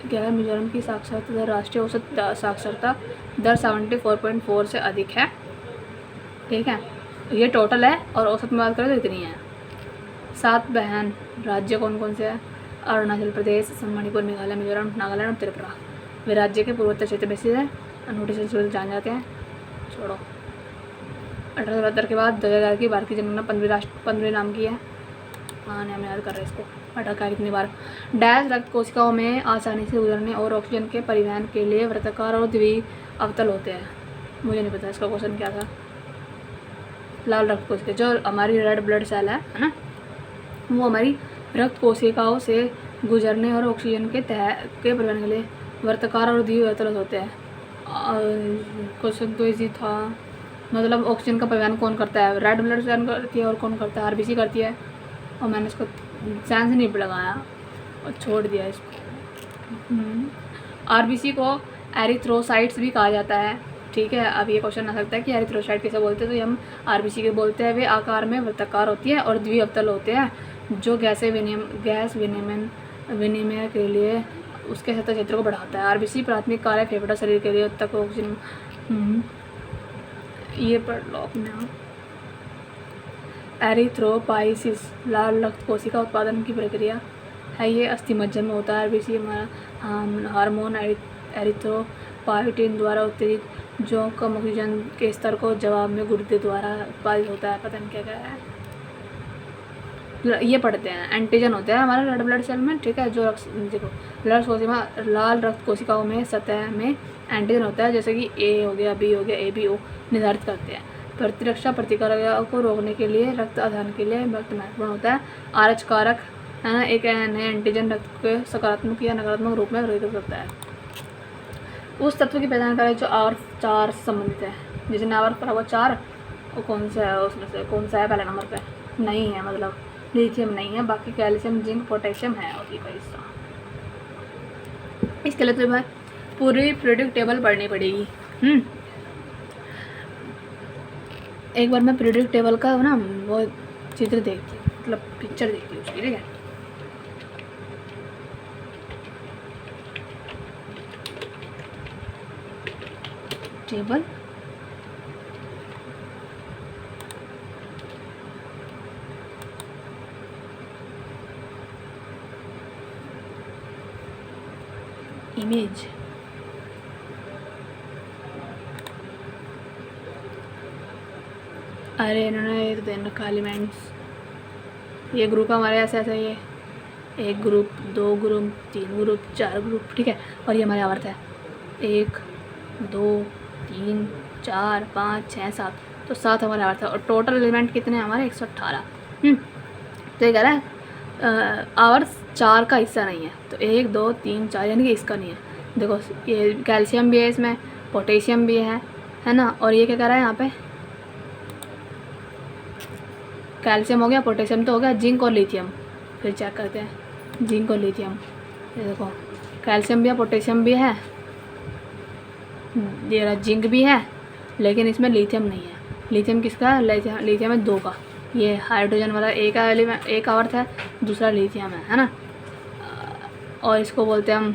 क्या है? मिजोरम की साक्षरता दर, राष्ट्रीय औसत साक्षरता दर 74.4 से अधिक है। ठीक है, ये टोटल है और औसत में बात करें तो इतनी है। 7 बहन राज्य कौन कौन से हैं? अरुणाचल प्रदेश, मणिपुर, मेघालय, मिजोरम, नागालैंड और त्रिपुरा। वे राज्य के पूर्वोत्तर क्षेत्र में स्थित है, नोटिस से जान जाते हैं। छोड़ो, 1872 के बाद 2011 की भारत की जनगणना 15वीं नाम की है। हाँ, हम याद कर रहे हैं इसको। 18 कितनी बार? डैश रक्त कोशिकाओं में आसानी से गुजरने और ऑक्सीजन के परिवहन के लिए वृत्ताकार और द्वि अवतल होते हैं। मुझे नहीं पता इसका क्वेश्चन क्या था। लाल रक्त कोशिका, जो हमारी रेड ब्लड सेल है ना, वो हमारी रक्त कोशिकाओं से गुजरने और ऑक्सीजन के परिवहन के लिए वृत्ताकार और द्वि अवतल होते हैं। क्वेश्चन तो इजी था, मतलब ऑक्सीजन का परिवहन कौन करता है? रेड ब्लड सेल करती है। और कौन करता है? आरबीसी करती है। और मैंने इसको सेंस नहीं लगाया और छोड़ दिया इसको। आरबीसी को एरिथ्रोसाइट्स भी कहा जाता है। ठीक है, अब ये क्वेश्चन आ सकता है कि एरिथ्रोसाइट किसे बोलते हैं, तो हम आरबीसी के बोलते हैं। वे आकार में वृत्ताकार होती है और द्विअवतल होते हैं, जो गैस विनिमय के लिए उसके सतह क्षेत्र को बढ़ाता है। आरबीसी प्राथमिक कार्य फेफड़ा शरीर के लिए तक ऑक्सीजन, ये पढ़ लो अपने। एरिथ्रोपाइसिस, लाल रक्त कोशिका उत्पादन की प्रक्रिया है, ये अस्थिमज्जा में होता है। आरबीसी हमारा हार्मोन एरिथ्रोपाइटिन द्वारा उत्तेजित, जो कम ऑक्सीजन के स्तर को जवाब में गुर्दे द्वारा उत्पादित होता है। पता नहीं क्या है, ये पढ़ते हैं। एंटीजन होता है हमारे रेड ब्लड सेल में। ठीक है, जो देखो लाल रक्त कोशिकाओं में सतह में एंटीजन होता है, जैसे कि ए हो गया, बी हो गया, ए बी ओ निर्धारित करते हैं। प्रतिरक्षा प्रतिक्रिया को रोकने के लिए रक्त आधान के लिए रक्त महत्वपूर्ण होता है। आरएच कारक है ना, एक नए एंटीजन रक्त के सकारात्मक या नकारात्मक रूप में प्रभावित कर सकता है। उस तत्व की पहचान करें जो आवर्त 4 से संबंधित है। जैसे आवर्त पर वो 4, वो कौन सा है, उसमें से कौन सा है पहले नंबर पे? नहीं है, मतलब लिथियम नहीं है, बाकी कैल्शियम, जिंक, पोटेशियम है उसी का हिस्सा। इसके लिए तो भाई पूरी पीरियोडिक टेबल पढ़नी पड़ेगी। एक बार मैं पीरियोडिक टेबल का ना वो चित्र देखती हूँ, मतलब पिक्चर देखती हूँ उसकी, ठीक है। टेबल इमेज, अरे इन्होंने ये तो देन रखा एलिमेंट्स। ये ग्रुप हमारे ऐसे ऐसे, ये 1 ग्रुप, 2 ग्रुप, 3 ग्रुप, 4 ग्रुप, ठीक है। और ये हमारे आवर्त है 1 2 3 4 5 6 7, तो 7 हमारे आवर्त है। और टोटल एलिमेंट कितने हैं हमारे? 118। तो ये कह रहा है आवर्त 4 का हिस्सा नहीं है, तो 1 2 3 4 यानी कि इसका नहीं है। देखो ये कैल्शियम भी है इसमें, पोटेशियम भी है ना। और ये क्या कह रहा है यहाँ पे? कैल्शियम हो गया, पोटेशियम तो हो गया, जिंक और लिथियम। फिर चेक करते हैं जिंक और लिथियम। ये देखो कैल्शियम भी है, पोटेशियम भी है, ये जिंक भी है, लेकिन इसमें लिथियम नहीं है। लिथियम किसका है? लिथियम है 2 का। ये हाइड्रोजन वाला एक आवर्त है, दूसरा लिथियम है ना। और इसको बोलते हैं हम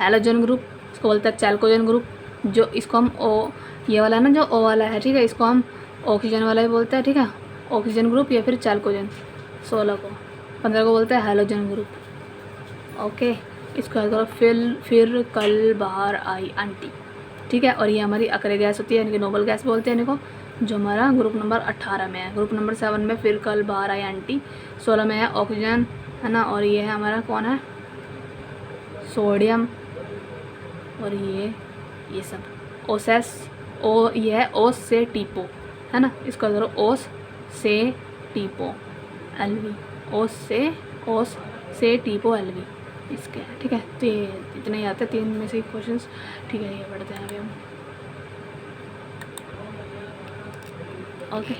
हैलोजन ग्रुप, इसको बोलते हैं चैल्कोजन ग्रुप। जो इसको हम ये वाला है ना, जो ओ वाला है, ठीक है, इसको हम ऑक्सीजन वाला ही बोलते हैं, ठीक है, ऑक्सीजन ग्रुप या फिर चैल्कोजन। 16 को 15 को बोलते हैं हैलोजन ग्रुप। ओके, इसको याद करो। फिर कल बाहर आई आंटी, ठीक है। और ये हमारी अक्रे गैस होती है, यानी कि नोबल गैस बोलते हैं इनको, जो हमारा ग्रुप नंबर 18 में है। ग्रुप नंबर 7 में फिर कल बाहर आई आंटी, 16 में है ऑक्सीजन, है ना। और ये है हमारा कौन है? सोडियम। और ये सब ओसेस, ये है ओस से टीपो, है ना। इसको करो ओस से टीपो एलवी, ओस से टीपो एलवी इसके, ठीक है। तो ये इतने ही आते हैं 3 में से क्वेश्चंस, ठीक है। ये पढ़ते हैं अभी हम, ओके।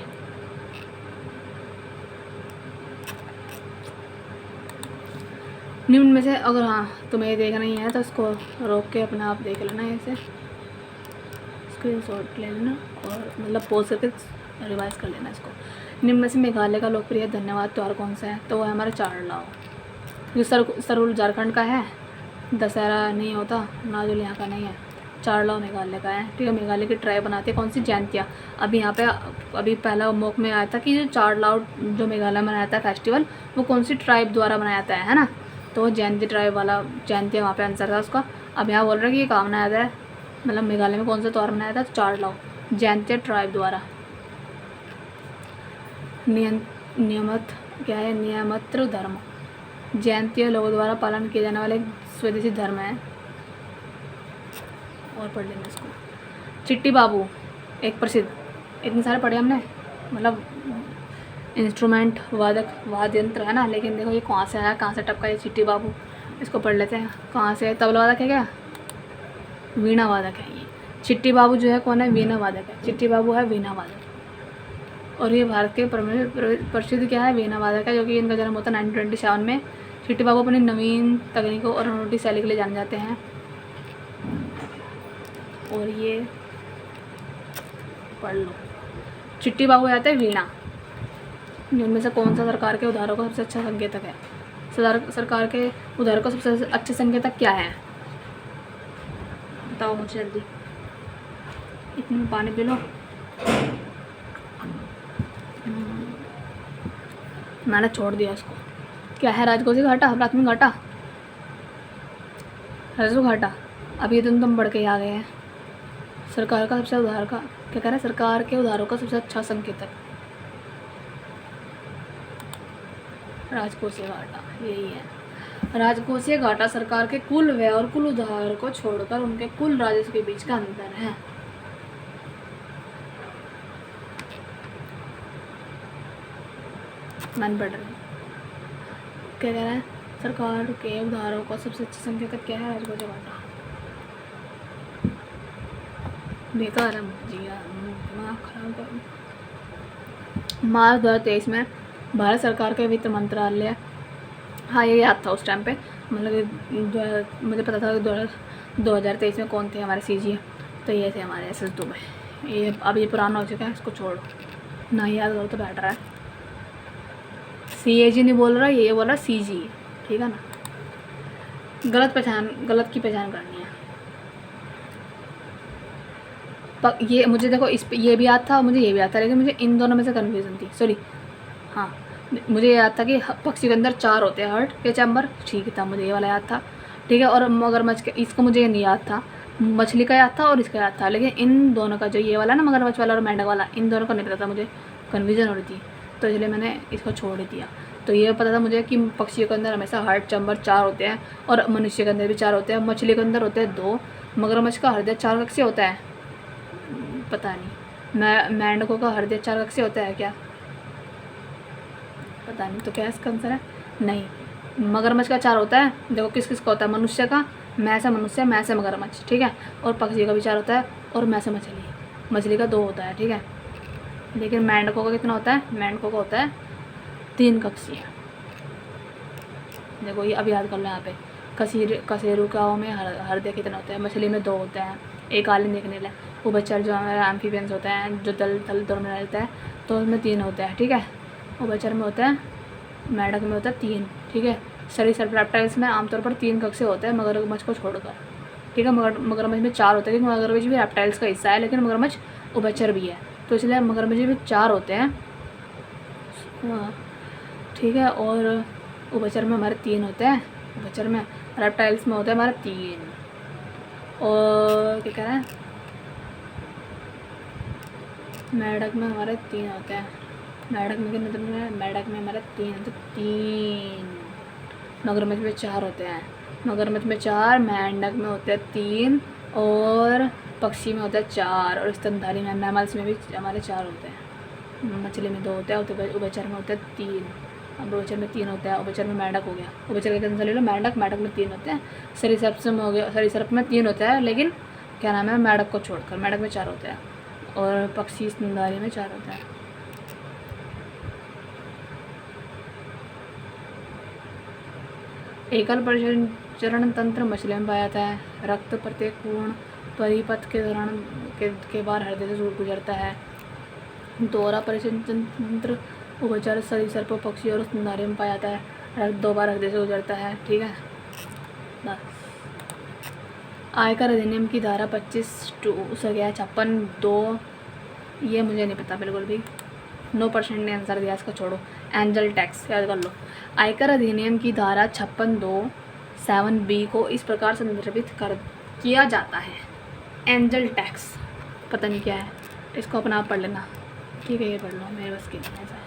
निम्न में से अगर हाँ तुम्हें ये देखना ही है तो इसको रोक के अपने आप देख लेना, ऐसे स्क्रीनशॉट ले लेना और मतलब पोज करके रिवाइज कर लेना इसको। निम्न में से मेघालय का लोकप्रिय धन्यवाद त्यौहार कौन सा है? तो वो है हमारा चारलाओ, क्योंकि सरुल झारखंड का है, दशहरा नहीं होता, नाजुल यहाँ का नहीं है, चारलाओ मेघालय का है, ठीक है। मेघालय की ट्राइब बनाती है कौन सी? जयंतिया। अभी यहाँ पे अभी पहला मॉक में आया था कि जो चारलाओ जो मेघालय में मनाया था फेस्टिवल, वो कौन सी ट्राइब द्वारा मनाया जाता है ना। तो जयंती ट्राइब वाला जयंतिया वहाँ पे आंसर था उसका। अब यहाँ बोल रहे हैं कि ये कहाँ मनाया जाता है, मतलब मेघालय में कौन सा त्यौहार मनाया था? चारलाओ, जयंतिया ट्राइब द्वारा। नियमत क्या है? नियमत्र धर्म, जयंतीय लोगों द्वारा पालन किया जाने वाला एक स्वदेशी धर्म है। और पढ़ लेंगे इसको। चिट्टी बाबू एक प्रसिद्ध, इतने सारे पढ़े हमने, मतलब इंस्ट्रूमेंट वाद्य यंत्र है ना। लेकिन देखो ये कहाँ से आया, कहाँ से टपका ये चिट्टी बाबू, इसको पढ़ लेते हैं। कहाँ से? तबला वादक है क्या? वीणा वादक है ये। चिट्टी बाबू जो है कौन है? वीणा वादक है। चिट्टी बाबू है वीणा वादक। और ये भारत के प्रसिद्ध क्या है? वीणा वादक है, जो कि इनका जन्म होता है 1927 में। चिट्टी बाबू अपनी नवीन तकनीकों और अनूठी शैली के लिए जाने जाते हैं। और ये पढ़ लो, चिट्टी बाबू आते हैं वीणा। जिनमें से कौन सा सरकार के उधारों का सबसे अच्छा संकेतक है? सरकार के उधारों का सबसे अच्छे संकेतक क्या है? बताओ मुझे जल्दी। इतनी पानी पी लो। मैंने छोड़ दिया इसको। क्या है? राजकोषीय घाटा, प्राथमिक घाटा, राजस्व घाटा। अब ये तुम बढ़ के ही आ गए हैं। सरकार का सबसे उधार का क्या कह रहा है? सरकार के उधारों का सबसे अच्छा संकेतक राजकोषीय घाटा, यही है। राजकोषीय घाटा सरकार के कुल व्यय और कुल उधार को छोड़कर उनके कुल राजस्व के बीच का अंतर है। मन बढ़ रही। क्या कह रहा है, सरकार के उधारों का सबसे अच्छा संकेतक क्या है, राजकोषीय घाटा। बेकार है जी यार, दिमाग खराब कर। मार्च 2023 में भारत सरकार के वित्त मंत्रालय, हाँ ये याद था उस टाइम पे, मतलब मुझे पता था कि 2023 में कौन थे हमारे CG, तो ये थे हमारे SS दुबे। ये अब ये पुराना हो चुका है, इसको छोड़ो ना, याद करो तो बेटर है। CAG नहीं बोल रहा, ये बोल रहा CG, ठीक है ना। गलत की पहचान करनी है। ये मुझे देखो, इस पे ये भी याद था और मुझे ये भी याद था, लेकिन मुझे इन दोनों में से कन्फ्यूज़न थी, सॉरी। हाँ, मुझे याद था कि पक्षी के अंदर 4 होते हैं हार्ट के चैम्बर, ठीक था, मुझे ये वाला याद था, ठीक है। और मगरमच्छ के, इसको मुझे नहीं याद था, मछली का याद था और इसका याद था, लेकिन इन दोनों का, जो ये वाला ना मगरमच्छ वाला और मेंढक वाला, इन दोनों का नहीं पता था मुझे, कन्फ्यूज़न हो रही थी, तो इसलिए मैंने इसको छोड़ ही दिया। तो ये पता था मुझे कि पक्षियों के अंदर हमेशा हार्ट चैम्बर 4 होते हैं, और मनुष्य के अंदर भी 4 होते हैं, मछली के अंदर होते हैं 2, मगरमच्छ का हृदय 4 कक्ष होता है, पता नहीं, मेंढकों का हृदय 4 कक्ष होता है क्या, पता नहीं। तो क्या इसका आंसर है, नहीं, मगरमच्छ का 4 होता है। देखो किस किस का होता है, मनुष्य का, मैं से मनुष्य, मैं से मगरमच्छ, ठीक है, और पक्षी का भी 4 होता है, और मैं से मछली, मछली का 2 होता है, ठीक है। लेकिन मेंढकों का कितना होता है, मेंढकों का होता है 3 कक्षीय। देखो ये अब याद कर लो, यहाँ पे कशेरुकाओं में हृदय कितना होता है, मछली में 2 होता है, एक कालीन देखने लगे। उभयचर जो हमारे एम्फीबियंस होता है, जो तल दोनों में रहता है, तो उसमें 3 होता है, ठीक है। उभयचर में होता है, मेंढक में होता है 3, ठीक है। सरीसृप रेप्टाइल्स में आमतौर पर 3 कक्ष होते हैं, मगरमच्छ को छोड़कर, ठीक है। मगरमच्छ में 4 होते हैं, क्योंकि मगरमच्छ भी रेप्टाइल्स का हिस्सा है, लेकिन मगरमच्छ उभयचर भी है, तो इसलिए मगरमच्छ में 4 होते हैं, ठीक है। और उभयचर में हमारे 3 होते हैं, उभयचर में, रेप्टाइल्स में होते हैं हमारे 3, और क्या कह रहे हैं, मेंढक में हमारे 3 होते हैं, मेंढक में कितने, मतलब मेंढक में हमारे 3, तो 3, मगरमच्छ में 4 होते हैं, मगरमच्छ में 4, मेंढक में होते हैं 3, और पक्षी में होता है 4, और स्तनधारी में, मैमल्स में भी हमारे 4 होते हैं। मछली में 2 होते हैं, उभयचर में होते हैं 3, अब उभयचर में 3 होता है, उभयचर में मेंढक हो गया, उभयचर का आंसर ले लो मेंढक, मेंढक में 3 होते हैं। सरीसृप में हो गया, सरीसृप में 3 होता है, लेकिन क्या नाम है, मेंढक को छोड़कर, मेंढक में 4 होता है, और पक्षी स्तनधारी में 4 होता है। एकल परिचरण तंत्र मछली में पाया जाता है, रक्त प्रत्येक पूर्ण परिपथ के दौरान के बार हृदय से गुजरता है। दोहरा परिचरण तंत्र उभयचर, सरीसृप, पक्षी और स्तनधारी में पाया जाता है, रक्त 2 बार हृदय से गुजरता है, ठीक है। बस आयकर अधिनियम की धारा 56(2) ये मुझे नहीं पता बिल्कुल भी, 9% ने आंसर दिया, इसको छोड़ो। एंजल टैक्स याद कर लो। आयकर अधिनियम की धारा 56(2)(7)(b) को इस प्रकार संदर्भित किया जाता है, एंजल टैक्स, पता नहीं क्या है, इसको अपना आप पढ़ लेना, ठीक है, ये पढ़ लो, मेरे बस की नहीं ऐसा है।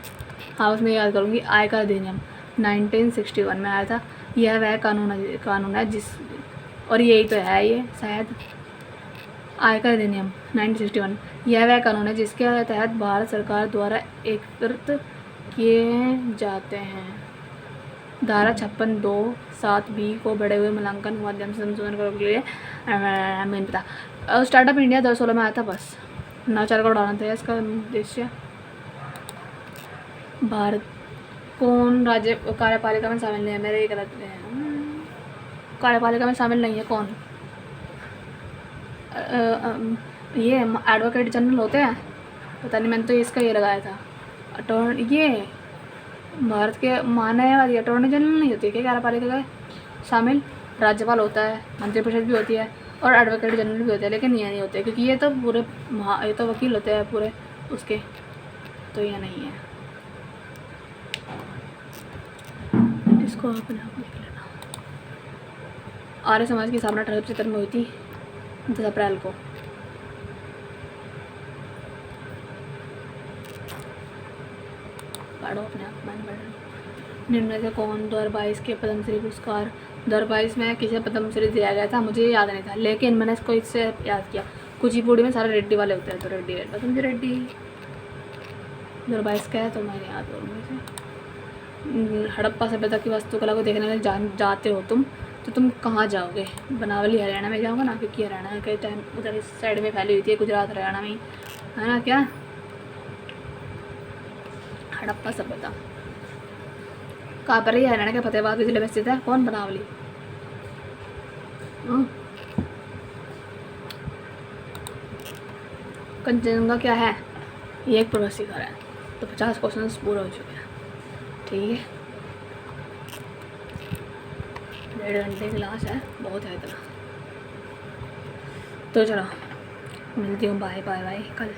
हाँ उसमें याद करूँगी, आयकर अधिनियम 1961 में आया था, यह वह कानून है जिस, और यही तो है ये शायद, आयकर अधिनियम 1961, यह वह कानून है जिसके तहत भारत सरकार द्वारा एकत्रित किए जाते हैं। धारा 56(2)(7)(b) को बढ़े हुए मूल्यांकन के माध्यम से संशोधन करने के लिए मैंने पता, स्टार्टअप इंडिया 2016 में आया था, बस नवाचार को बढ़ाना था इसका उद्देश्य। भारत कौन राज्य कार्यपालिका में शामिल नहीं है, मेरे ये गलत है, कार्यपालिका में शामिल नहीं है कौन, ये एडवोकेट जनरल होते हैं, पता नहीं, मैंने तो इसका ये लगाया था, ये भारत के माननीय अटॉर्नी जनरल नहीं होती क्या कार्यपालिका का शामिल, राज्यपाल होता है, मंत्रिपरिषद भी होती है, और एडवोकेट जनरल भी होते हैं, लेकिन ये नहीं होते, क्योंकि ये तो पूरे ये तो वकील होते हैं पूरे उसके, तो ये नहीं है, इसको अपने आप लिख लेना। आर्य समाज की स्थापना 1875 में हुई थी, 10 अप्रैल को। पढ़ो अपने आप, मैंने पढ़, निम्न से कौन 2022 के पद्मश्री पुरस्कार, 2022 में किसे पद्मश्री दिया गया था, मुझे याद नहीं था, लेकिन मैंने इसको इससे याद किया, कुचिपुड़ी में सारे रेड्डी वाले होते हैं, तो रेड्डी पद्मश्री रेड्डी 2022 का है, तो मैं याद करूँगी इसे, हड़प्पा सभ्यता की वास्तुकला को देखने के लिए जाते हो तुम, तो तुम कहाँ जाओगे? बनावली हरियाणा में जाओगे ना, क्योंकि हरियाणा के टाइम उधर इस साइड में फैली हुई थी, गुजरात हरियाणा में ही, है ना? क्या हड़प्पा सभ्यता कहाँ पर है? हरियाणा के फतेहाबाद जिले में स्थित है। कौन? बनावली। कंचनजंगा क्या है? ये एक पर्वत शिखर है। तो 50 क्वेश्चन पूरे हो चुके हैं। ठीक है, 1.5 घंटे की क्लास है, बहुत है इतना। तो चलो मिलती हूँ, बाय बाय बाय कल।